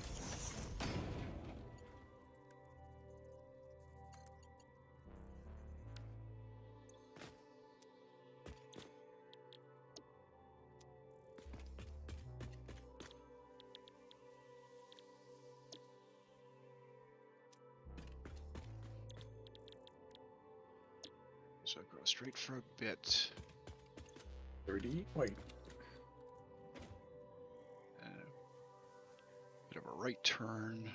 So go straight for a bit. 30. Wait. Bit of a right turn.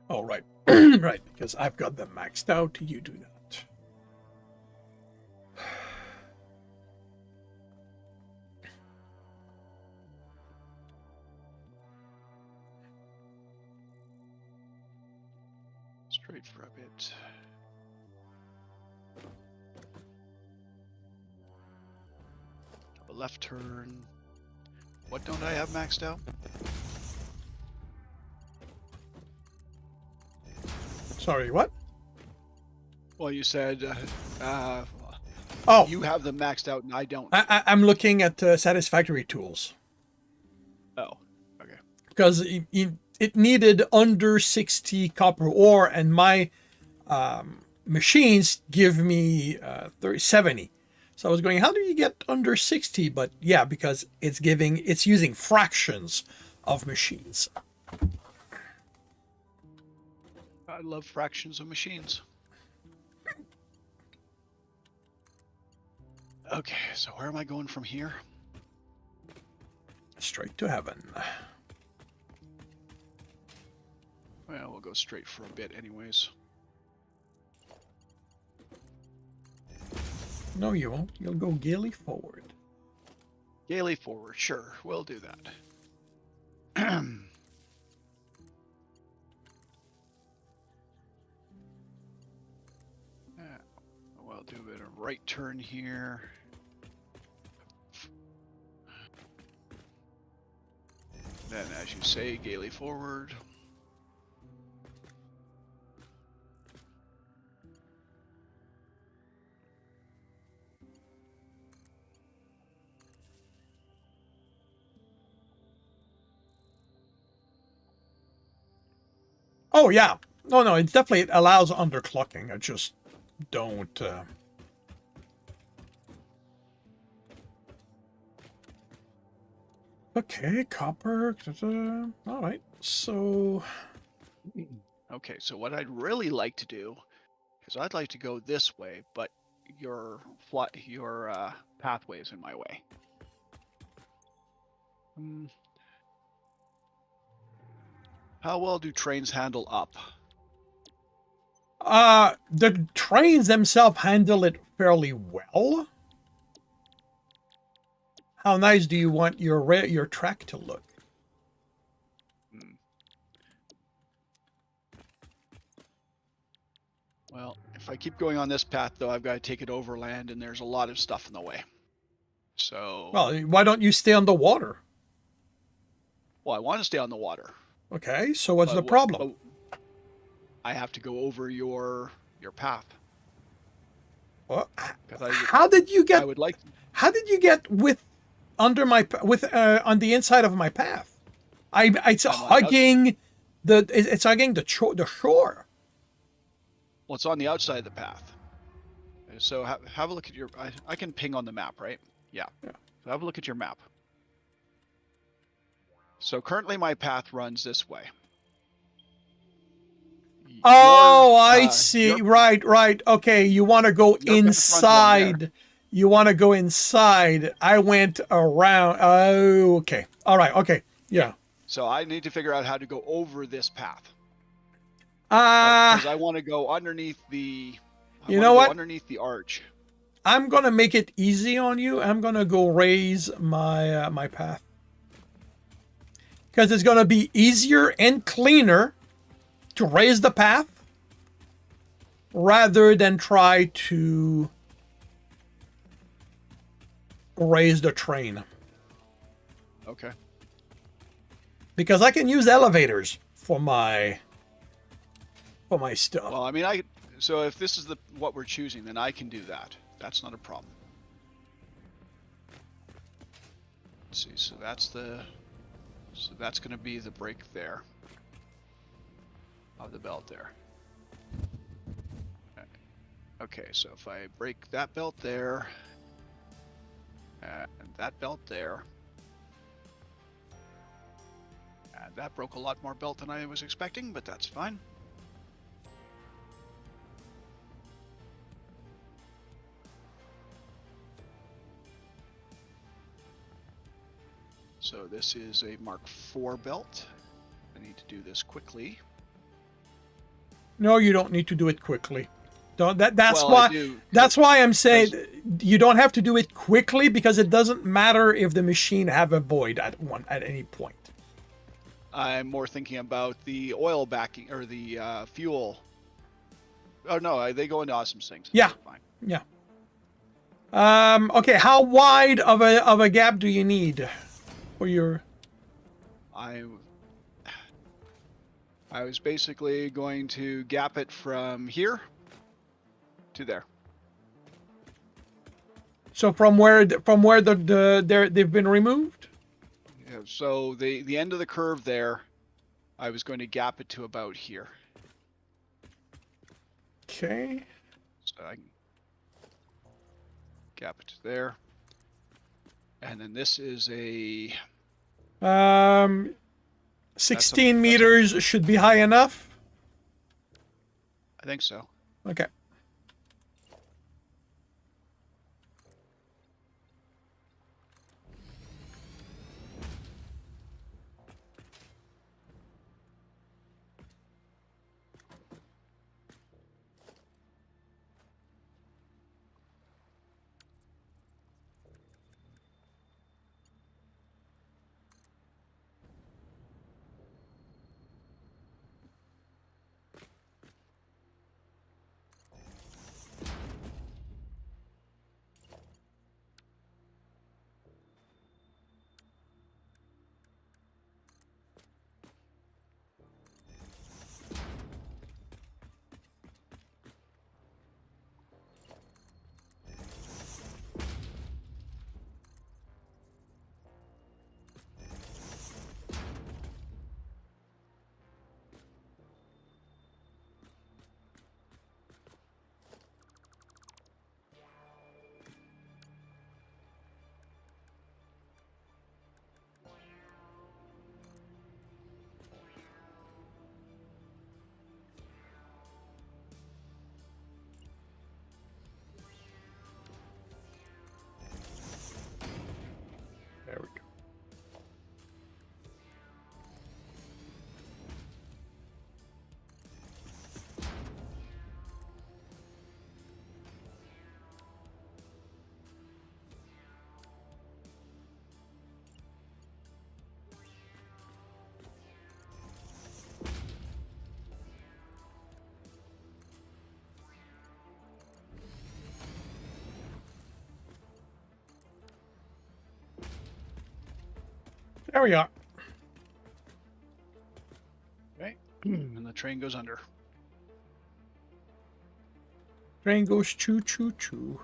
Oh, right. Right, because I've got them maxed out. You do not. Straight for a bit. A left turn. What don't I have maxed out? Sorry, what? Well, you said Oh, you have them maxed out and I don't. I'm looking at Satisfactory tools. Oh, okay. Because it needed under 60 copper ore, and my machines give me 70. So I was going, how do you get under 60? But yeah, because it's using fractions of machines. I love fractions of machines. Okay, so where am I going from here? Straight to heaven. Well, we'll go straight for a bit anyways. No, you won't. You'll go gaily forward. Gaily forward, sure, we'll do that. We'll do a bit of right turn here. Then, as you say, gaily forward. Oh, yeah. No, it definitely allows underclocking. I just don't... Okay, copper. All right, so... Okay, so what I'd really like to do is I'd like to go this way, but your pathway is in my way. How well do trains handle up? The trains themselves handle it fairly well. How nice do you want your track to look? Well, if I keep going on this path, though, I've got to take it overland, and there's a lot of stuff in the way. So... Well, why don't you stay on the water? Well, I want to stay on the water. Okay, so what's the problem? I have to go over your path. Well, how did you get? I would like. How did you get on the inside of my path? It's hugging the shore. Well, it's on the outside of the path. So have a look at your. I can ping on the map, right? Yeah. So have a look at your map. So currently my path runs this way. Oh, I see. Right. Okay, you want to go inside. You want to go inside. I went around. Oh, okay. All right. Okay. Yeah. So I need to figure out how to go over this path. Because I want to go underneath the. Underneath the arch. I'm gonna make it easy on you. I'm gonna go raise my my path. Because it's gonna be easier and cleaner to raise the path rather than try to raise the train. Okay. Because I can use elevators for my stuff. Well, I mean, so if this is what we're choosing, then I can do that. That's not a problem. Let's see. So that's going to be the break there of the belt there. Okay, so if I break that belt there, and that belt there, and that broke a lot more belt than I was expecting, but that's fine. So this is a Mark IV belt. I need to do this quickly. No, you don't need to do it quickly. That's Well, why. I do, That's why I'm saying you don't have to do it quickly, because it doesn't matter if the machine have a void at any point. I'm more thinking about the oil backing or the fuel. Oh no, they go into awesome sinks. Yeah. Fine. Yeah. Okay. How wide of a gap do you need for your? I was basically going to gap it from here to there. So from where they've been removed? Yeah, so the end of the curve there, I was going to gap it to about here. Okay. So I can gap it to there. And then this is a 16 meters should be high enough. I think so. Okay. There we go. There we are. Okay. And the train goes under. Train goes choo choo choo.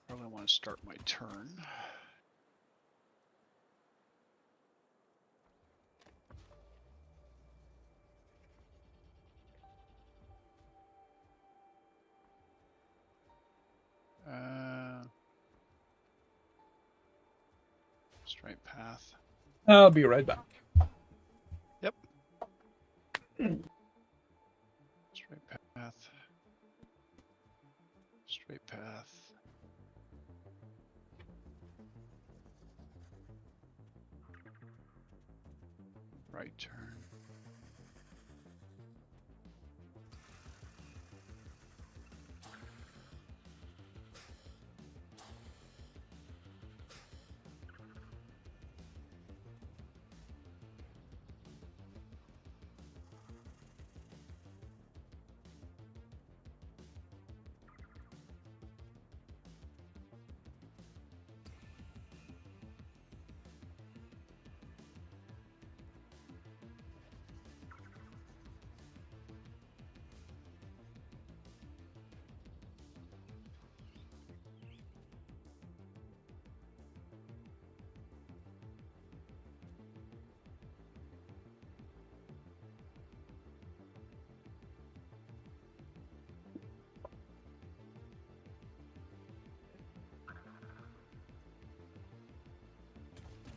Probably want to start my turn. Straight path. I'll be right back. Yep. Straight path. Straight path. Right turn.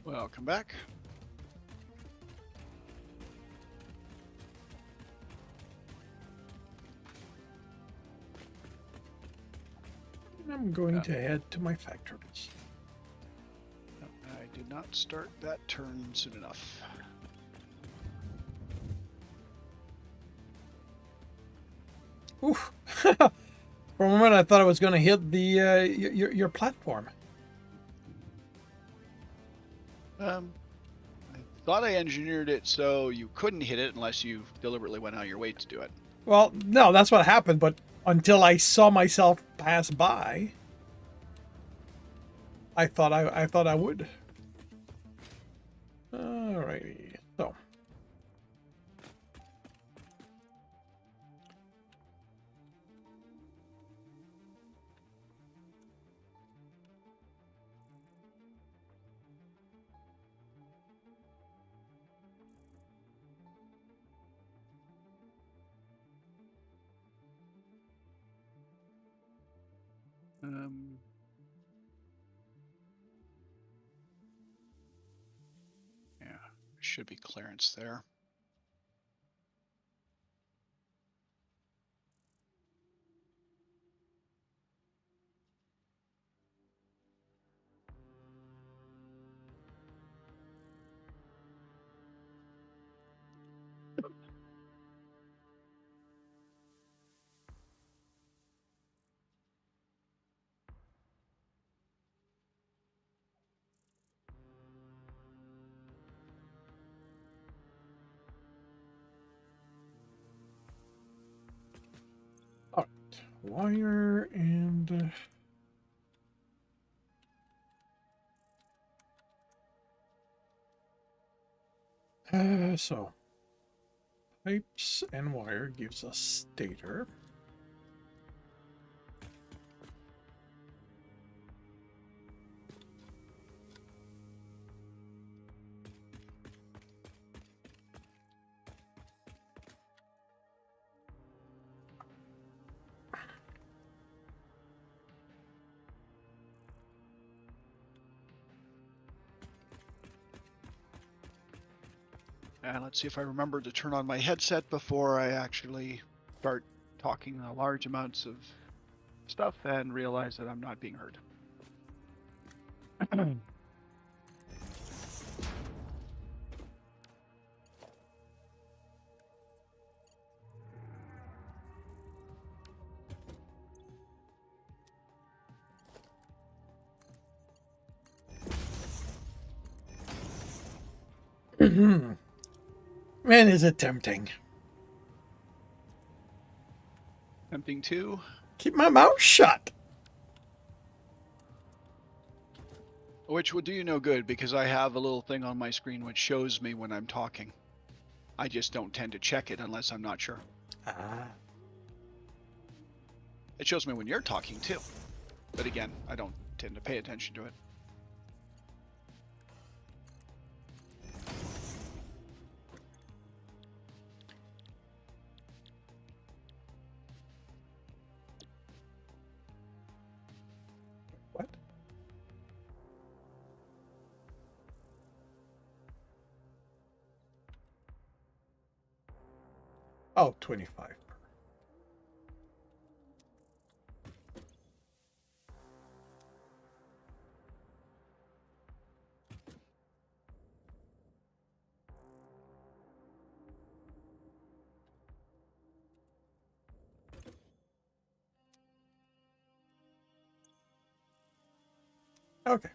Welcome back. I'm going to head to my factories. I did not start that turn soon enough. Oof. For a moment, I thought I was going to hit the your platform. I thought I engineered it so you couldn't hit it unless you deliberately went out of your way to do it. Well, no, that's what happened. But until I saw myself pass by, I thought I would. Alrighty, so. Yeah, should be clearance there. All right, wire and. So, pipes and wire gives us stator. And let's see if I remember to turn on my headset before I actually start talking large amounts of stuff and realize that I'm not being heard. Man, is it tempting. Tempting to. Keep my mouth shut. Which would do you no good because I have a little thing on my screen which shows me when I'm talking. I just don't tend to check it unless I'm not sure. Ah. It shows me when you're talking too. But again, I don't tend to pay attention to it. What? Oh, 25. Okay.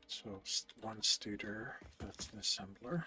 So one stator, that's an assembler.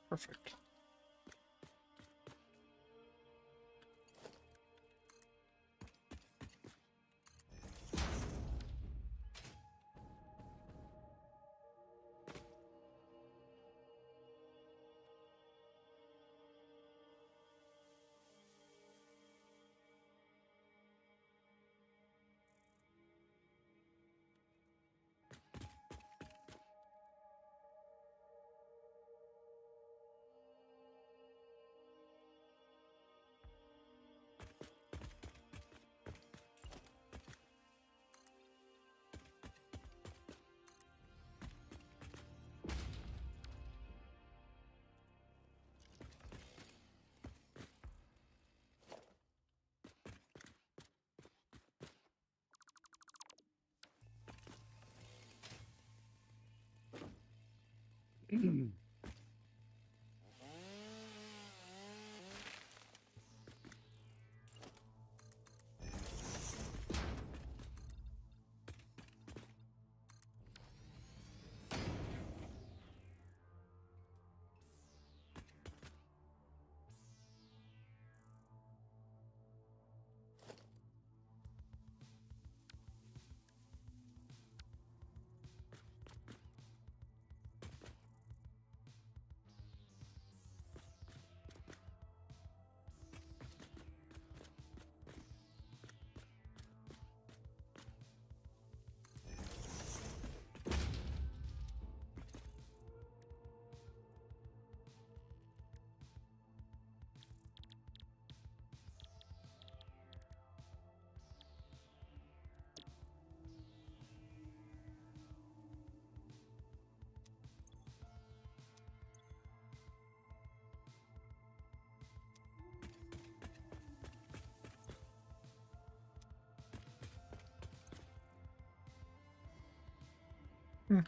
Perfect. Hmm.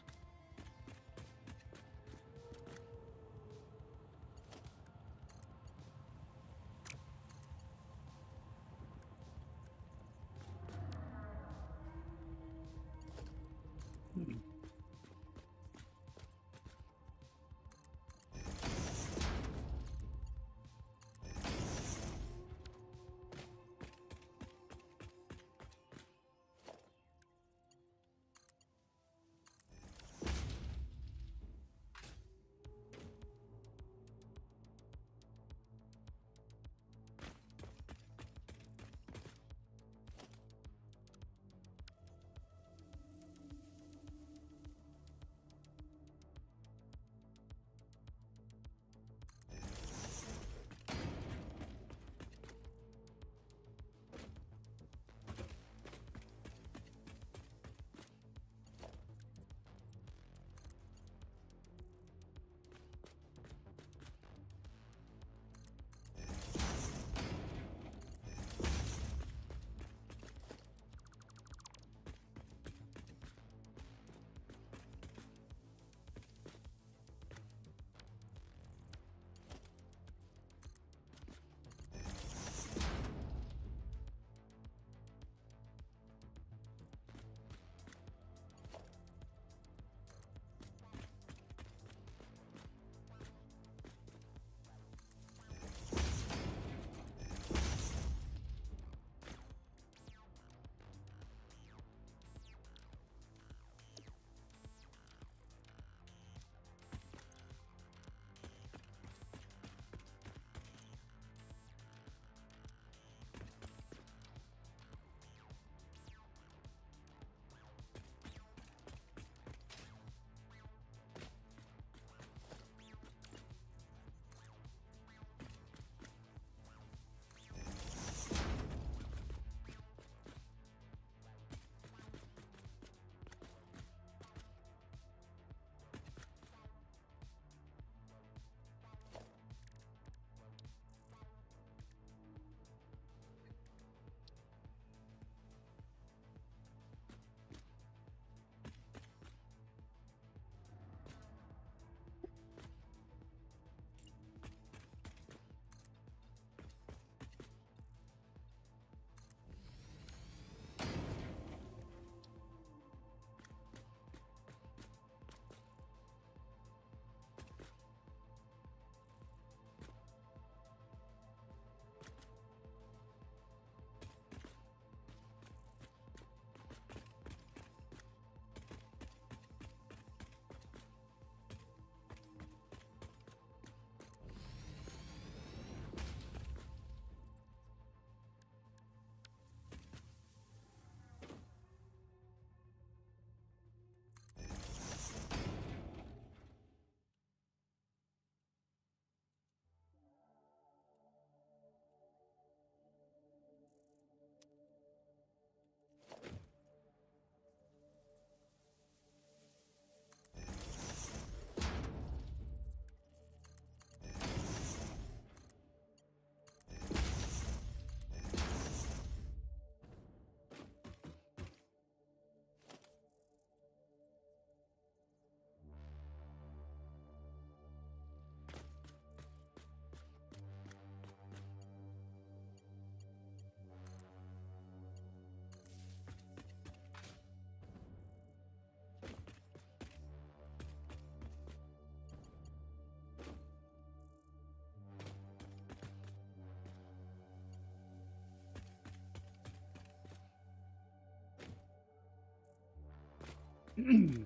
I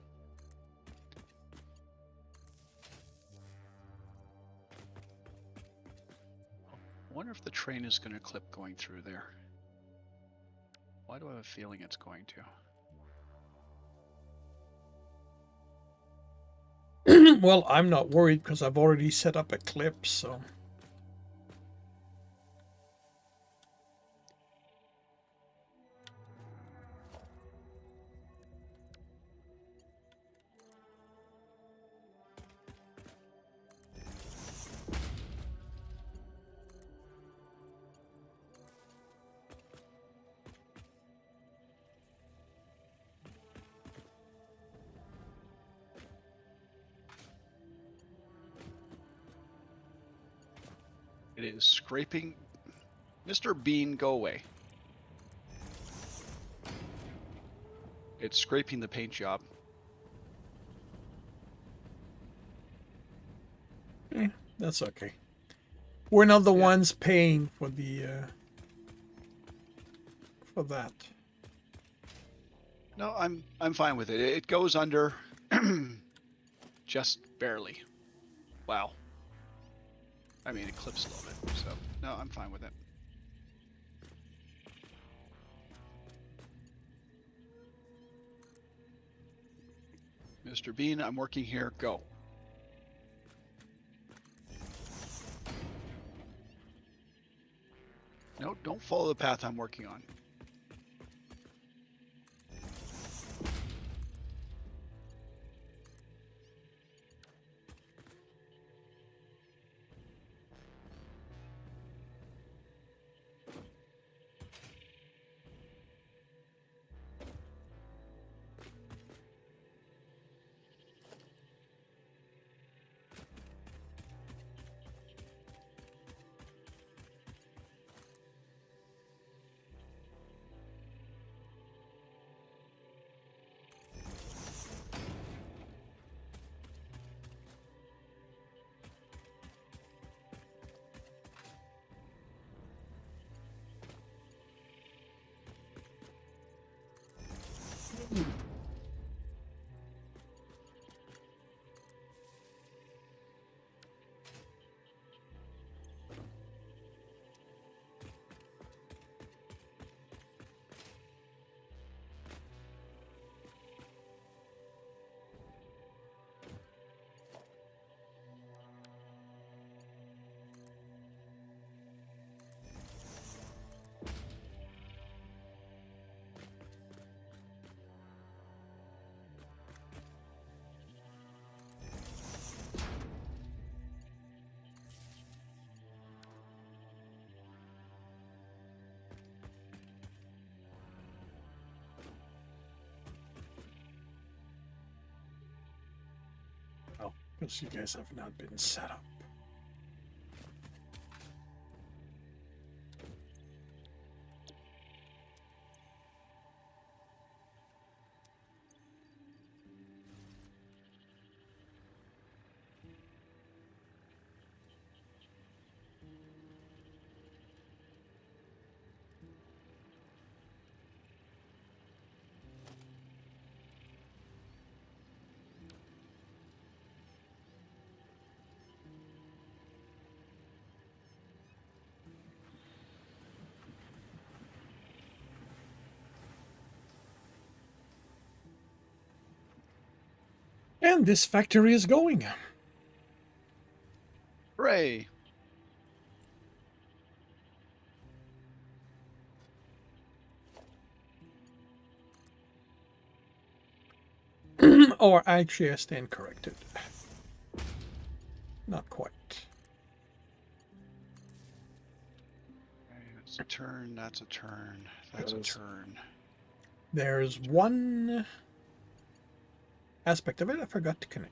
wonder if the train is going to clip going through there. Why do I have a feeling it's going to? Well, I'm not worried because I've already set up a clip, so. It is scraping. Mr. Bean, go away. It's scraping the paint job. That's okay. We're not the Yeah. ones paying for the for that. No, I'm fine with it. It goes under just barely. Wow. I mean, it clips a little bit, so no, I'm fine with it. Mr. Bean, I'm working here. Go. No, don't follow the path I'm working on. Oh, because you guys have not been set up. And this factory is going. Hooray! Or actually, I stand corrected. Not quite. Okay, that's a turn. That's a turn. That's a Yes. turn. There's one aspect of it I forgot to connect.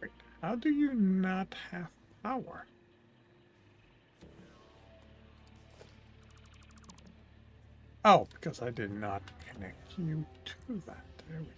Wait, how do you not have power? Oh, because I did not connect you to that. There we go.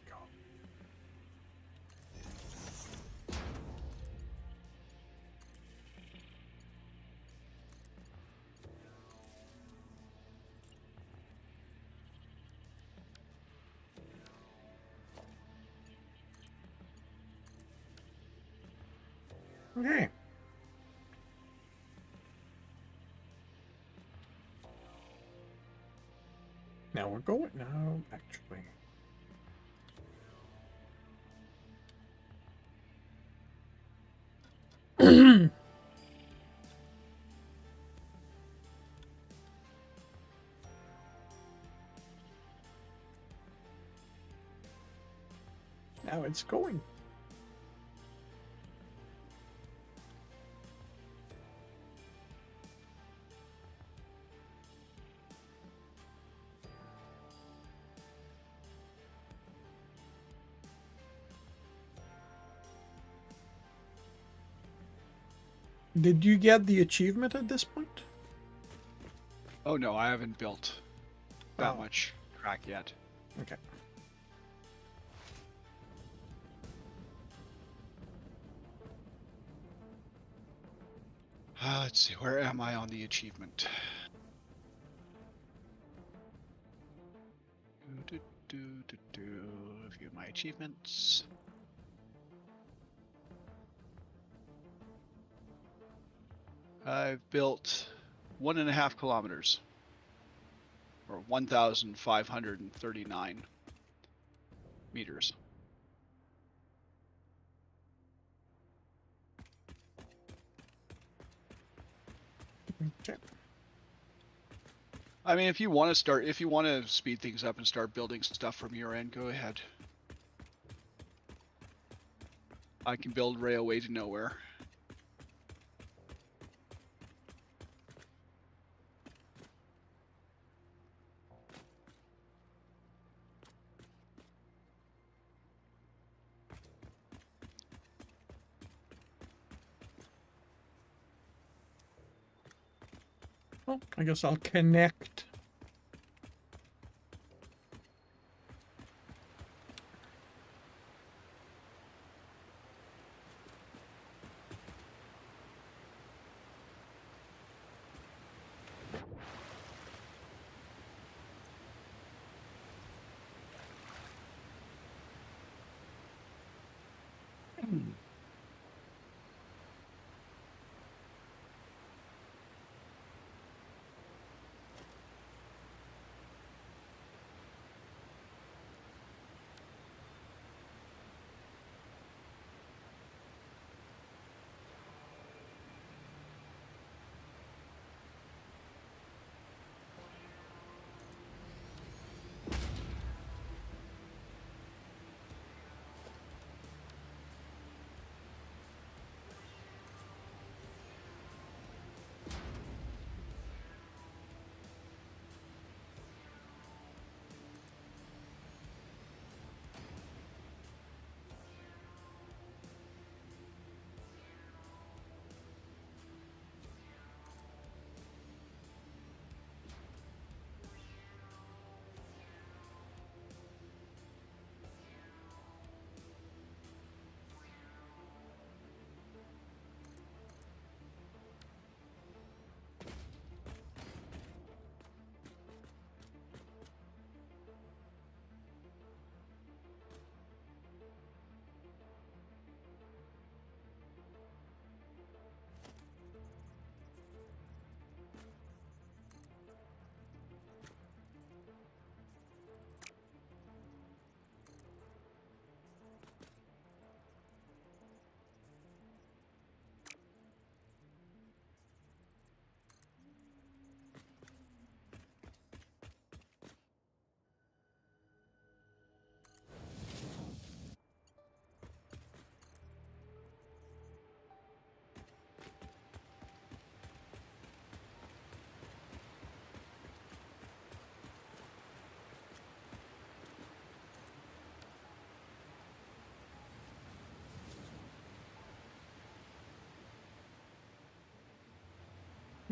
Okay. Now we're going. Now, actually. Now it's going. Did you get the achievement at this point? Oh no, I haven't built that Oh. much track yet. Okay. Let's see, where am I on the achievement? View my achievements. I've built 1.5 kilometers, or 1,539 meters. Okay. I mean, if you want to speed things up and start building stuff from your end, go ahead. I can build railway to nowhere. Well, I guess I'll connect.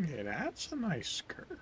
Okay, that's a nice curve.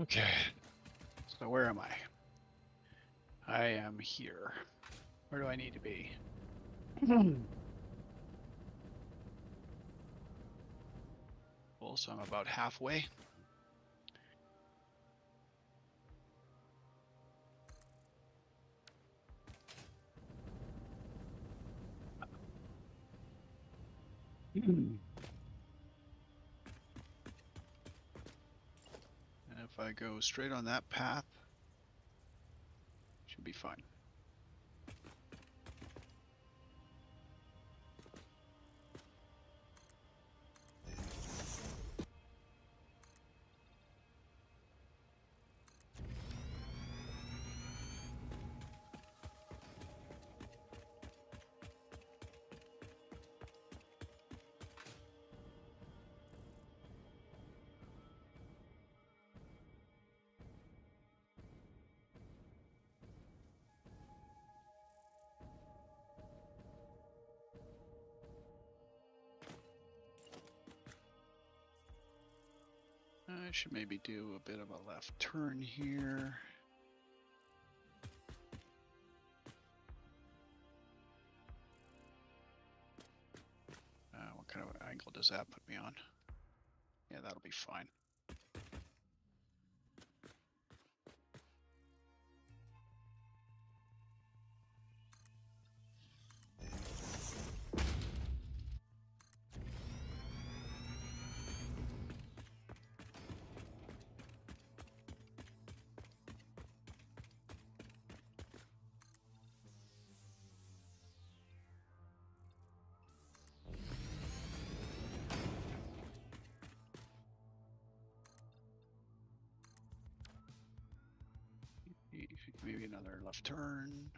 Okay. So where am I? I am here. Where do I need to be? Well, so I'm about halfway. And if I go straight on that path, should be fine. I should maybe do a bit of a left turn here. What kind of angle does that put me on? Yeah, that'll be fine. Maybe another left turn.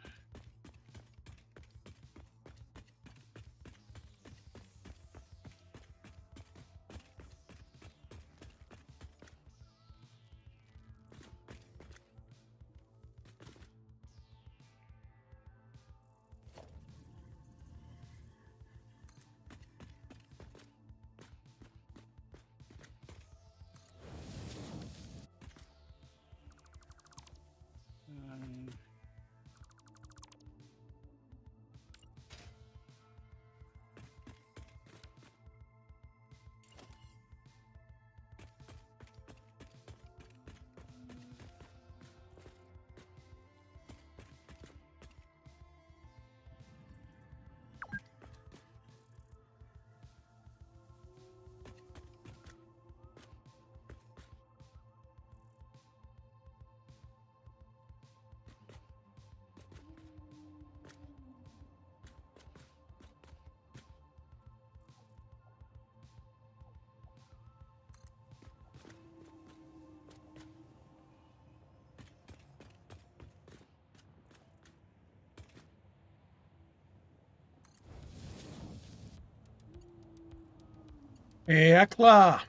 Ekla,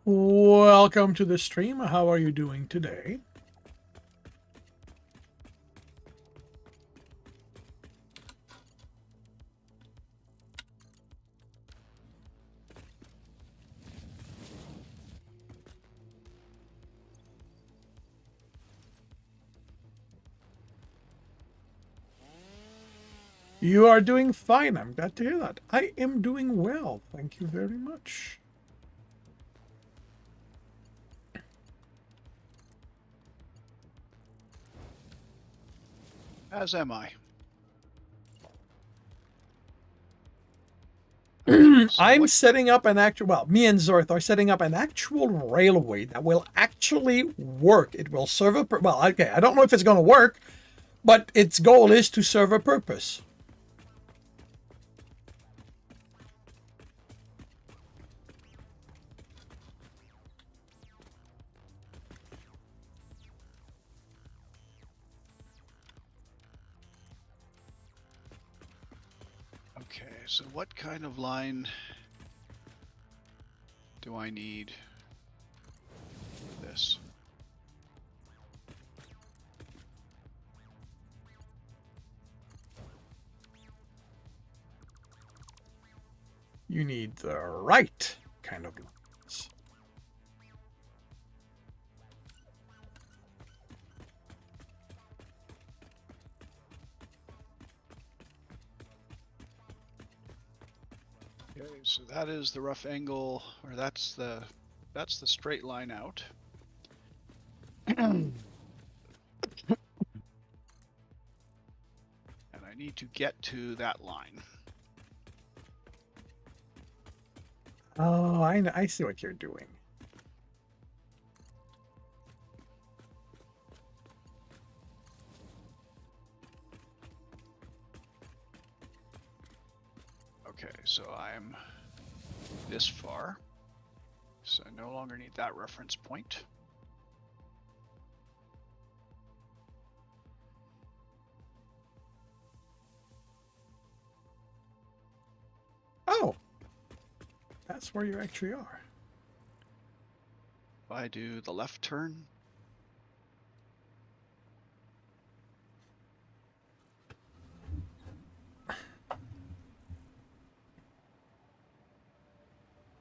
welcome to the stream. How are you doing today? You are doing fine. I'm glad to hear that. I am doing well. Thank you very much. As am I. I'm setting up an actual, well, me and Zorth are setting up an actual railway that will actually work. It will serve a, well, okay, I don't know if it's going to work, but its goal is to serve a purpose. Okay, so what kind of line do I need for this? You need the right kind of lines. Okay, so that is the rough angle, or that's the straight line out. And I need to get to that line. Oh, I see what you're doing. Okay, so I'm this far, so I no longer need that reference point. Oh, that's where you actually are. If I do the left turn,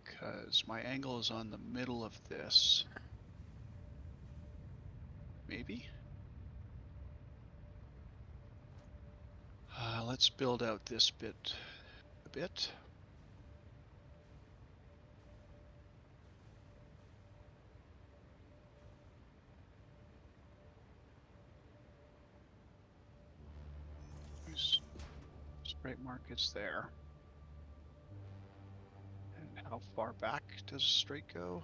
because my angle is on the middle of this. Maybe? Let's build out this bit a bit. Sprite markets there. And how far back does straight go?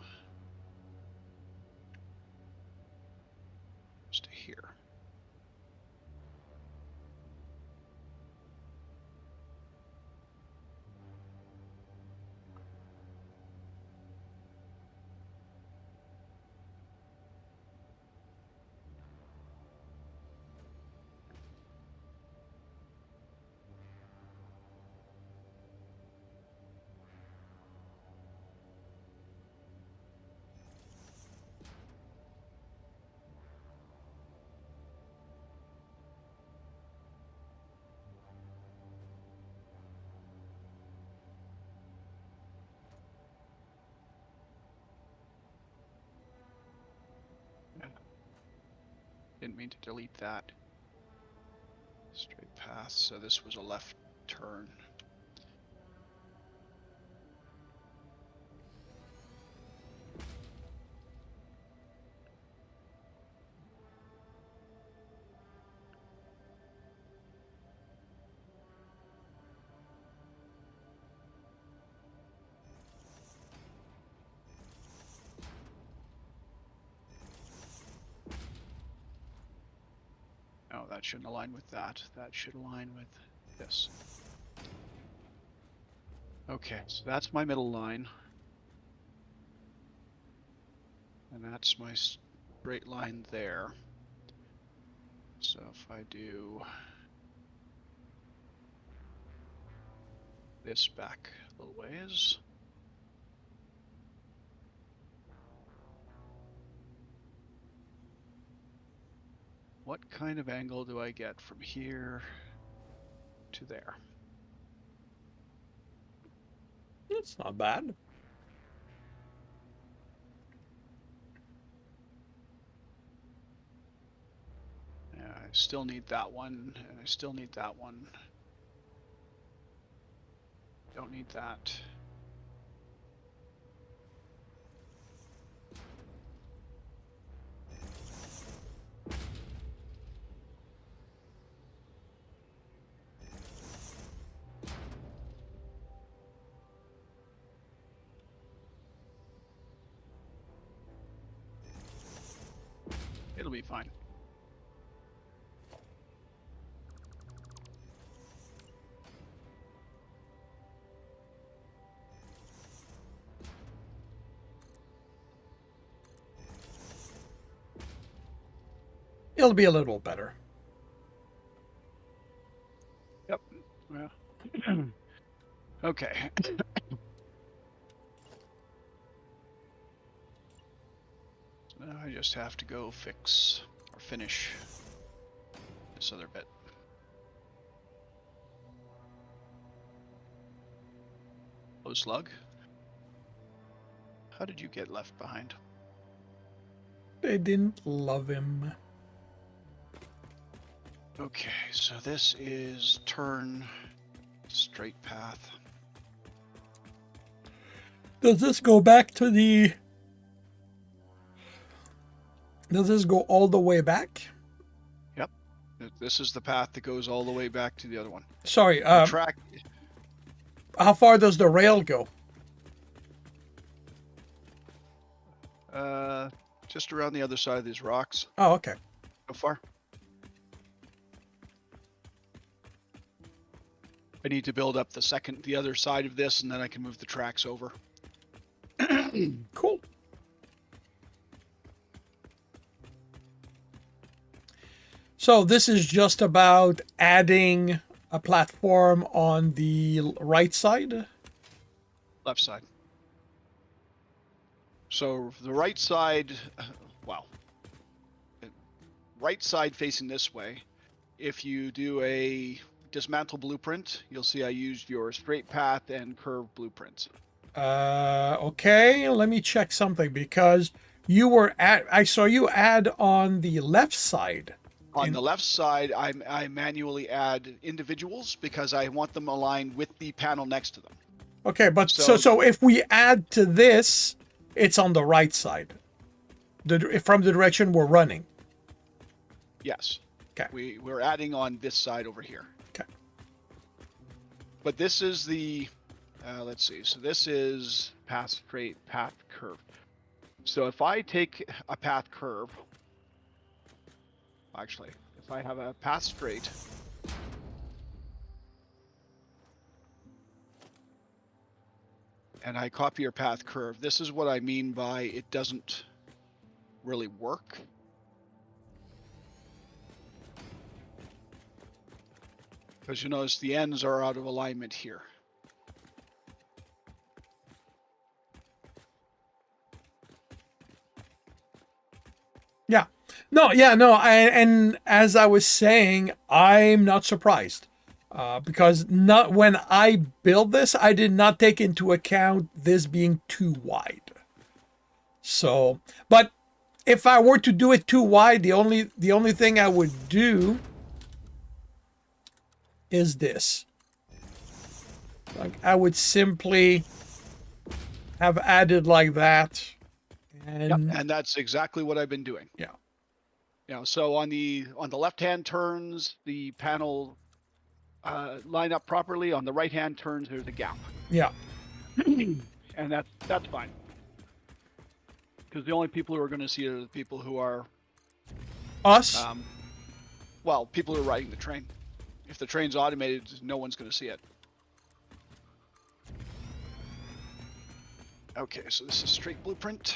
Just to here. Didn't mean to delete that. Straight path, so this was a left turn. No, that shouldn't align with that. That should align with this. Okay, so that's my middle line. And that's my straight line there. So if I do this back a little ways. What kind of angle do I get from here to there? It's not bad. Yeah, I still need that one, and I still need that one. Don't need that. It'll be fine. It'll be a little better. Yep. Well. Okay. So now I just have to go fix or finish this other bit. Oh, slug. How did you get left behind? They didn't love him. Okay, so this is turn straight path. Does this go back to the... Does this go all the way back? Yep. This is the path that goes all the way back to the other one. Sorry, The track. how far does the rail go? Just around the other side of these rocks. Oh, okay. So far. I need to build up the other side of this, and then I can move the tracks over. Cool. So this is just about adding a platform on the right side? Left side. So the right side, well, right side facing this way. If you do a dismantle blueprint, you'll see I used your straight path and curve blueprints. Okay, let me check something because you were I saw you add on the left side. On the left side, I manually add individuals because I want them aligned with the panel next to them. Okay, but so if we add to this, it's on the right side. From the direction we're running. Yes. Okay. We're adding on this side over here. Okay. But this is the, let's see. So this is path straight, path curve. So if I take a path curve, actually, if I have a path straight, and I copy your path curve, this is what I mean by it doesn't really work. Because you notice the ends are out of alignment here. Yeah. No, yeah, no. And as I was saying, I'm not surprised. Because not when I built this, I did not take into account this being too wide. So, but if I were to do it too wide, the only thing I would do is this. Like I would simply have added like that. And yep, and that's exactly what I've been doing. Yeah. You know, so on the left-hand turns, the panel line up properly. On the right-hand turns, there's a gap. Yeah. And that's fine. Because the only people who are going to see it are the people who are Us? Well, people who are riding the train. If the train's automated, no one's going to see it. Okay, so this is straight blueprint.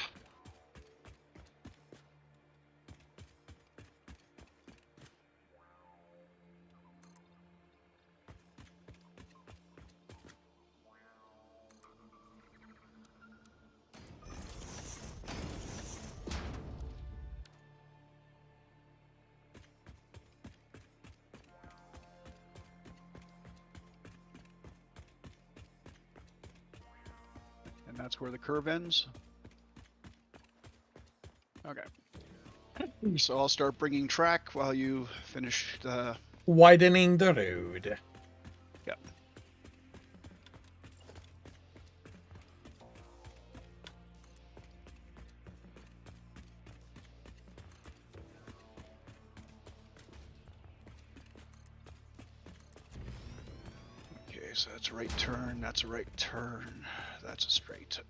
And that's where the curve ends. Okay. So I'll start bringing track while you finish the... Widening the road. Yep. Okay, so that's a right turn, that's a right turn, that's a straight.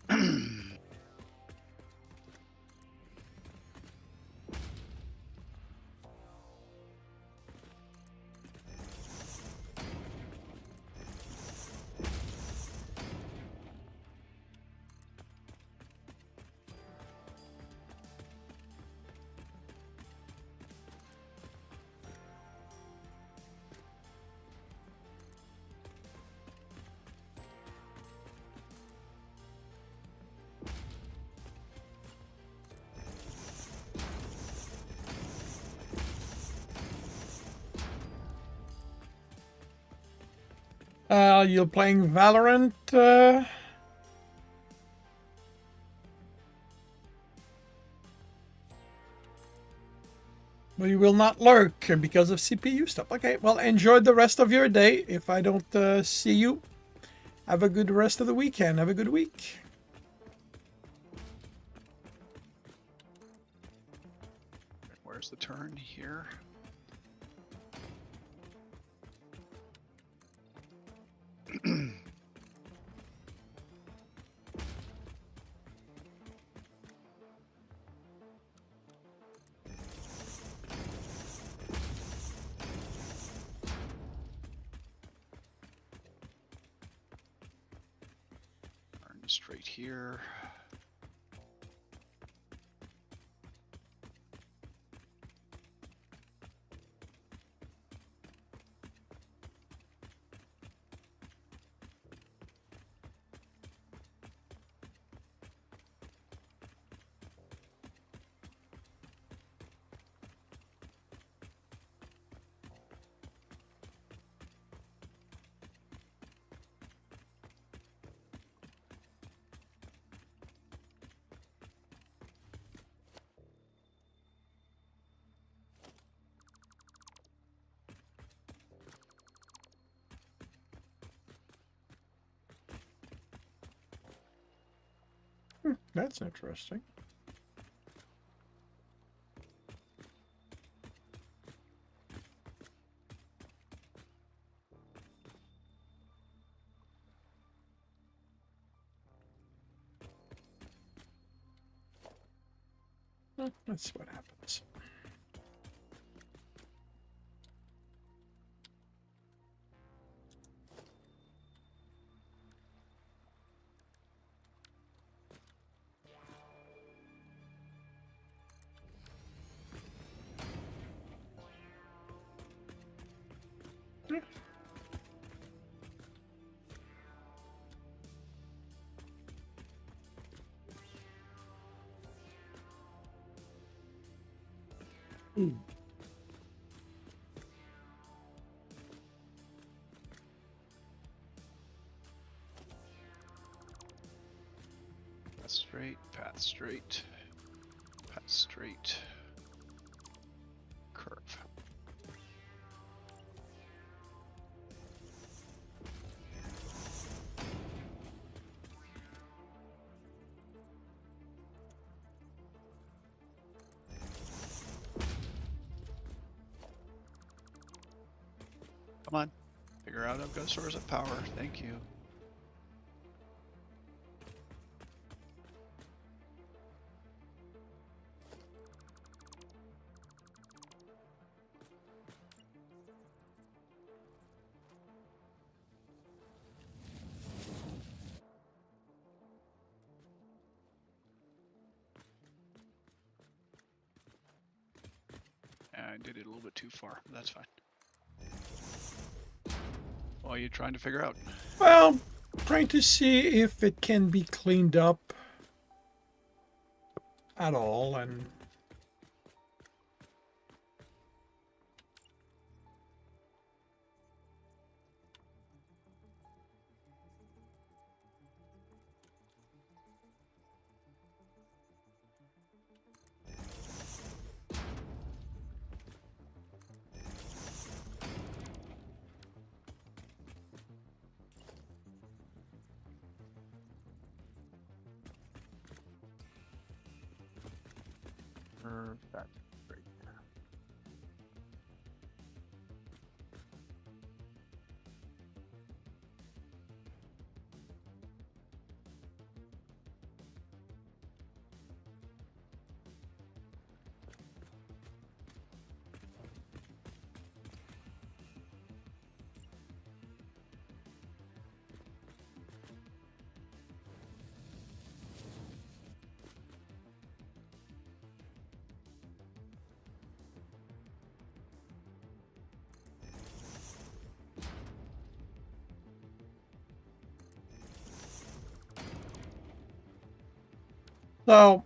You're playing Valorant? But you will not lurk because of CPU stuff. Okay, well, enjoy the rest of your day. If I don't see you, have a good rest of the weekend. Have a good week. there's the turn here. Turn straight here. That's interesting. That's what happens. Path straight, path straight, path straight, curve. Come on, figure out I've got a source of power. Thank you. I did it a little bit too far, but that's fine. What are you trying to figure out? Well, trying to see if it can be cleaned up at all, and That's great. so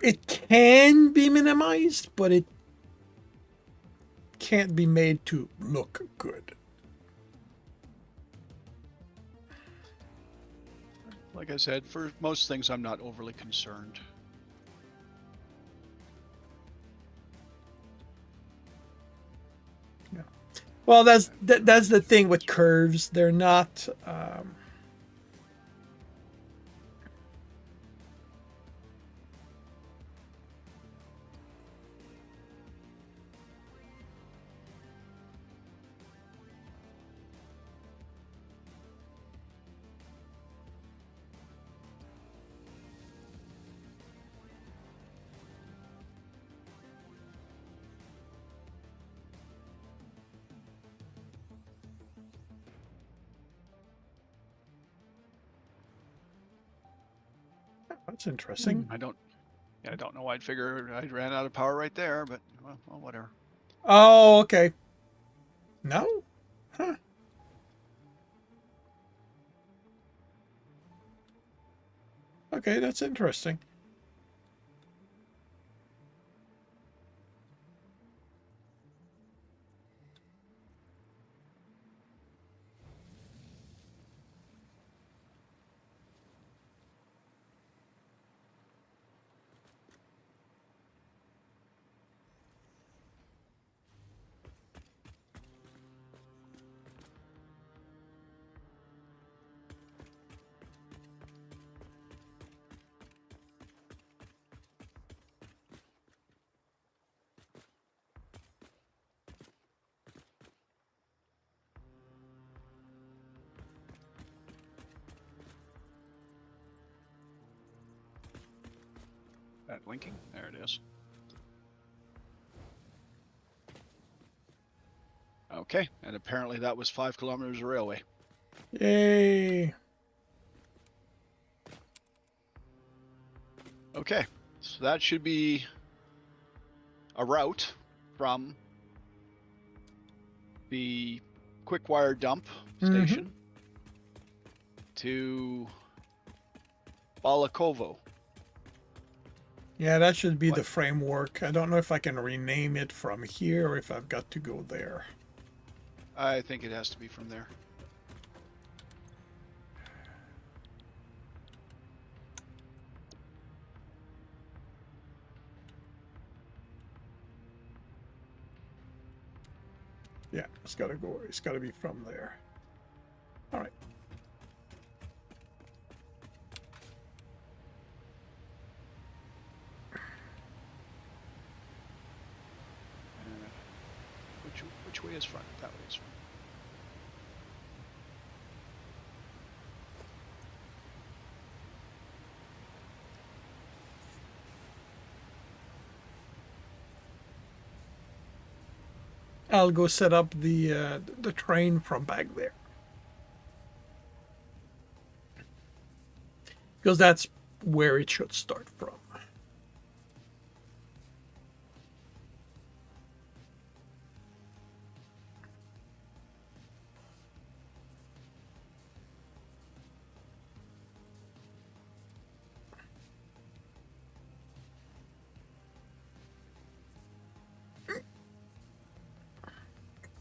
it can be minimized, but it can't be made to look good. Like I said, for most things, I'm not overly concerned. Well, that's the thing with curves. They're not. That's interesting. I don't know why I'd figure I ran out of power right there, but well, whatever. Oh, okay. No? Huh. Okay, that's interesting. That blinking? There it is. Okay, and apparently that was 5 kilometers of railway. Yay. Okay, so that should be a route from the quick wire dump station to Balakovo. Yeah, that should be What? the framework. I don't know if I can rename it from here or if I've got to go there. I think it has to be from there. Yeah, it's got to go. It's got to be from there. All right. Which way is front? That way is front. I'll go set up the train from back there. Because that's where it should start from.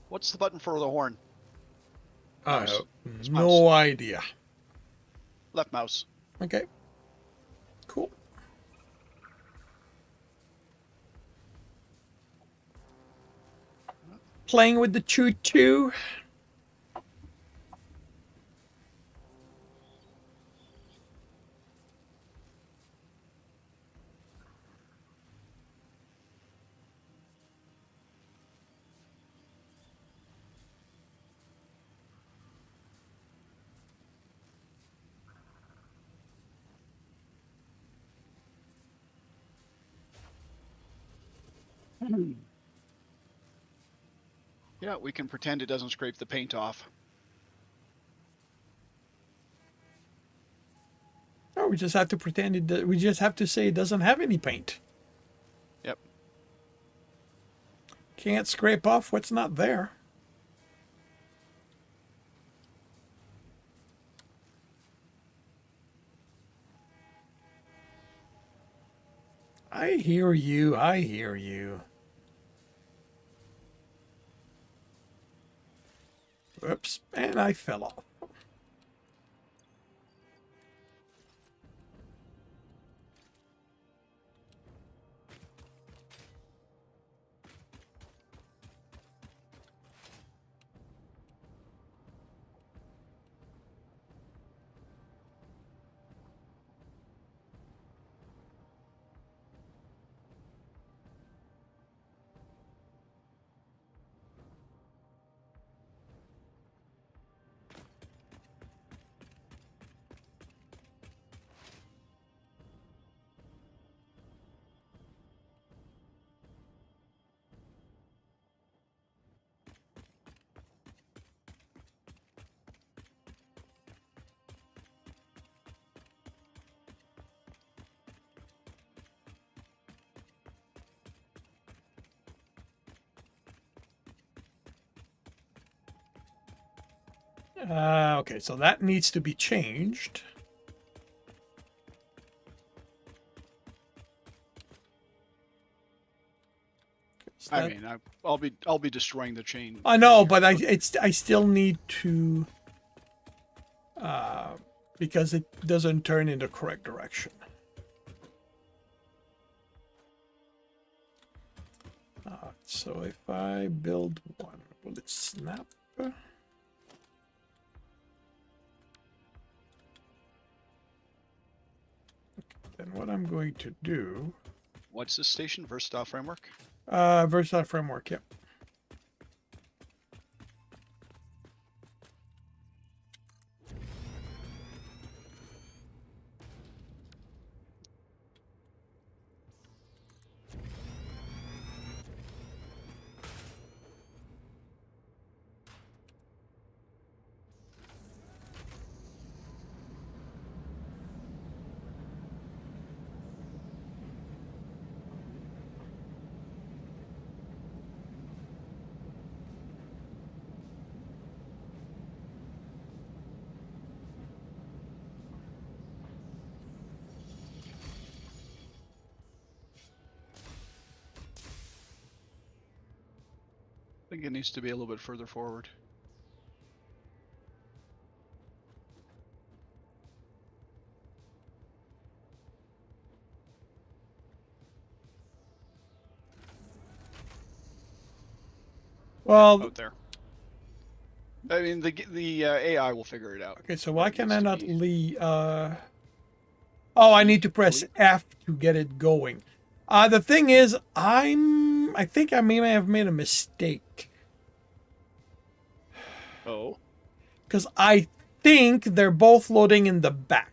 What's the button for the horn? I Mouse. have It's no mouse. idea. Left mouse. Okay. Cool. Playing with the choo-choo. Yeah, we can pretend it doesn't scrape the paint off. Oh, we just have to pretend it. We just have to say it doesn't have any paint. Yep. Can't scrape off what's not there. I hear you. I hear you. Whoops. And I fell off. Okay, so that needs to be changed. So I that- mean, I'll be destroying the chain. I know, here, but so- I still need to because it doesn't turn in the correct direction. So if I build one, will it snap? Then what I'm going to do, What's this station? Versatile framework. Versatile Framework, yep. I think it needs to be a little bit further forward. Well, Out there. I mean, the AI will figure it out. okay, so where why it can needs I to not be. leave? Oh, I need to press Delete. F to get it going. The thing is, I think I may have made a mistake. Oh. Because I think they're both loading in the back.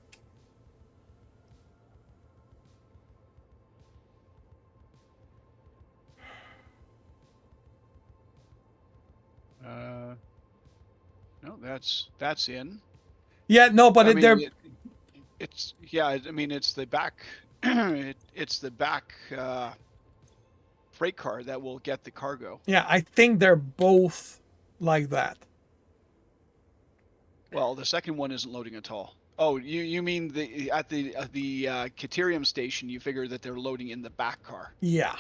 No, that's in. Yeah, no, but I mean, they're it's yeah. I mean, it's the back. It's the back freight car that will get the cargo. yeah, I think they're both like that. Well, the second one isn't loading at all. Oh, you mean the at the Caterium station? You figure that they're loading in the back car. Yeah.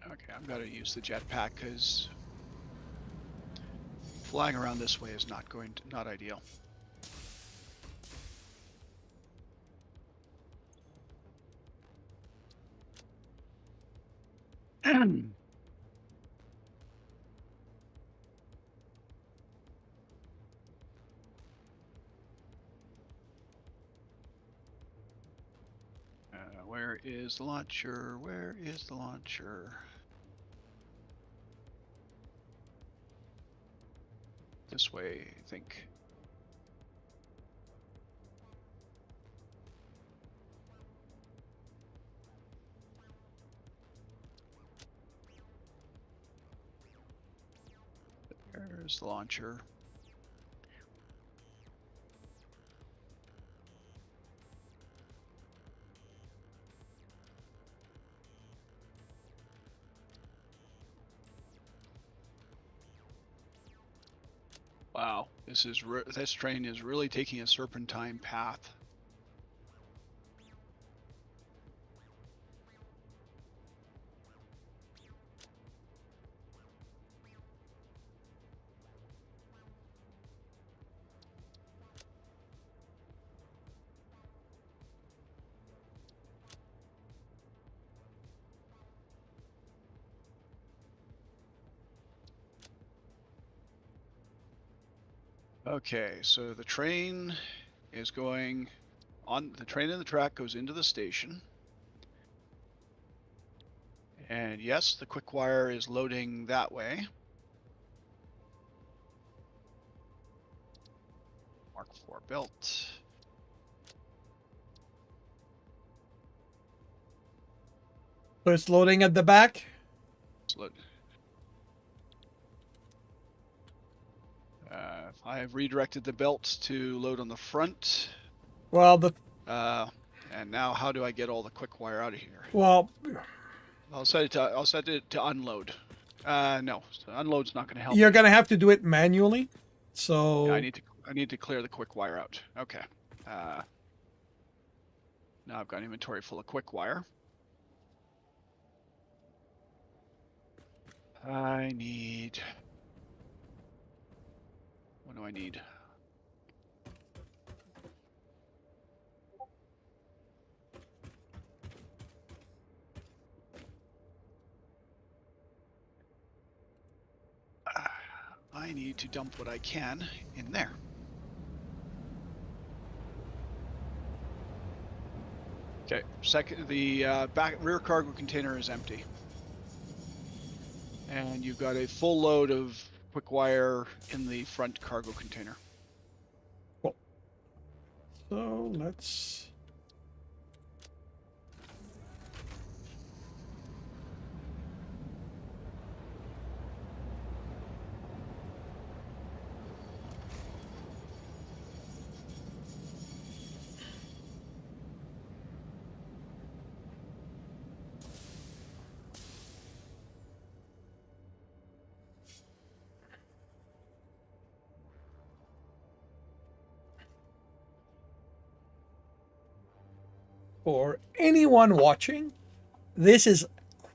Okay, I've got to use the jetpack because flying around this way is not ideal. Where is the launcher? Where is the launcher? This way, I think. There's the launcher. Wow, this train is really taking a serpentine path. Okay, so the train is going on. The train and the track goes into the station. And yes, the quick wire is loading that way. Mark 4 built. So it's loading at the back. It's load. I have redirected the belt to load on the front. Well, And now how do I get all the quick wire out of here? well, I'll set it to unload. No, so unload's not going to help. you're me. gonna have to do it manually. So Yeah, I need to clear the quick wire out. Okay. Now I've got inventory full of quick wire. I need. What do I need? I need to dump what I can in there. Okay. The rear cargo container is empty, and you've got a full load of quick wire in the front cargo container. cool. So let's. For anyone watching, this is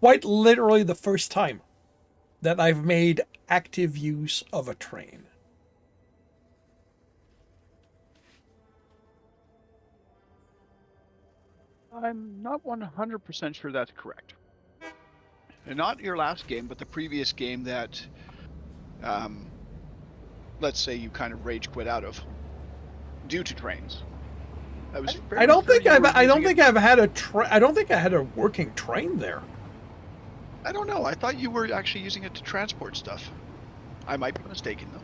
quite literally the first time that I've made active use of a train. I'm not 100% sure that's correct. And not your last game, but the previous game that, let's say you kind of rage quit out of due to trains. I don't think I've had I don't think I had a working train there. I don't know. I thought you were actually using it to transport stuff. I might be mistaken though.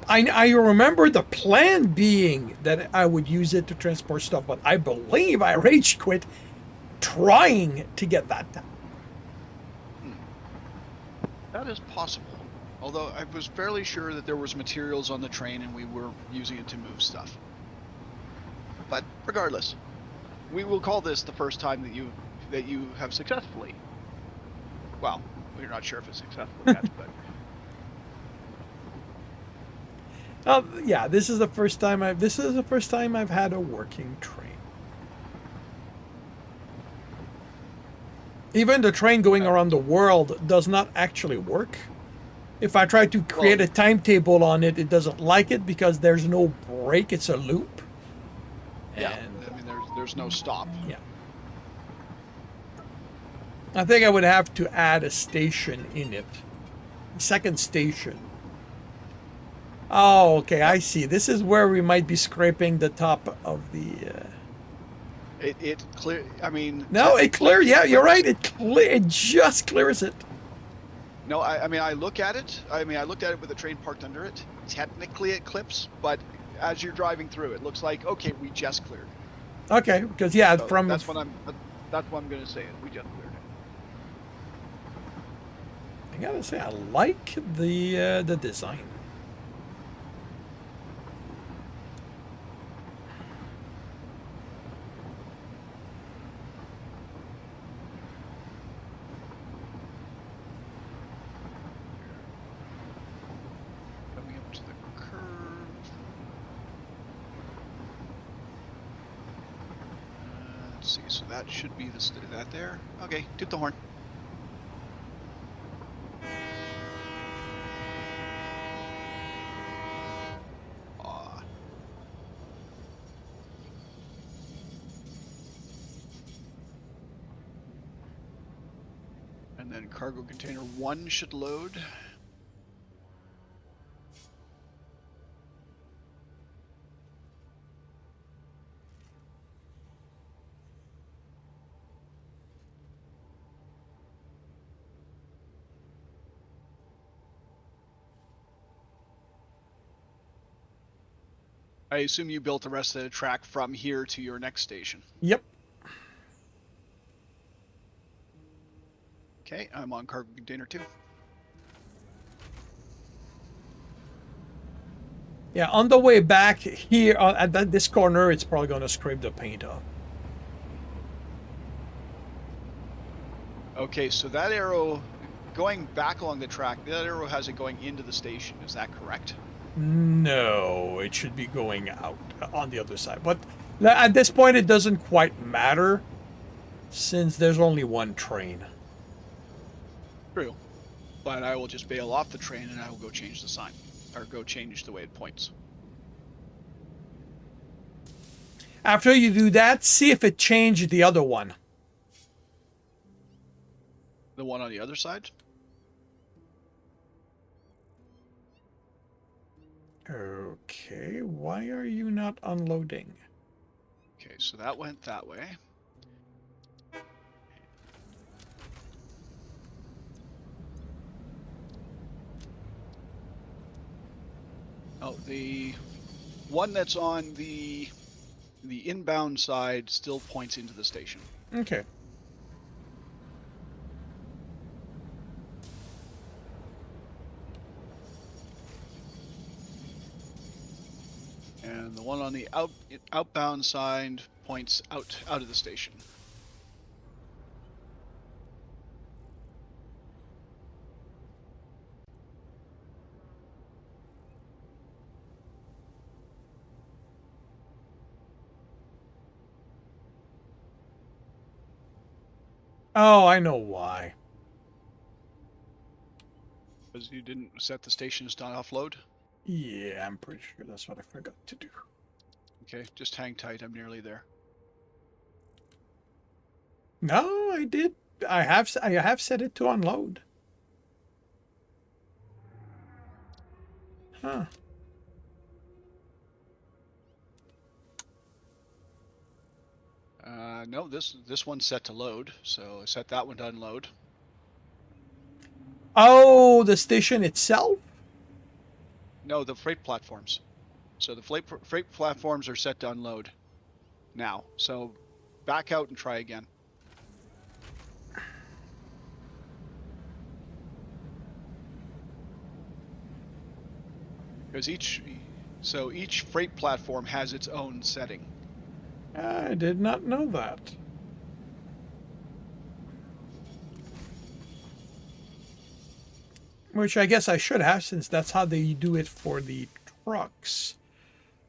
I remember the plan being that I would use it to transport stuff, but I believe I rage quit trying to get that done. That is possible. Although I was fairly sure that there was materials on the train and we were using it to move stuff. But regardless, we will call this the first time that you have successfully. Well, we're not sure if it's successful yet, but Yeah, this is the first time I've had a working train. Even the train going around the world does not actually work. If I try to create a timetable on it, it doesn't like it because there's no break. It's a loop. yeah, I mean there's no stop. Yeah. I think I would have to add a station in it. Second station. Oh, okay, I see. This is where we might be scraping the top of the... It clear. I mean. No, it clears. Yeah, you're right. It just clears it. No, I mean I look at it. I mean I looked at it with the train parked under it. Technically it clips, but as you're driving through, it looks like okay, we just cleared. Okay, because yeah, So from that's what I'm going to say. It. We just cleared it. I gotta say, I like the design. Coming up to the curve. Let's see. So that should be that there. Okay, toot the horn. And then cargo container 1 should load. I assume you built the rest of the track from here to your next station. Yep. Okay, I'm on cargo container 2. Yeah, on the way back here at this corner, it's probably going to scrape the paint off. Okay, so that arrow going back along the track, that arrow has it going into the station. Is that correct? No, it should be going out on the other side. But at this point, it doesn't quite matter since there's only one train. True. But I will just bail off the train and I will go change the sign. Or go change the way it points. After you do that, see if it changed the other one. The one on the other side? Okay, why are you not unloading? Okay, so that went that way. Oh, the one that's on the inbound side still points into the station. Okay. And the one on the outbound side points out of the station. Oh, I know why. Because you didn't set the stations to offload? Yeah, I'm pretty sure that's what I forgot to do. Okay, just hang tight, I'm nearly there. No, I did. I have set it to unload. Huh. No, this one's set to load, so I set that one to unload. Oh, the station itself? No, the freight platforms. So the freight platforms are set to unload now. So back out and try again. Because each freight platform has its own setting. I did not know that. Which I guess I should have, since that's how they do it for the trucks.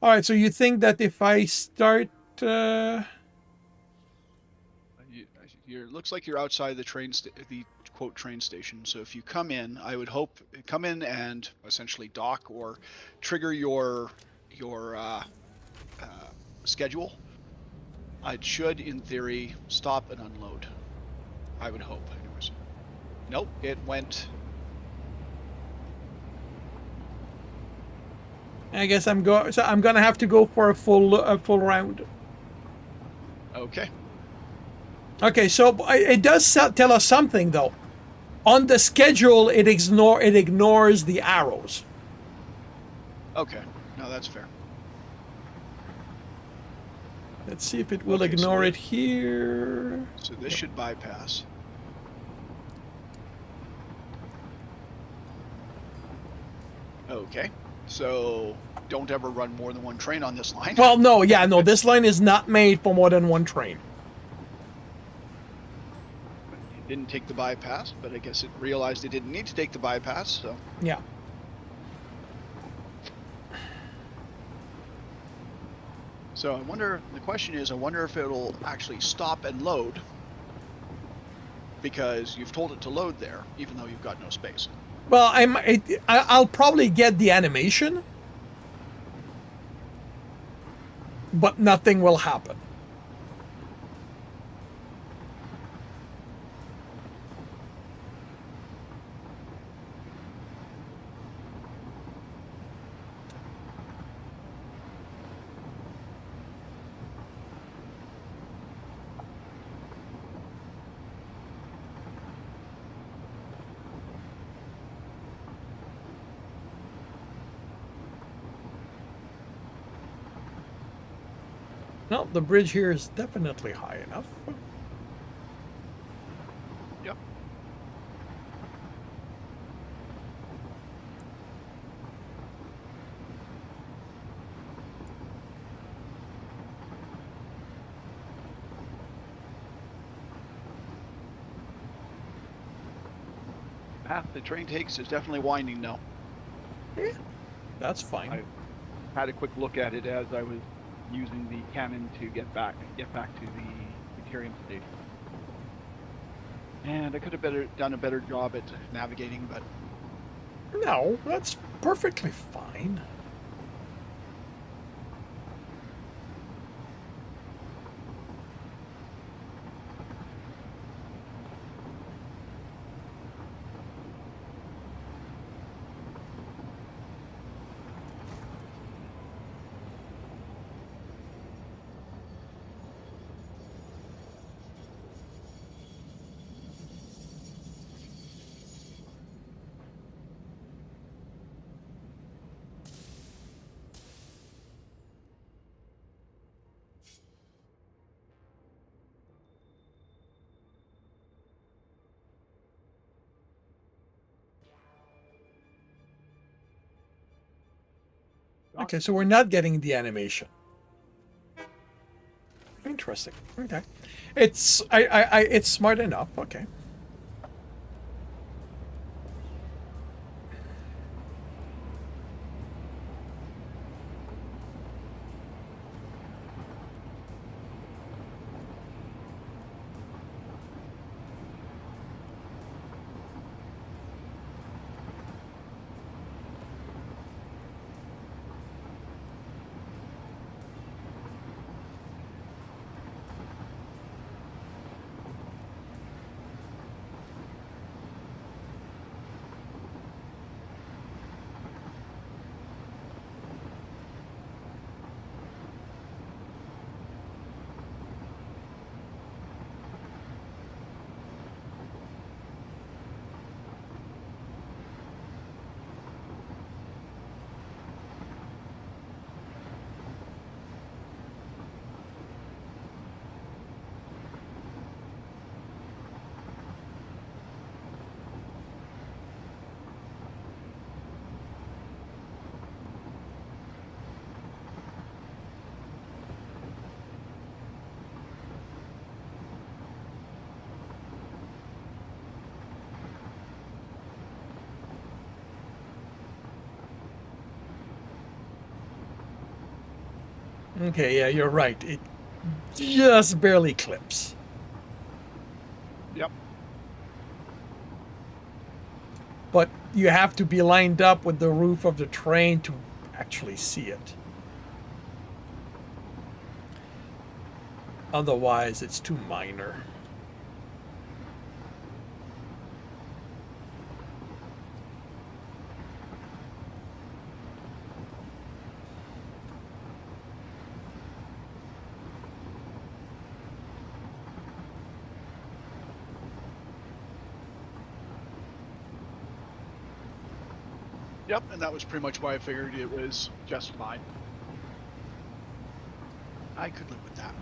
All right, so you think that if I start... Looks like you're outside the the quote train station. So if you come in, I would hope come in and essentially dock or trigger your schedule. It should, in theory, stop and unload. I would hope, anyways. Nope, it went. I guess I'm gonna have to go for a full round. Okay. Okay, so it does tell us something though. On the schedule, it ignores the arrows. Okay. No, that's fair. Let's see if it will Okay, ignore it here. So this should bypass. Okay. So don't ever run more than one train on this line. Well, no, yeah, no, this line is not made for more than one train. It didn't take the bypass, but I guess it realized it didn't need to take the bypass, so. Yeah. So I wonder, the question is, I wonder if it'll actually stop and load, because you've told it to load there, even though you've got no space. Well, I'll probably get the animation, but nothing will happen. No, the bridge here is definitely high enough. Yep. path the train takes is definitely winding now. That's fine. I had a quick look at it as I was using the cannon to get back to the Deuterium station. And I could have done a better job at navigating, but No, that's perfectly fine. Okay, so we're not getting the animation. Interesting. Okay, it's it's smart enough. Okay. Okay, yeah, you're right. It just barely clips. yep. But you have to be lined up with the roof of the train to actually see it. Otherwise, it's too minor. Yep, and that was pretty much why I figured it was just fine. I could live with that.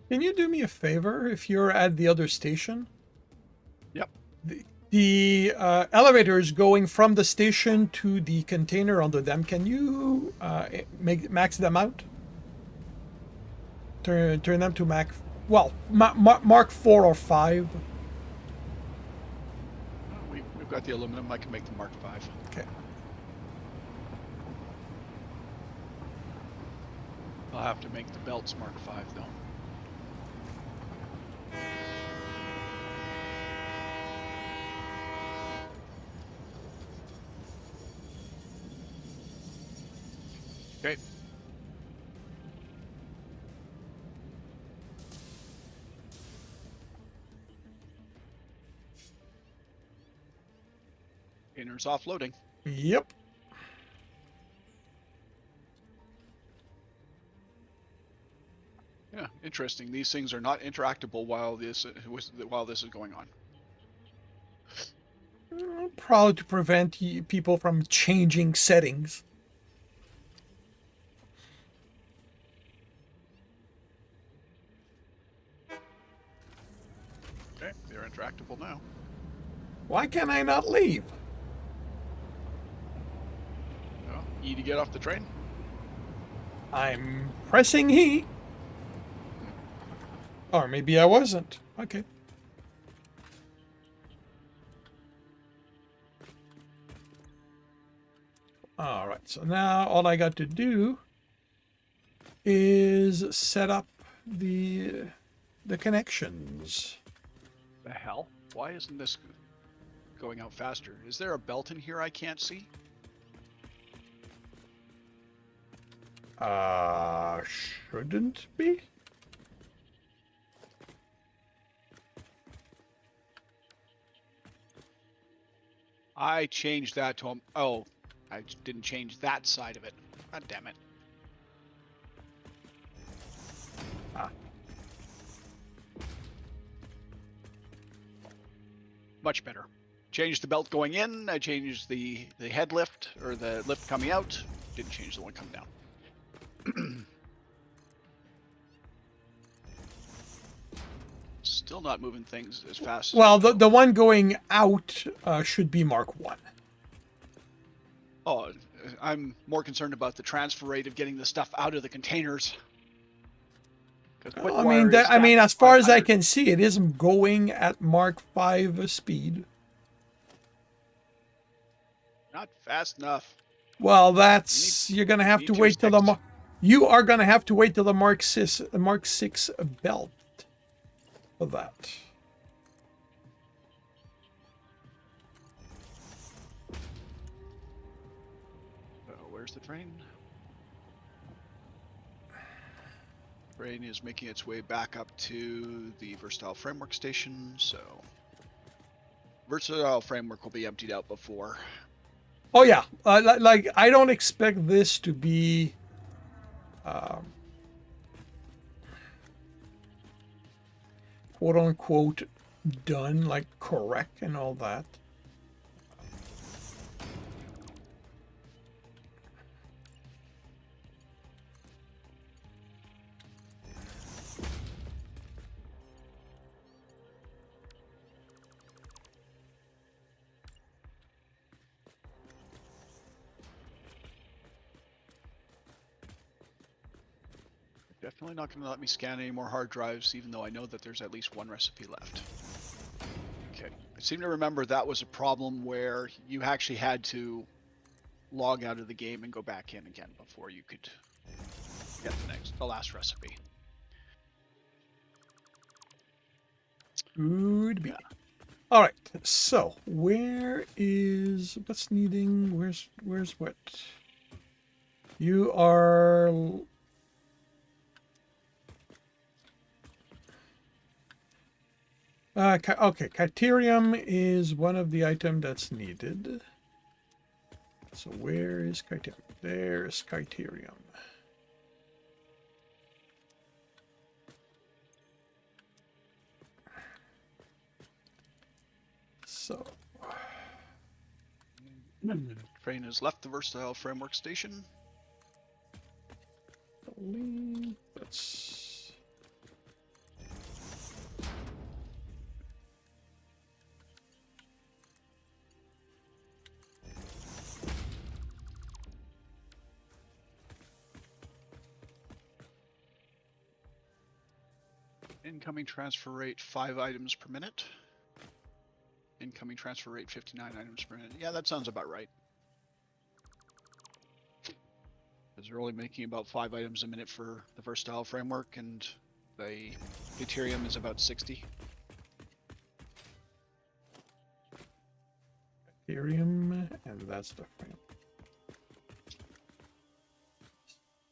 Can you do me a favor if you're at the other station? Yep. The elevator is going from the station to the container under them. Can you max them out? Turn them to Mark 4 or 5. We've got the aluminum. I can make the Mark 5. Okay. I'll have to make the belts Mark 5 though. Okay. Containers offloading. Yep. Yeah, interesting. These things are not interactable while this is going on. Probably to prevent people from changing settings. Okay, they're interactable now. Why can I not leave? Oh, E to get off the train. I'm pressing E. Or maybe I wasn't. Okay. All right, so now all I got to do is set up the connections. The hell? Why isn't this going out faster? Is there a belt in here I can't see? Shouldn't be. I changed that to oh, I didn't change that side of it. God damn it. Ah. Much better. Changed the belt going in. I changed the head lift or the lift coming out. Didn't change the one coming down. Still not moving things as fast. Well, as the one going out should be Mark 1. Oh, I'm more concerned about the transfer rate of getting the stuff out of the containers. Well, I mean, as far as I can see, it isn't going at Mark 5 speed. Not fast enough. Well, you're gonna have to wait till you are gonna have to wait till the Mark 6 belt for that. Where's the train? Train is making its way back up to the Versatile Framework station, so Versatile Framework will be emptied out before. Oh yeah, like I don't expect this to be quote unquote done, like correct and all that. Definitely not going to let me scan any more hard drives, even though I know that there's at least one recipe left. Okay. I seem to remember that was a problem where you actually had to log out of the game and go back in again before you could get the last recipe. Could be. Yeah. All right. So where's what? You are. Okay, Criterium is one of the items that's needed. So where is Criterium? There's Criterium. So. Train has left the Versatile Framework station. Let's. Incoming transfer rate 5 items per minute. Incoming transfer rate 59 items per minute. Yeah, that sounds about right. Because they're only making about 5 items a minute for the Versatile Framework, and the Ethereum is about 60. Ethereum, and that's the frame.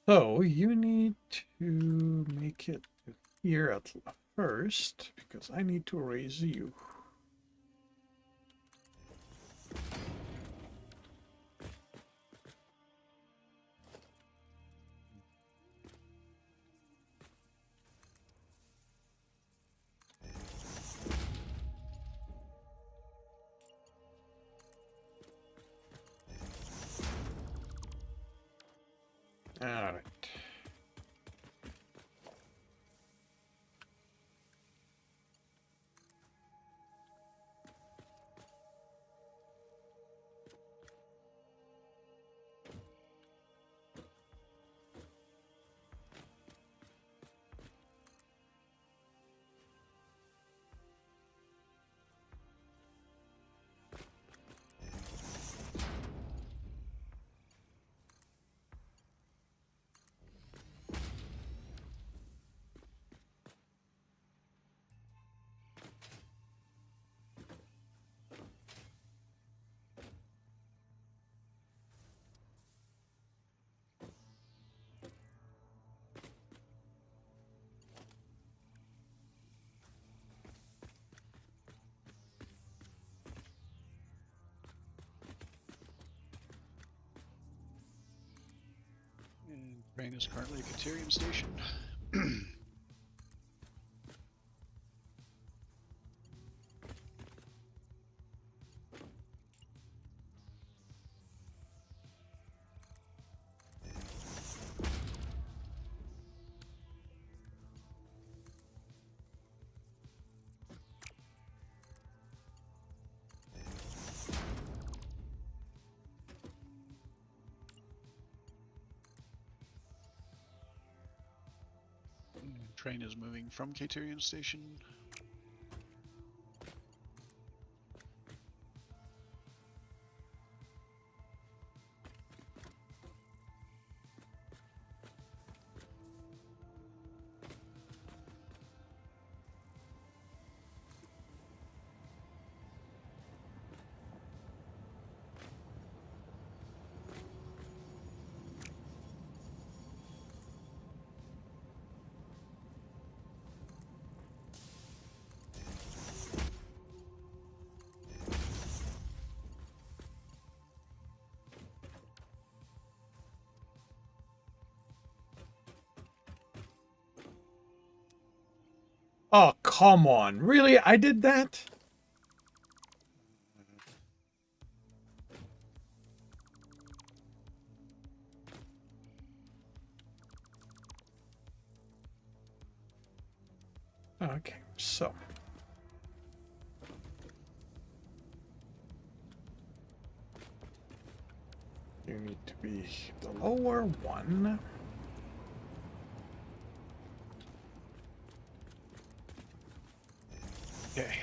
So you need to make it here at first, because I need to raise you. Train is currently at Caterium Station. Train is moving from Caterium Station. Oh, come on. Really? I did that? Okay, so. You need to be the lower one. Okay.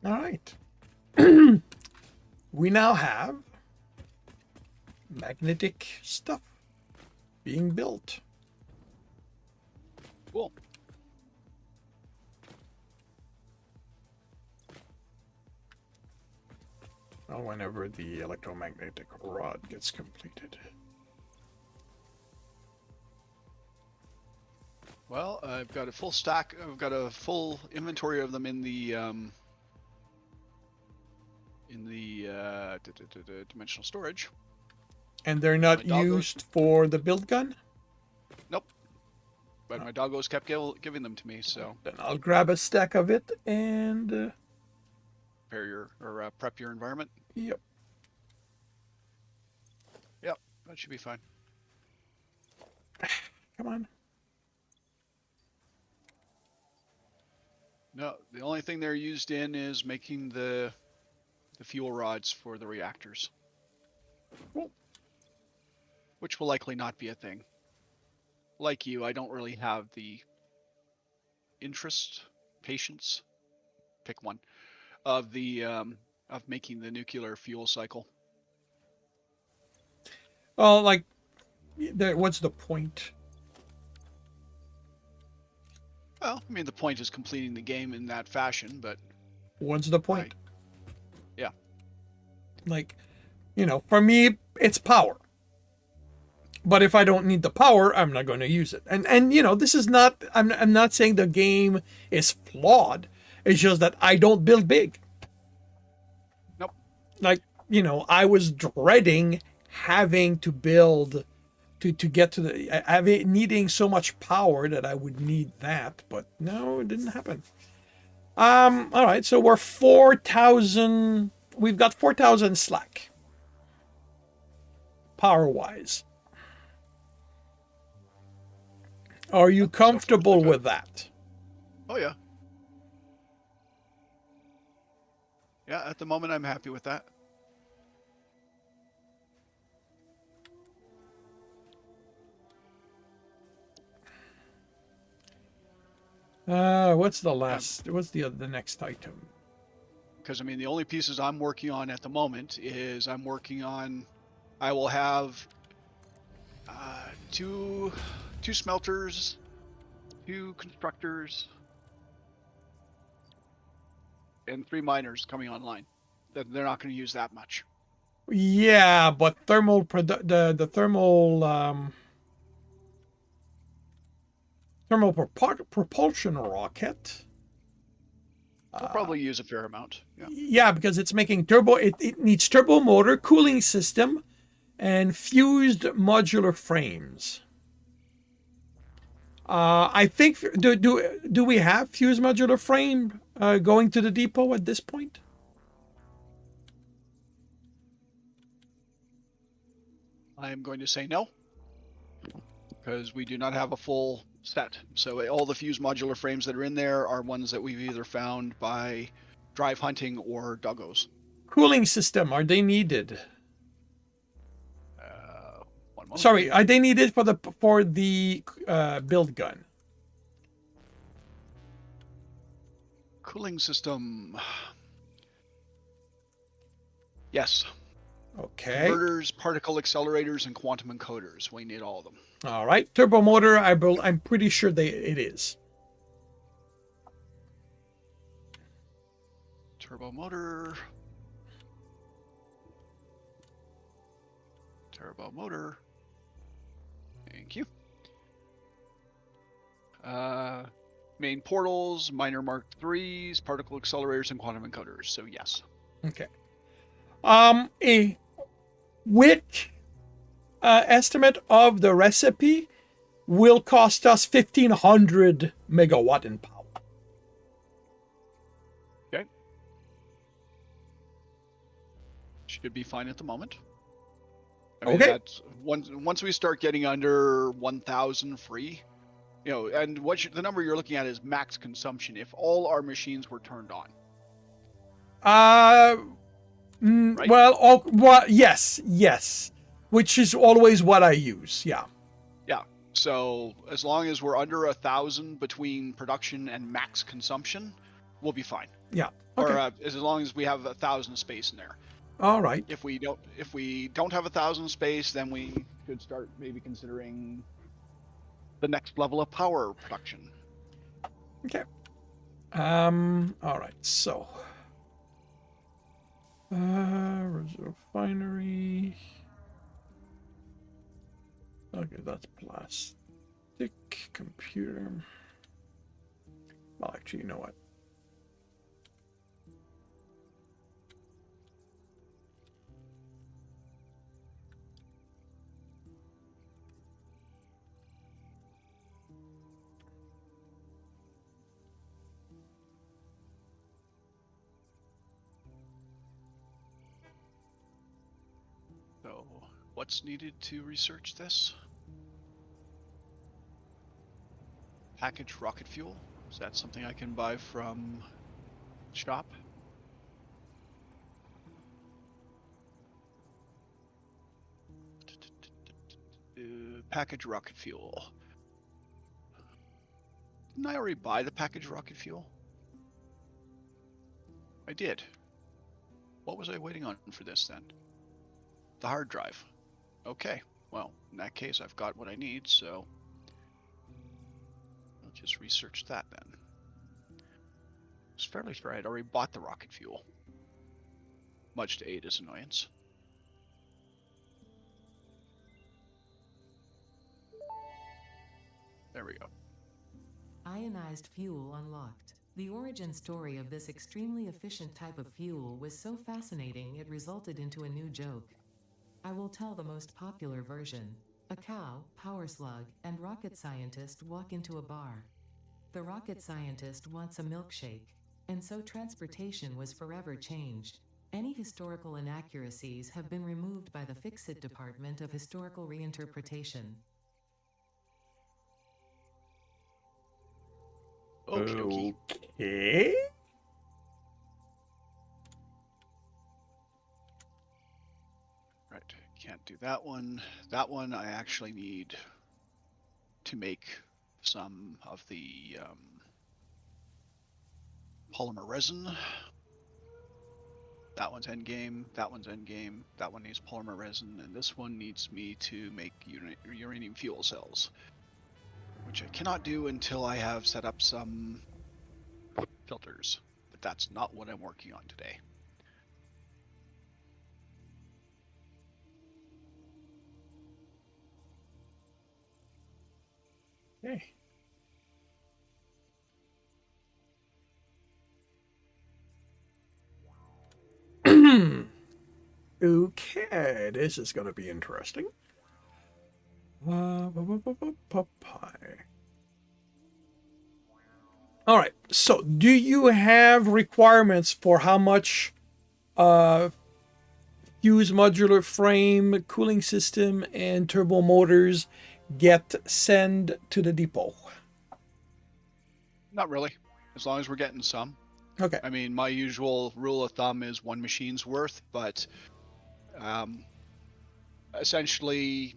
All right. We now have magnetic stuff being built. Cool. Well, whenever the electromagnetic rod gets completed. Well, I've got a full stack. I've got a full inventory of them in the dimensional storage. And they're not My doggos- used for the build gun? Nope. But my doggos kept giving them to me, so Then I'll grab a stack of it and... prepare your or prep your environment. Yep. Yep, that should be fine. Come on. No, the only thing they're used in is making the fuel rods for the reactors. Cool. Which will likely not be a thing. Like you, I don't really have the interest, patience, pick one, of the of making the nuclear fuel cycle. Well, like, what's the point? Well, I mean, the point is completing the game in that fashion, but What's the point? Yeah. Like, for me, it's power. But if I don't need the power, I'm not going to use it. And this is not, I'm not saying the game is flawed. It's just that I don't build big. Nope. Like, I was dreading having to build to get to the having needing so much power that I would need that, but no, it didn't happen. All right, so we're 4,000. We've got 4,000 slack power wise. Are you So far, so comfortable good. with that? Oh yeah. Yeah, at the moment I'm happy with that. What's the next item? Because I mean, the only pieces I'm working on at the moment is I will have two smelters, two constructors, and 3 miners coming online. They're not going to use that much. Yeah, but the thermal propulsion rocket. We'll probably use a fair amount. Yeah. Yeah, because it's making turbo. It needs turbo motor, cooling system, and fused modular frames. I think do we have fused modular frame going to the depot at this point? I am going to say no, because we do not have a full set. So all the fused modular frames that are in there are ones that we've either found by drive hunting or doggos. Cooling system, are they needed? One moment. Sorry, are they needed for the build gun? Cooling system. Yes. Okay. Converters, particle accelerators, and quantum encoders. We need all of them. All right. Turbo motor, I'm pretty sure it is. Turbo motor. Turbo motor. Thank you. Main portals, minor Mark IIIs, particle accelerators, and quantum encoders. So yes. Okay. A which estimate of the recipe will cost us 1,500 megawatt in power. Okay. Should be fine at the moment. I mean, Okay. That's once we start getting under 1,000 free, and the number you're looking at is max consumption if all our machines were turned on. Right? Well, yes, which is always what I use. Yeah. Yeah. So as long as we're under 1,000 between production and max consumption, we'll be fine. Yeah. Okay. Or as long as we have 1,000 space in there. All right. If we don't have 1,000 space, then we should start maybe considering the next level of power production. Okay. All right. So, refinery. Okay, that's plastic computer. Well, actually, you know what? So, what's needed to research this? Packaged rocket fuel. Is that something I can buy from shop? Packaged rocket fuel. Didn't I already buy the packaged rocket fuel? I did. What was I waiting on for this then? The hard drive. Okay, well, in that case I've got what I need, so I'll just research that then. I was fairly sure I'd already bought the rocket fuel, much to Ada's annoyance. There we go. Ionized fuel unlocked. The origin story of this extremely efficient type of fuel was so fascinating it resulted into a new joke. I will tell the most popular version. A cow, power slug, and rocket scientist walk into a bar. The rocket scientist wants a milkshake, and so transportation was forever changed. Any historical inaccuracies have been removed by the Fix-It Department of Historical Reinterpretation. Okie dokie. Okay. Right, can't do that one. That one I actually need to make some of the polymer resin. That one's endgame, that one's endgame, that one needs polymer resin, and this one needs me to make uranium fuel cells, which I cannot do until I have set up some filters, but that's not what I'm working on today. Okay. Okay, this is going to be interesting. All right. So, do you have requirements for how much fuse modular frame, cooling system, and turbo motors get sent to the depot? Not really, as long as we're getting some. Okay. I mean, my usual rule of thumb is one machine's worth, but essentially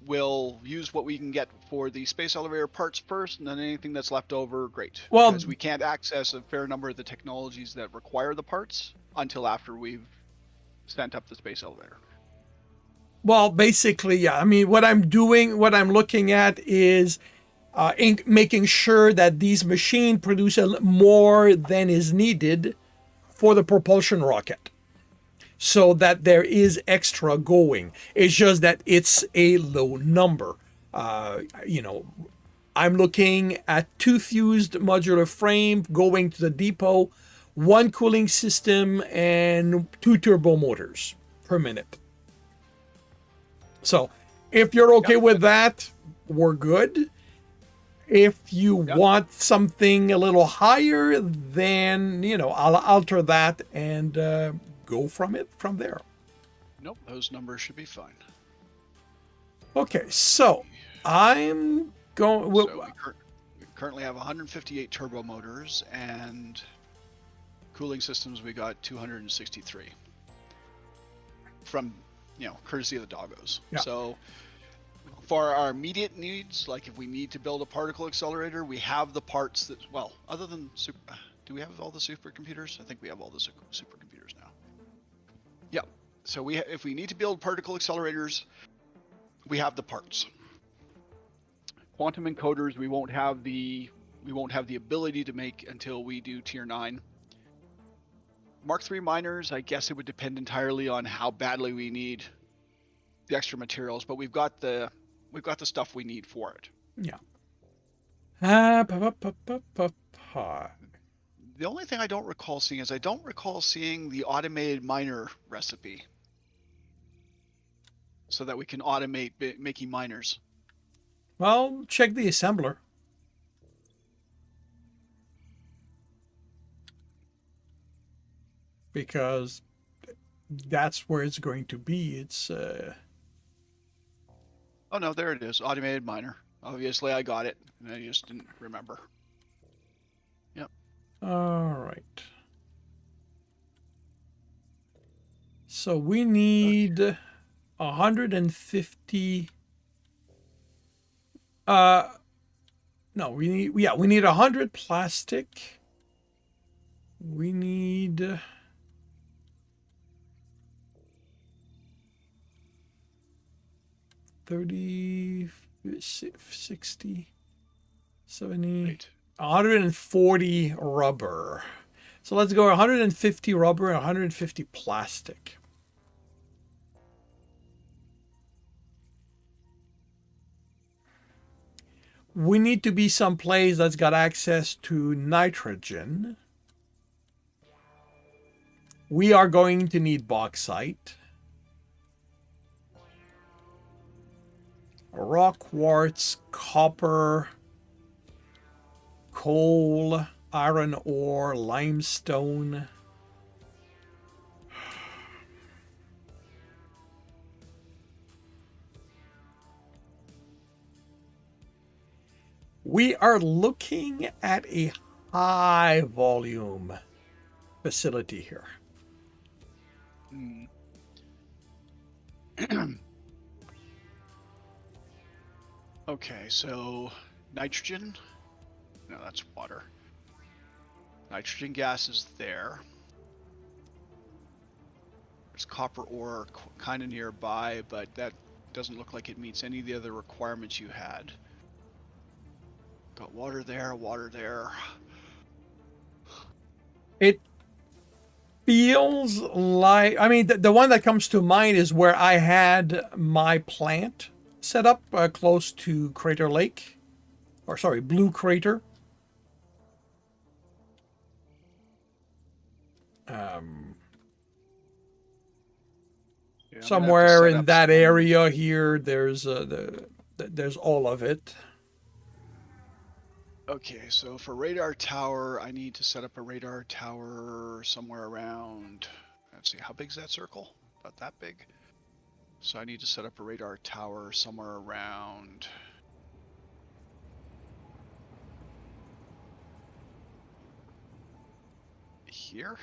we'll use what we can get for the space elevator parts first, and then anything that's left over, great. Well, because we can't access a fair number of the technologies that require the parts until after we've sent up the space elevator. Well, basically, yeah. I mean, what I'm looking at is making sure that these machines produce more than is needed for the propulsion rocket, so that there is extra going. It's just that it's a low number. I'm looking at 2 fused modular frame going to the depot, 1 cooling system, and 2 turbo motors per minute. So if you're okay with that, we're good. If you want something a little higher, then, I'll alter that and go from there. Nope, those numbers should be fine. Okay, so I'm going... So we currently have 158 turbo motors, and cooling systems we got 263 from, courtesy of the doggos. Yeah. So for our immediate needs, like if we need to build a particle accelerator, we have the parts that, well, other than do we have all the supercomputers? I think we have all the supercomputers now. Yeah. So if we need to build particle accelerators, we have the parts. Quantum encoders, we won't have the ability to make until we do tier 9. Mark III miners, I guess it would depend entirely on how badly we need the extra materials, but we've got the stuff we need for it. Yeah. The only thing I don't recall seeing is the automated miner recipe, so that we can automate making miners. Well, check the assembler. Because that's where it's going to be. It's Oh no, there it is. Automated miner. Obviously I got it, and I just didn't remember. Yep. All right. So we need 150. No, we need 100 plastic. We need 30, 60, 70, Right. 140 rubber. So let's go 150 rubber and 150 plastic. We need to be someplace that's got access to nitrogen. We are going to need bauxite. Rock quartz, copper, coal, iron ore, limestone. We are looking at a high volume facility here. Hmm. Okay, so nitrogen. No, that's water. Nitrogen gas is there. There's copper ore kind of nearby, but that doesn't look like it meets any of the other requirements you had. Got water there, water there. It feels like, I mean, the one that comes to mind is where I had my plant set up close to Crater Lake, or sorry, Blue Crater. Yeah, I'm gonna have to Somewhere set in up that some- area here, there's there's all of it. Okay, so for radar tower, I need to set up a radar tower somewhere around. Let's see, how big's that circle? About that big. So I need to set up a radar tower somewhere around. Here.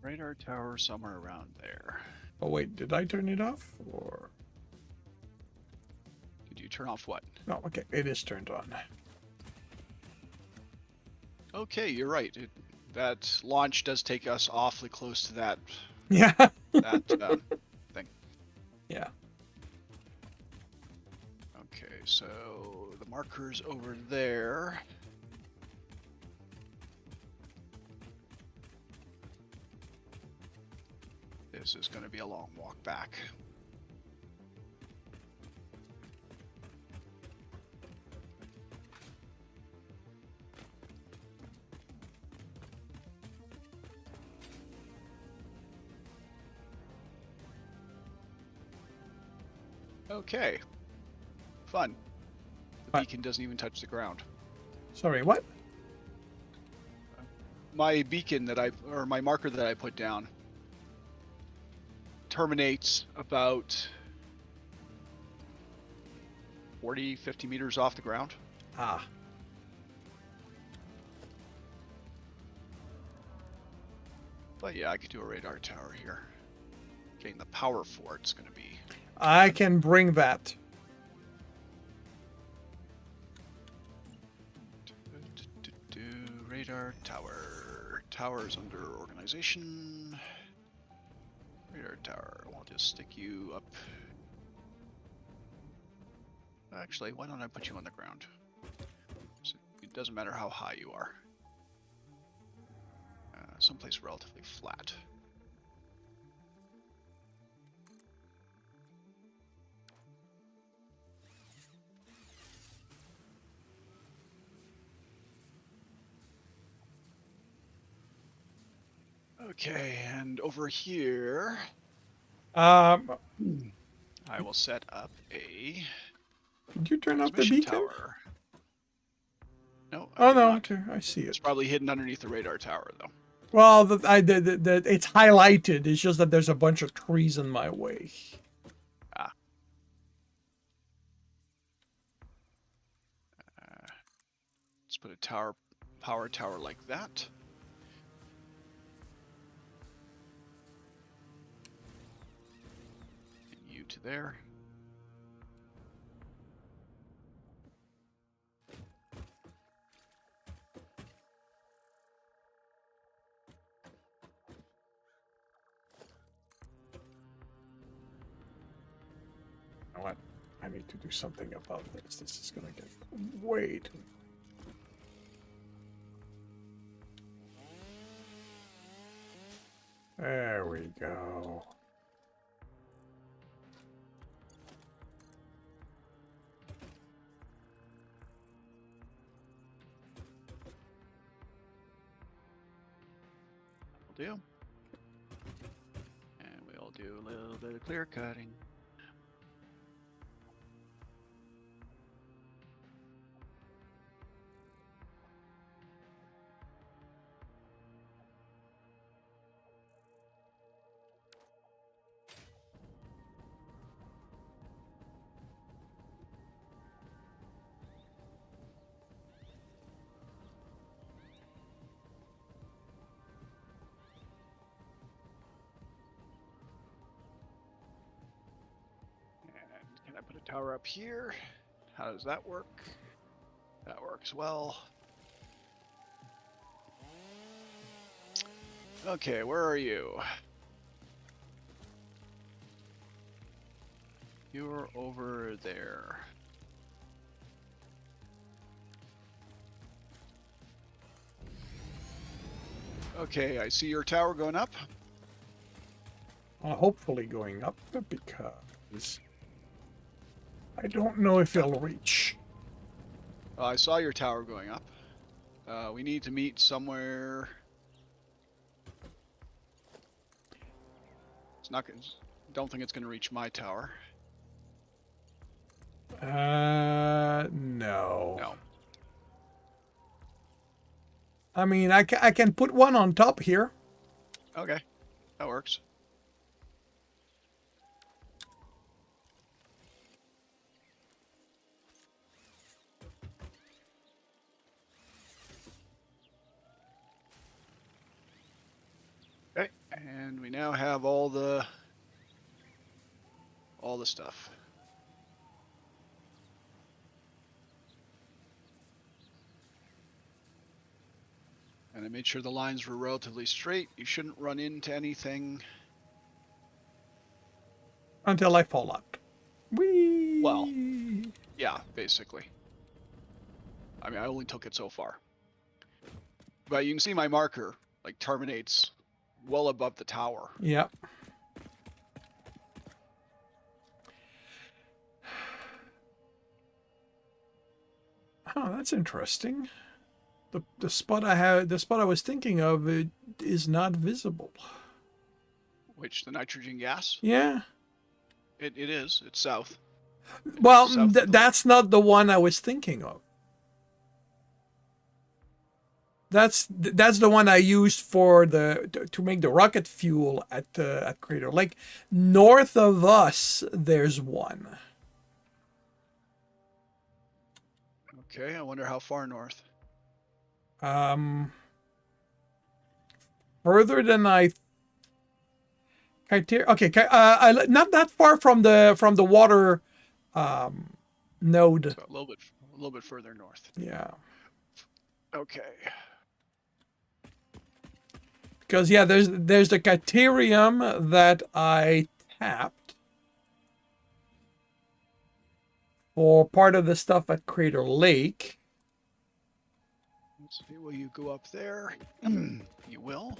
Radar tower somewhere around there. Oh wait, did I turn it off? Or Did you turn off what? no? Okay, it is turned on. Okay, you're right. That launch does take us awfully close to that Yeah. thing. Yeah. Okay, so the marker's over there. This is going to be a long walk back. Okay. Fun. The What? beacon doesn't even touch the ground. Sorry, what? My beacon or my marker that I put down terminates about 40, 50 meters off the ground. Ah. But yeah, I could do a radar tower here. Getting the power for it's going to be... I can bring that. Radar tower. Tower's under organization. Radar tower. I'll just stick you up. Actually, why don't I put you on the ground? So it doesn't matter how high you are. Someplace relatively flat. Okay, and over here, Um, I will set up a did you turn off the transmission beacon? tower. No. I Oh did no, not. okay, I see It's it. probably hidden underneath the radar tower, though. Well, it's highlighted. It's just that there's a bunch of trees in my way. Ah. Let's put a power tower like that. And you to there. I need to do something about this. This is gonna get way too. There we go. Will do. And we'll do a little bit of clear cutting. Can I put a tower up here? How does that work? That works well. Okay, where are you? You're over there. Okay, I see your tower going up. Hopefully going up because I don't know if it'll reach. I saw your tower going up. We need to meet somewhere. It's not gonna, don't think it's going to reach my tower. No. No. I mean, I can put one on top here. Okay, that works. Okay, and we now have all the stuff. And I made sure the lines were relatively straight. You shouldn't run into anything. Until I fall out. Whee! Well, yeah, basically. I mean, I only took it so far. But you can see my marker, like, terminates well above the tower. Yep. Oh, that's interesting. The spot I was thinking of, it is not visible. Which, the nitrogen gas? Yeah. It is. It's south. Well, South of the that's not the one I was thinking of. That's the one I used for to make the rocket fuel at Crater Lake. North of us, there's one. Okay, I wonder how far north. Further than I. Okay, not that far from the water node. So a little bit further north. Yeah. Okay. Because yeah, there's the Caterium that I tapped for part of the stuff at Crater Lake. Let's see, will you go up there? You will.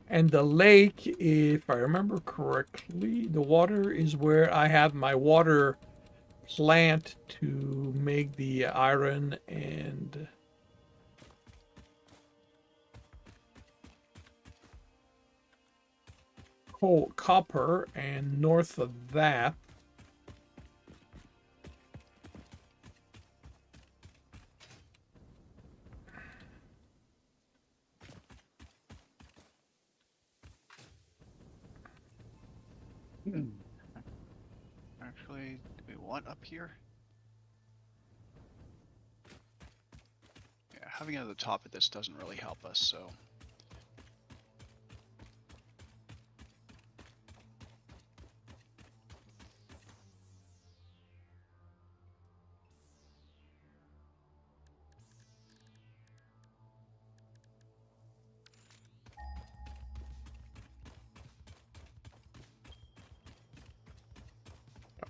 And the lake, if I remember correctly, the water is where I have my water plant to make the iron and copper, and north of that Actually, do we want up here? Yeah, having it at the top of this doesn't really help us, so.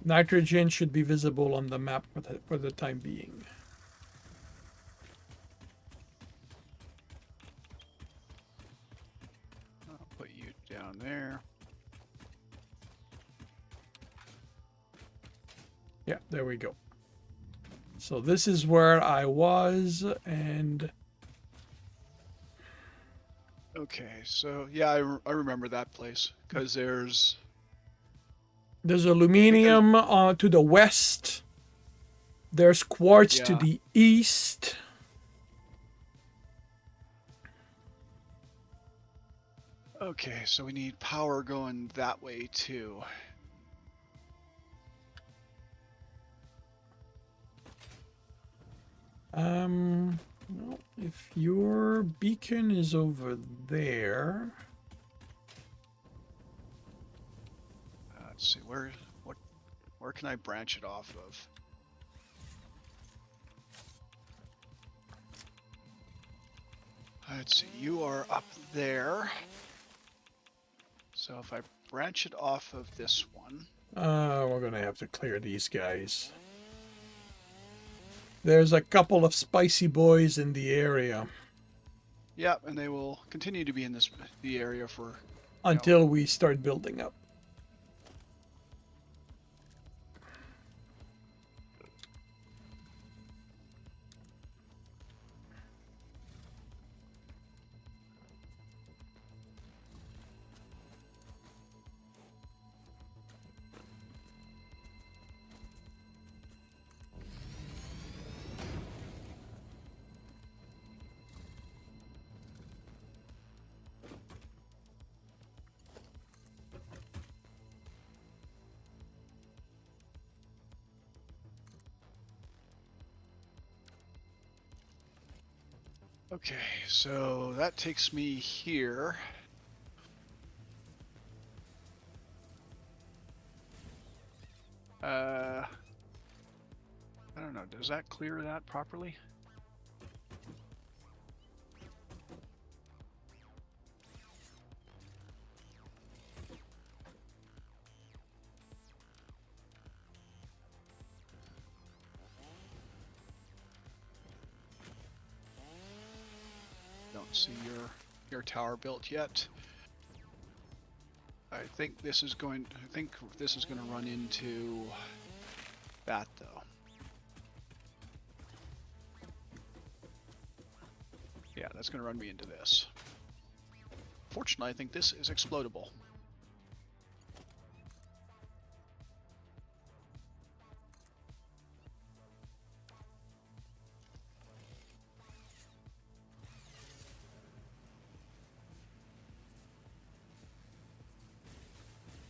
Nitrogen should be visible on the map for the time being. I'll put you down there. Yeah, there we go. So this is where I was, and Okay, so yeah, I remember that place because there's there's aluminium to the west. There's quartz to yeah. the east. Okay, so we need power going that way too. Well, if your beacon is over there, Let's see where can I branch it off of? Let's see, you are up there. So if I branch it off of this one, we're gonna have to clear these guys. There's a couple of spicy boys in the area yeah, and they will continue to be in the area for until we start building up. Okay, so that takes me here. I don't know, does that clear that properly? Don't see your tower built yet. I think this is going to run into that though. Yeah, that's going to run me into this. Fortunately, I think this is explodable.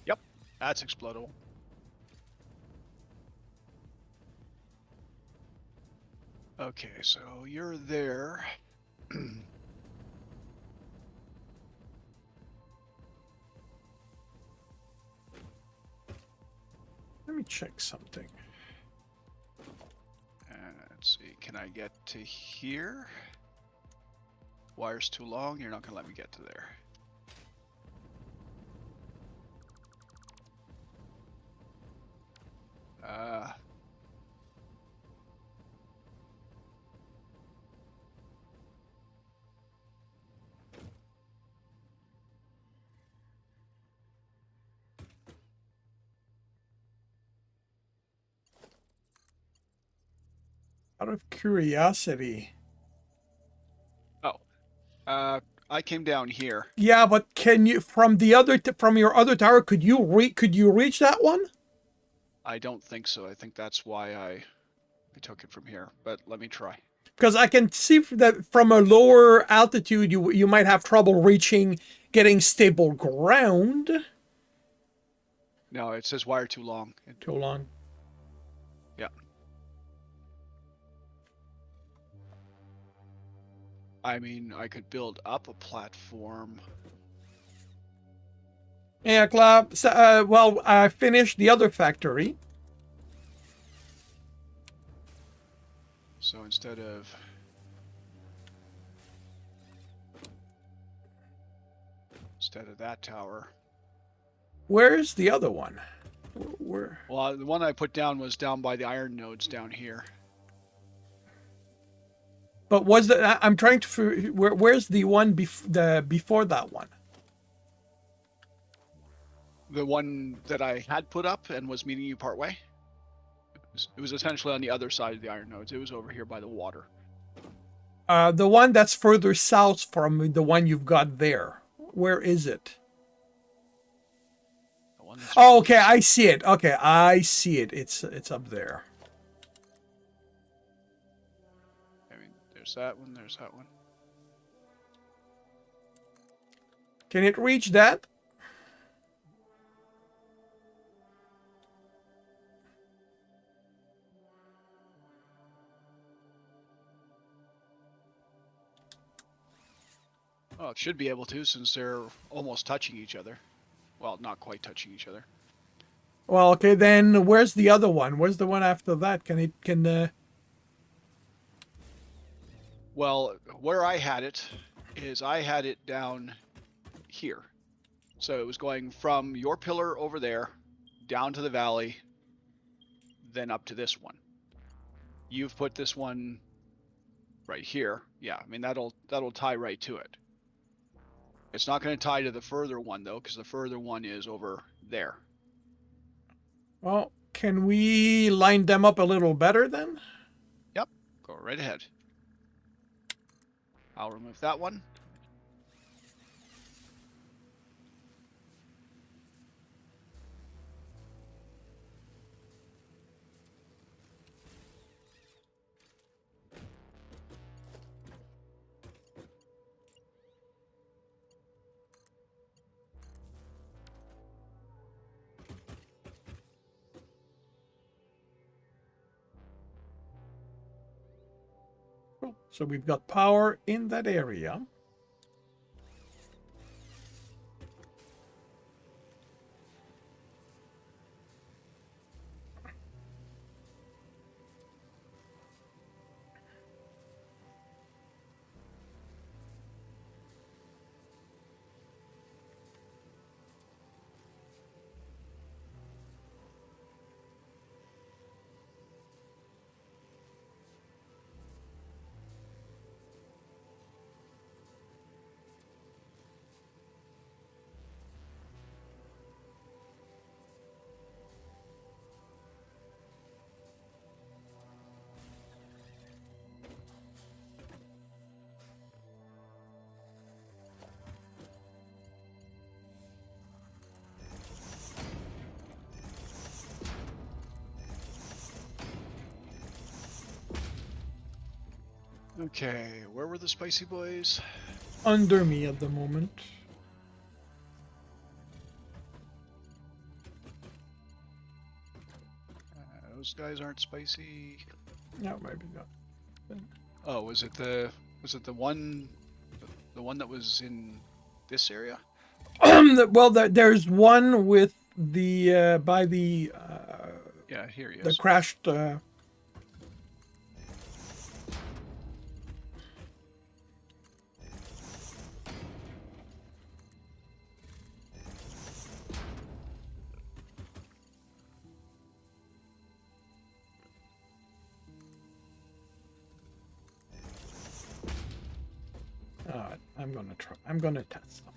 Yep, that's explodable. Okay, so you're there. Let me check something. Let's see, can I get to here? Wire's too long, you're not gonna let me get to there. Out of curiosity. I came down here. Yeah, but can you from your other tower? Could you reach that one? I don't think so. I think that's why I took it from here. But let me try. Because I can see that from a lower altitude, you might have trouble getting stable ground. No, it says wire too long. Too long. Yeah. I mean, I could build up a platform. Yeah, club. So, well, I finished the other factory. So instead of that tower. Where's the other one? Where? Well, the one I put down was down by the iron nodes down here. But was the I'm trying to where's the one before that one? The one that I had put up and was meeting you partway. It was essentially on the other side of the iron nodes. It was over here by the water. The one that's further south from the one you've got there. Where is it? The one that's Oh, okay, I see it. Okay, I see it. It's up there. I mean, there's that one. There's that one. Can it reach that? Oh, it should be able to since they're almost touching each other. Well, not quite touching each other. Well, okay, then where's the other one? Where's the one after that? Well, where I had it is I had it down here. So it was going from your pillar over there, down to the valley, then up to this one. You've put this one right here. Yeah, I mean that'll tie right to it. It's not going to tie to the further one though, because the further one is over there. Well, can we line them up a little better then? Yep, go right ahead. I'll remove that one. Cool. So we've got power in that area. Okay, where were the spicy boys? Under me at the moment. Those guys aren't spicy. No, maybe not. Oh, was it the one that was in this area? Well, there's one with the by the Yeah, here he is. the crashed. Alright, I'm gonna try. I'm gonna test something.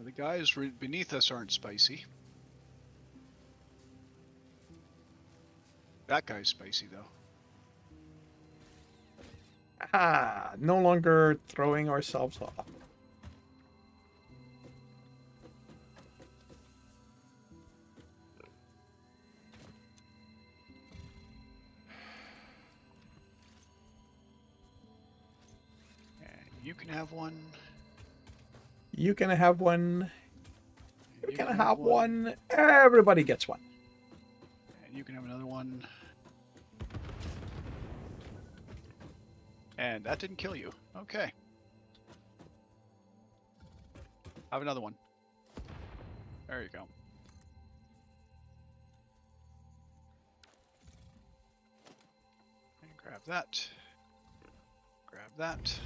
The guys beneath us aren't spicy. That guy's spicy though. Ah, no longer throwing ourselves off. And you can have one. You can have one. You can have one. Everybody gets one. And you can have another one. And that didn't kill you. Okay. Have another one. There you go. And grab that. Grab that.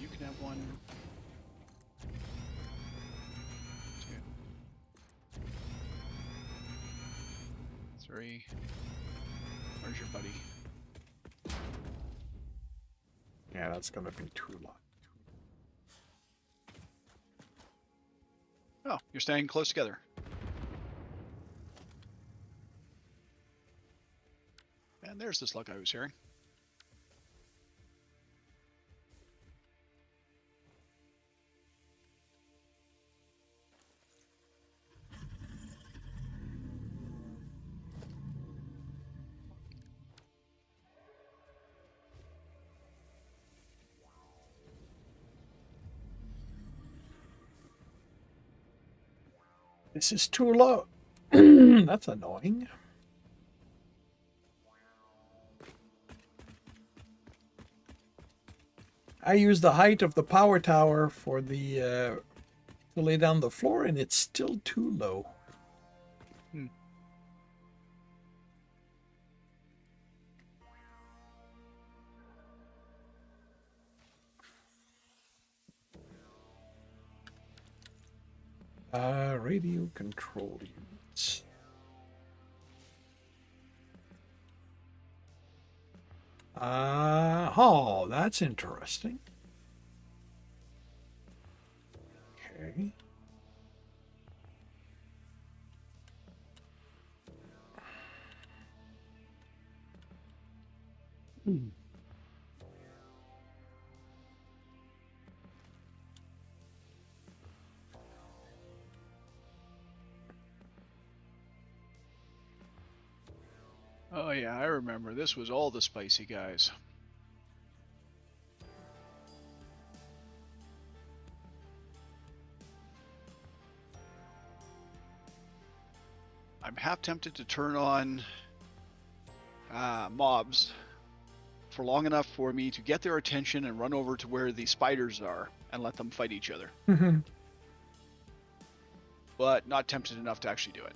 You can have 1, 2, 3. Where's your buddy? Yeah, that's gonna be too long. Oh, you're staying close together. And there's the slug I was hearing. This is too low. That's annoying. I use the height of the power tower for the to lay down the floor, and it's still too low. Radio control units. Oh, that's interesting. Okay. Oh yeah, I remember. This was all the spicy guys. I'm half tempted to turn on mobs for long enough for me to get their attention and run over to where the spiders are and let them fight each other. But not tempted enough to actually do it.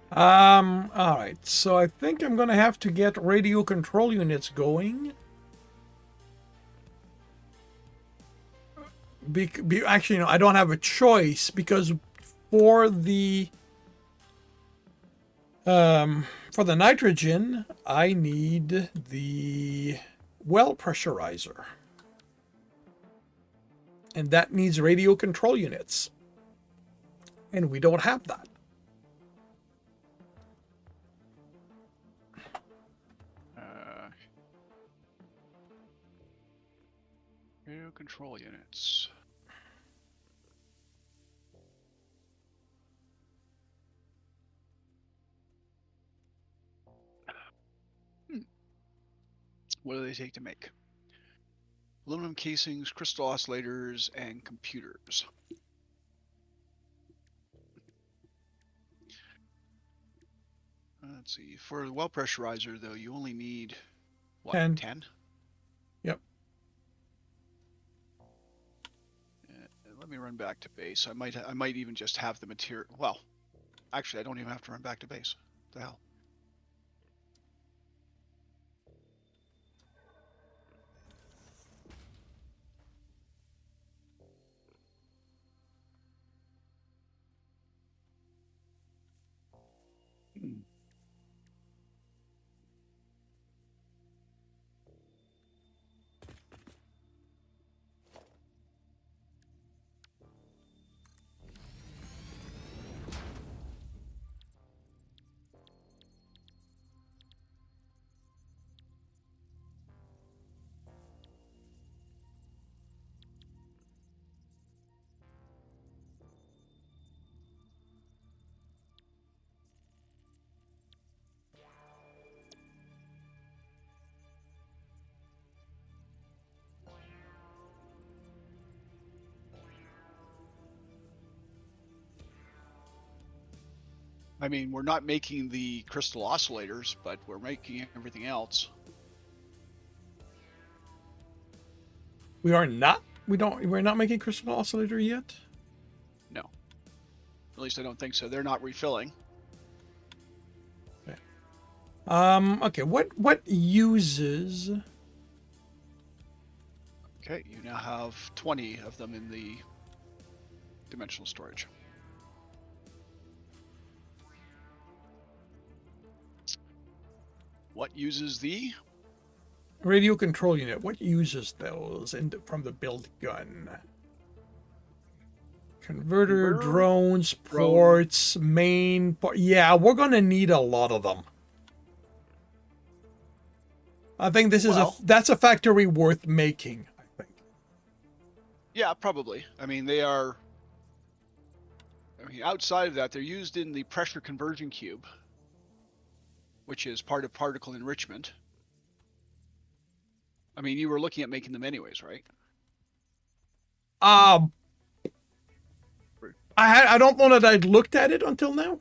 All right. So I think I'm gonna have to get radio control units going. Actually, no, I don't have a choice because for the nitrogen, I need the well pressurizer, and that needs radio control units, and we don't have that. Radio control units. What do they take to make? Aluminum casings, crystal oscillators, and computers. Let's see. For the well pressurizer, though, you only need what? 10? Yep. Let me run back to base. I might even just have the material. Well, actually, I don't even have to run back to base. What the hell? I mean, we're not making the crystal oscillators, but we're making everything else. We are not. We're not making crystal oscillator yet. No. At least I don't think so. They're not refilling. Okay. What uses? Okay, you now have 20 of them in the dimensional storage. What uses the Radio control unit. What uses those from the build gun? Converter, Converter, drones, drone. ports, main. Yeah, we're gonna need a lot of them. I think this is that's a factory worth making. I think. Yeah, probably. I mean, they are. I mean, outside of that, they're used in the pressure conversion cube, which is part of particle enrichment. I mean, you were looking at making them anyways, right? I don't know that I'd looked at it until now.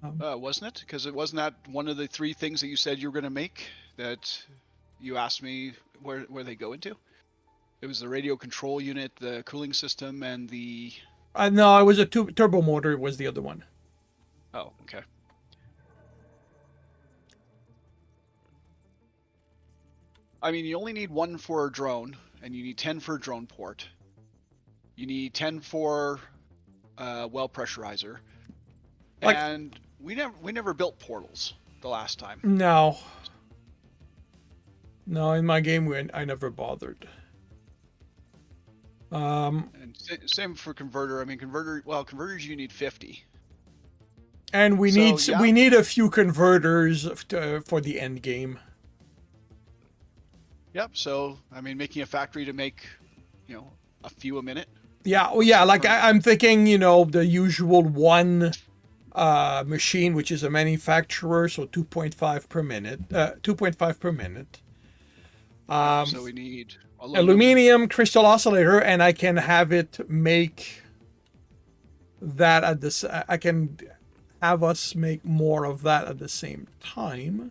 Wasn't it? Because it wasn't that one of the 3 things that you said you were going to make that you asked me where they go into? It was the radio control unit, the cooling system, and the... No, it was a turbo motor was the other one. Oh, okay. I mean, you only need 1 for a drone, and you need 10 for a drone port. You need 10 for well pressurizer. And we never built portals the last time. No. No, in my game I never bothered. And same for converter. I mean, converters you need 50. And we need a few converters for the end game. Yep. So I mean, making a factory to make, a few a minute. Yeah. Oh, yeah. Like I'm thinking, the usual one machine, which is a manufacturer, so 2.5 per minute. 2.5 per minute. So we need aluminum crystal oscillator, and I can have it make that at this. I can have us make more of that at the same time.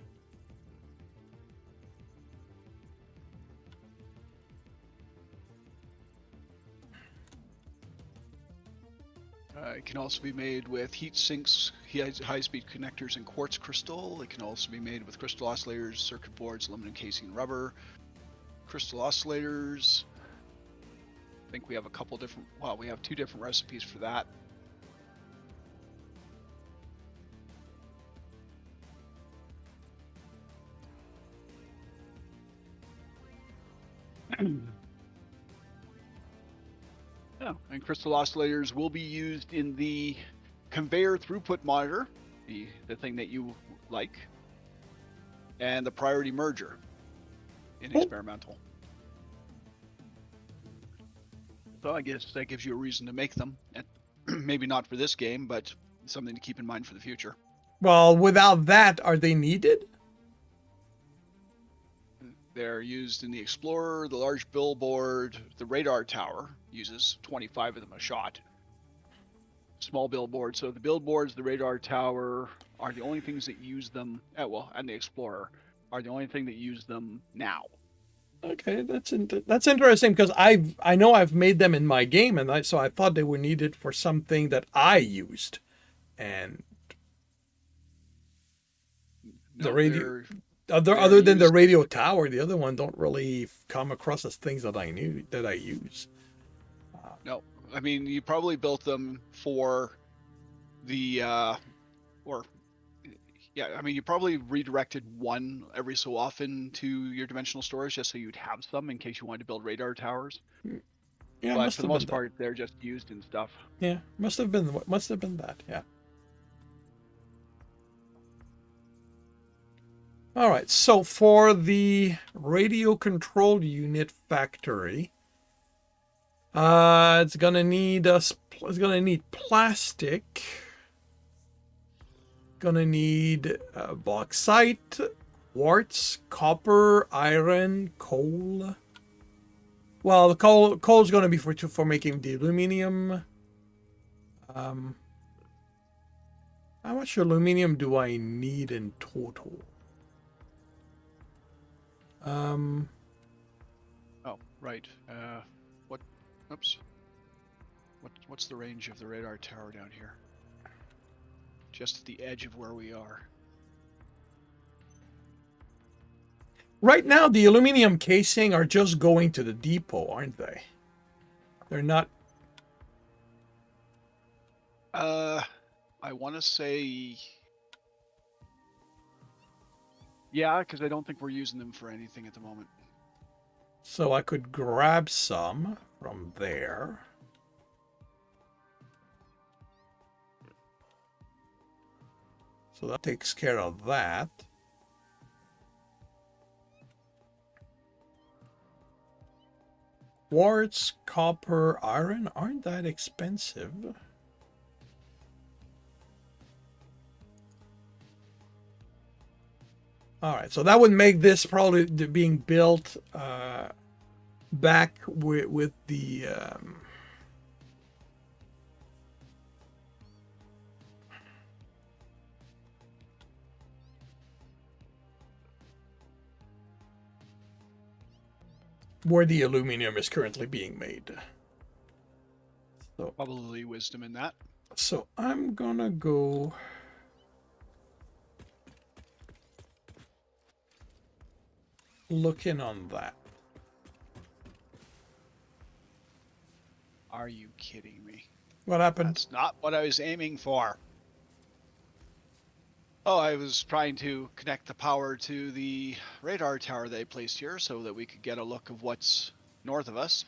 It can also be made with heat sinks, high-speed connectors, and quartz crystal. It can also be made with crystal oscillators, circuit boards, aluminum casing, rubber. Crystal oscillators. I think we have a couple different. Well, we have 2 different recipes for that. Yeah, and crystal oscillators will be used in the conveyor throughput monitor, the thing that you like, and the priority merger in experimental. So I guess that gives you a reason to make them, and maybe not for this game, but something to keep in mind for the future. Well, without that, are they needed? They're used in the Explorer, the large billboard, the radar tower uses 25 of them a shot. Small billboard. So the billboards, the radar tower are the only things that use them. And the Explorer are the only thing that use them now. Okay, that's interesting because I know I've made them in my game, and so I thought they were needed for something that I used, and the radio. Other than the radio tower, the other one don't really come across as things that I use. No, I mean you probably built them for the you probably redirected one every so often to your dimensional storage just so you'd have some in case you wanted to build radar towers. Yeah, but for the most part, they're just used in stuff. Yeah, must have been that. Yeah. All right, so for the radio control unit factory, it's gonna need plastic. Gonna need bauxite, quartz, copper, iron, coal. Well, the coal is gonna be for making the aluminum. How much aluminum do I need in total? Oh, right. What? Oops. What's the range of the radar tower down here? Just at the edge of where we are. Right now, the aluminum casing are just going to the depot, aren't they? They're not. I want to say. Yeah, because I don't think we're using them for anything at the moment. So I could grab some from there. So that takes care of that. Quartz, copper, iron aren't that expensive. All right, so that would make this probably being built back with the where the aluminum is currently being made. So Probably wisdom in that. So I'm gonna go looking on that. Are you kidding me? What happened? That's not what I was aiming for. Oh, I was trying to connect the power to the radar tower they placed here so that we could get a look of what's north of us.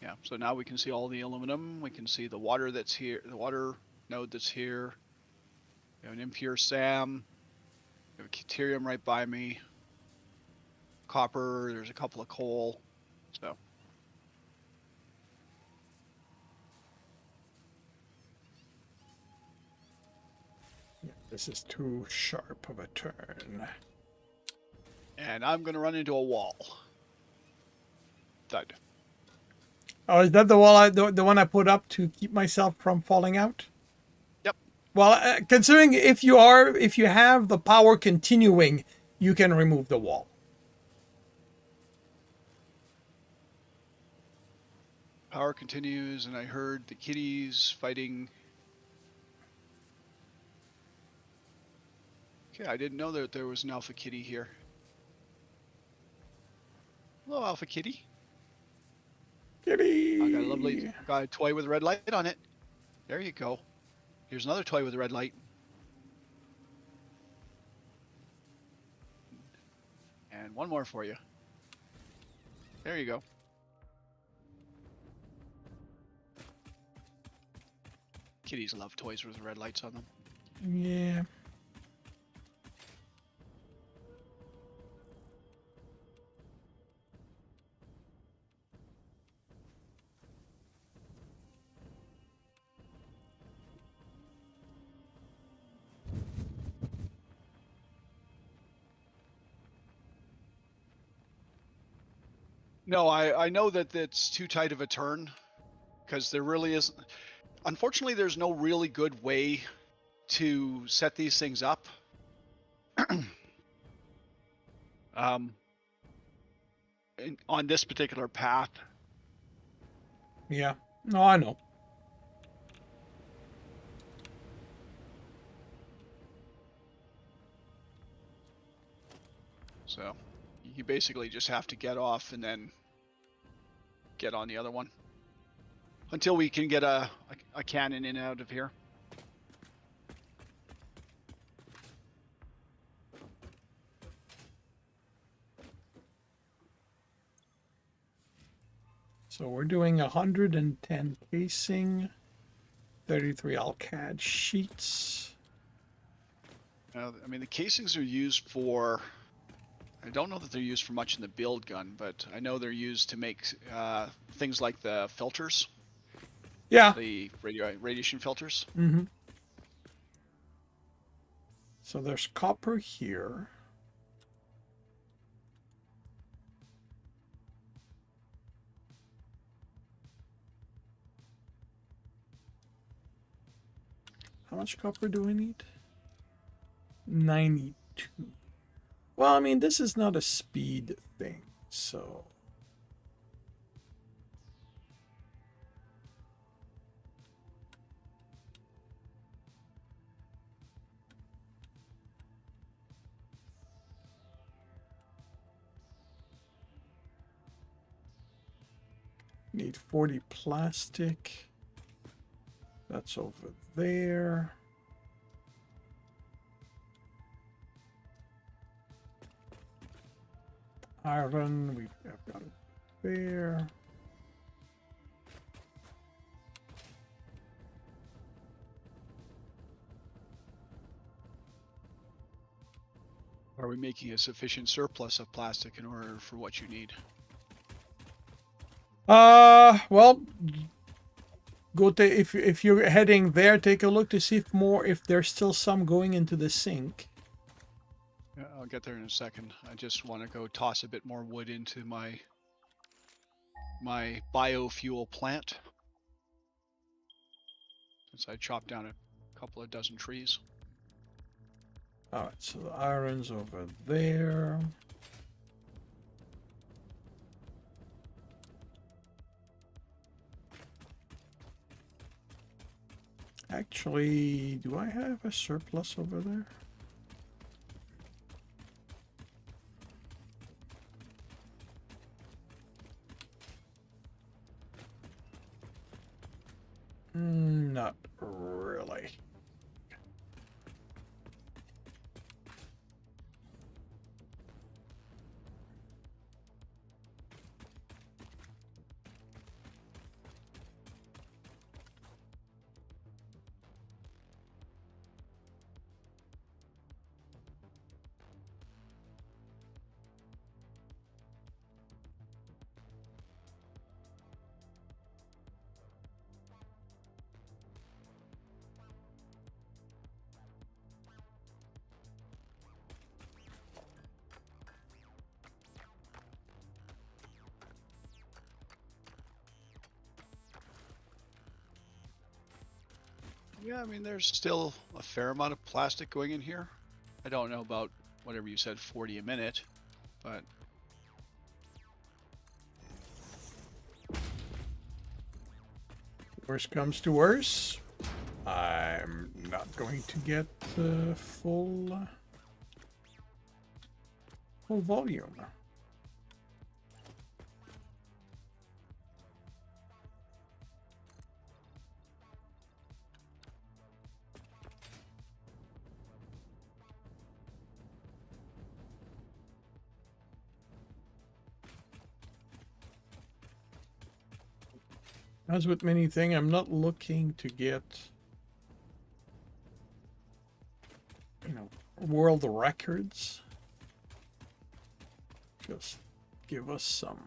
Yeah, so now we can see all the aluminum. We can see the water that's here, the water node that's here. We have an impure SAM. We have a deuterium right by me. Copper, there's a couple of coal. So. Yeah, this is too sharp of a turn. And I'm going to run into a wall. Thud. Oh, is that the wall the one I put up to keep myself from falling out? Yep. Well, considering if you have the power continuing, you can remove the wall. Power continues, and I heard the kitties fighting. Okay, I didn't know that there was an alpha kitty here. Hello, alpha kitty. Kitty! I got a toy with a red light on it. There you go. Here's another toy with a red light. And one more for you. There you go. Kitties love toys with red lights on them. Yeah. No, I know that it's too tight of a turn because there really isn't. Unfortunately, there's no really good way to set these things up. On this particular path. Yeah. No, I know. So you basically just have to get off and then get on the other one until we can get a cannon in and out of here. So we're doing 110 casing, 33 Alcad sheets. I mean, the casings are used for. I don't know that they're used for much in the build gun, but I know they're used to make things like the filters. Yeah. The radiation filters. Mm-hmm. So there's copper here. How much copper do we need? 92. Well, I mean, this is not a speed thing, so... Need 40 plastic. That's over there. Iron, I've got it there. Are we making a sufficient surplus of plastic in order for what you need? Well, go to if you're heading there, take a look to see if there's still some going into the sink. Yeah, I'll get there in a second. I just want to go toss a bit more wood into my biofuel plant. Since I chopped down a couple of dozen trees. All right, so the iron's over there. Actually, do I have a surplus over there? Not really. Yeah, I mean, there's still a fair amount of plastic going in here. I don't know about whatever you said, 40 a minute, but... Worst comes to worst, I'm not going to get full volume. As with many things, I'm not looking to get, world records. Just give us some.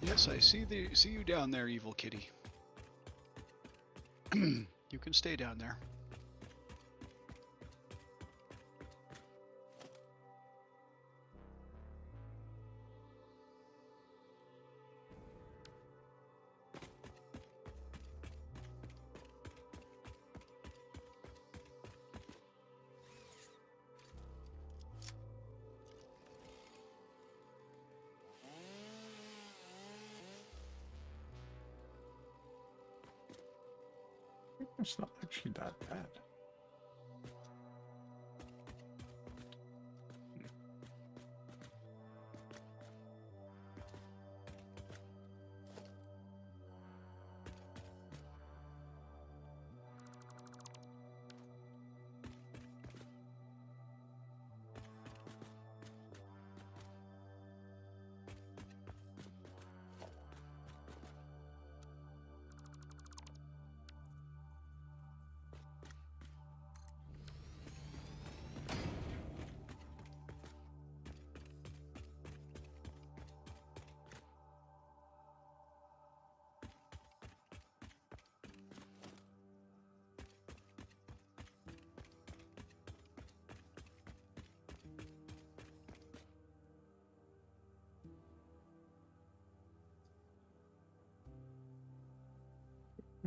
Yes, I see you down there, evil kitty. You can stay down there. It's not actually that bad.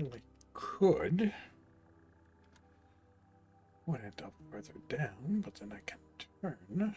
I could put it up further down, but then I can turn.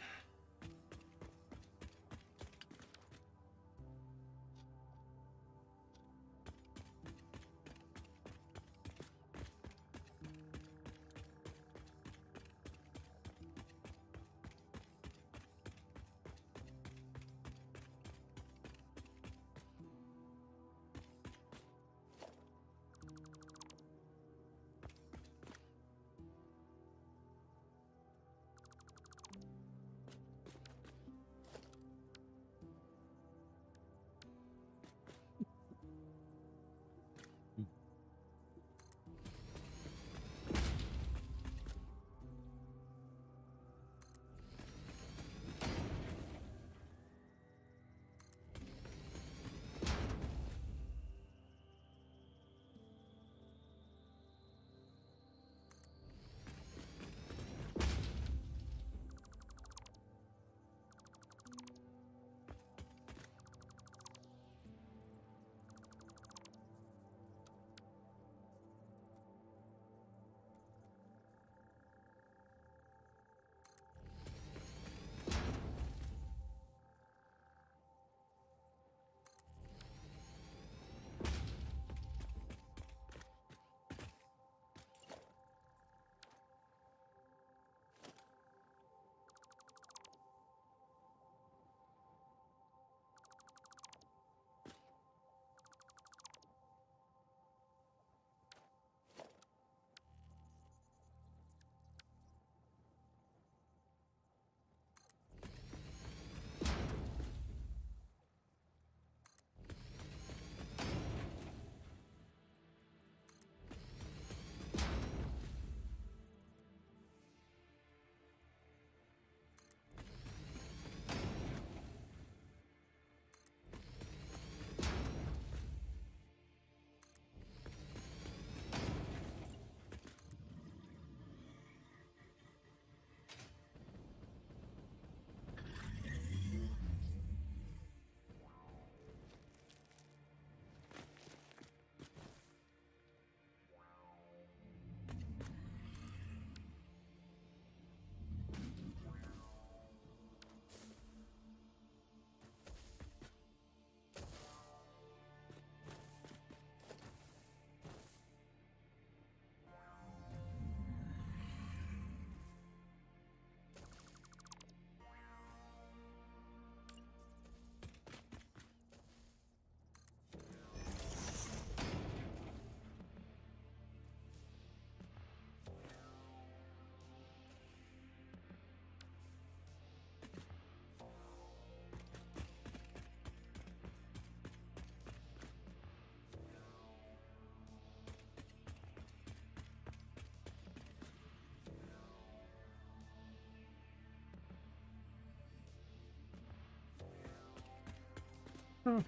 Oh.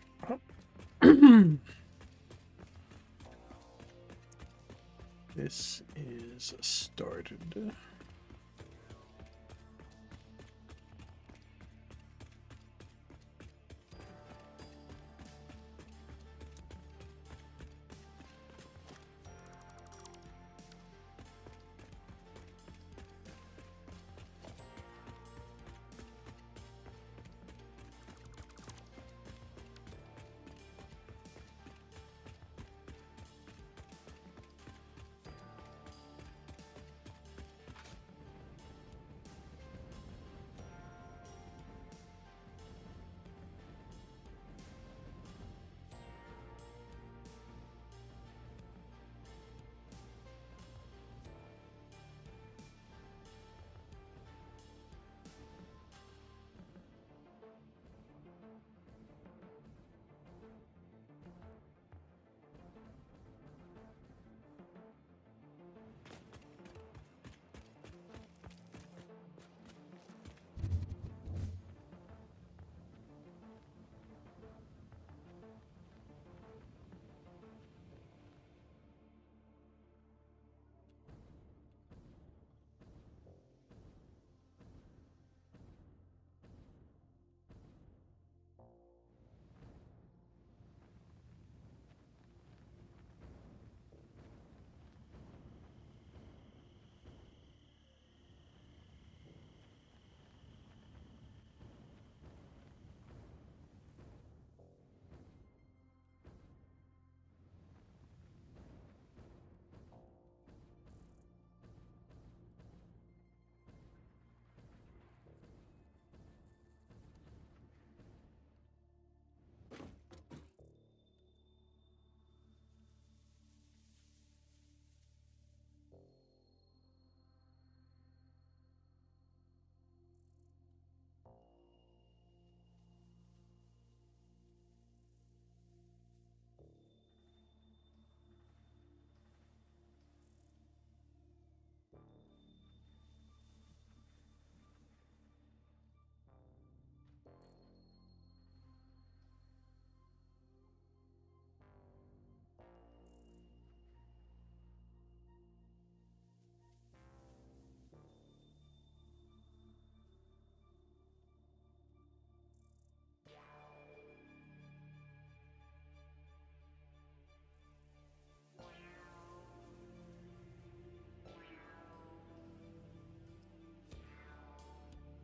This is started.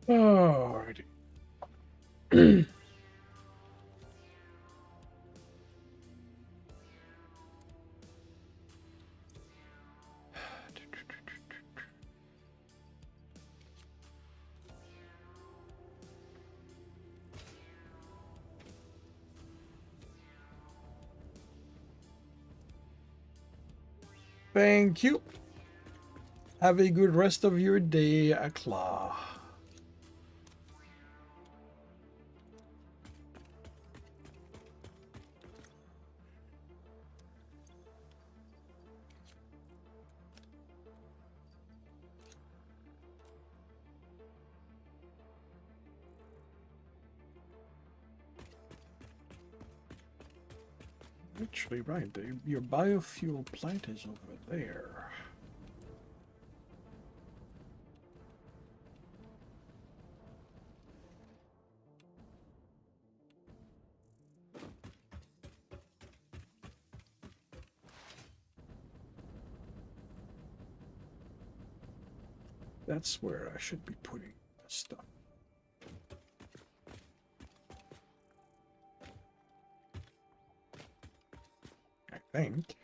Alrighty. Thank you. Have a good rest of your day, Akla. Actually, right. Your biofuel plant is over there. That's where I should be putting the stuff. I think.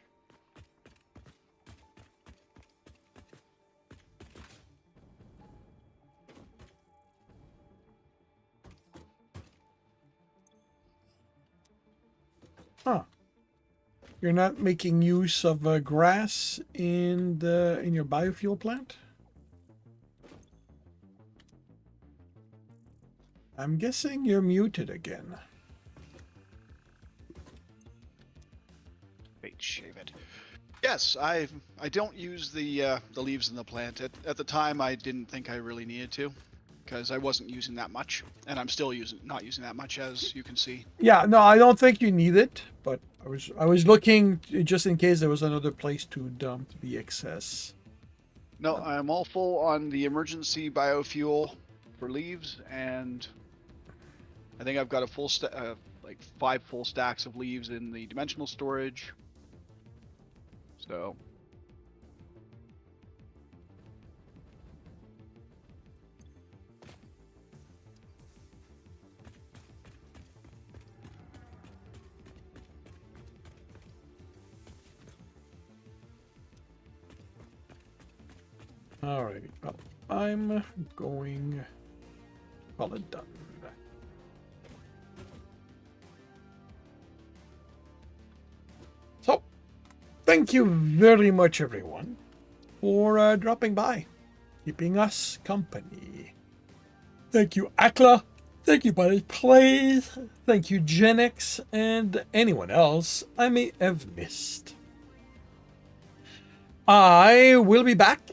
Huh. You're not making use of grass in your biofuel plant? I'm guessing you're muted again. Wait, shave it. Yes, I don't use the leaves in the plant. At the time, I didn't think I really needed to. because I wasn't using that much, and I'm still not using that much, as you can see. Yeah, no, I don't think you need it, but I was looking just in case there was another place to dump the excess. No, I'm all full on the emergency biofuel for leaves, and I think I've got a full like 5 full stacks of leaves in the dimensional storage. So All right, well, I'm going to call it done. So, thank you very much, everyone, for dropping by, keeping us company. Thank you, Akla. Thank you, Buddy Plays. Thank you, Genix, and anyone else I may have missed. I will be back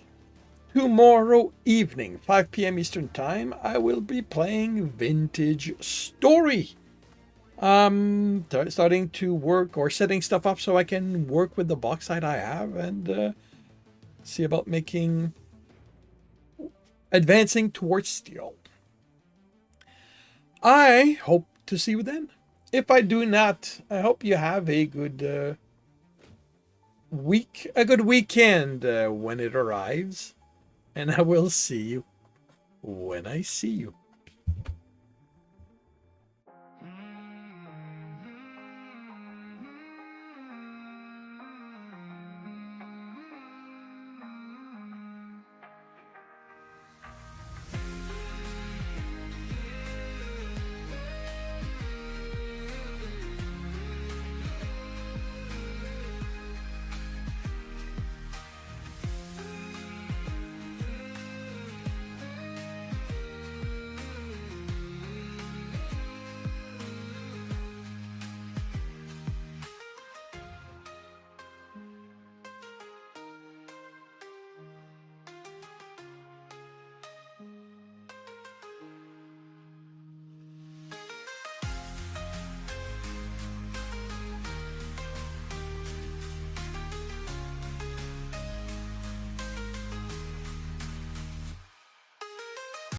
tomorrow evening, 5 p.m. Eastern Time. I will be playing Vintage Story. Starting to work or setting stuff up so I can work with the bauxite I have and see about advancing towards steel. I hope to see you then. If I do not, I hope you have a good weekend when it arrives. And I will see you when I see you.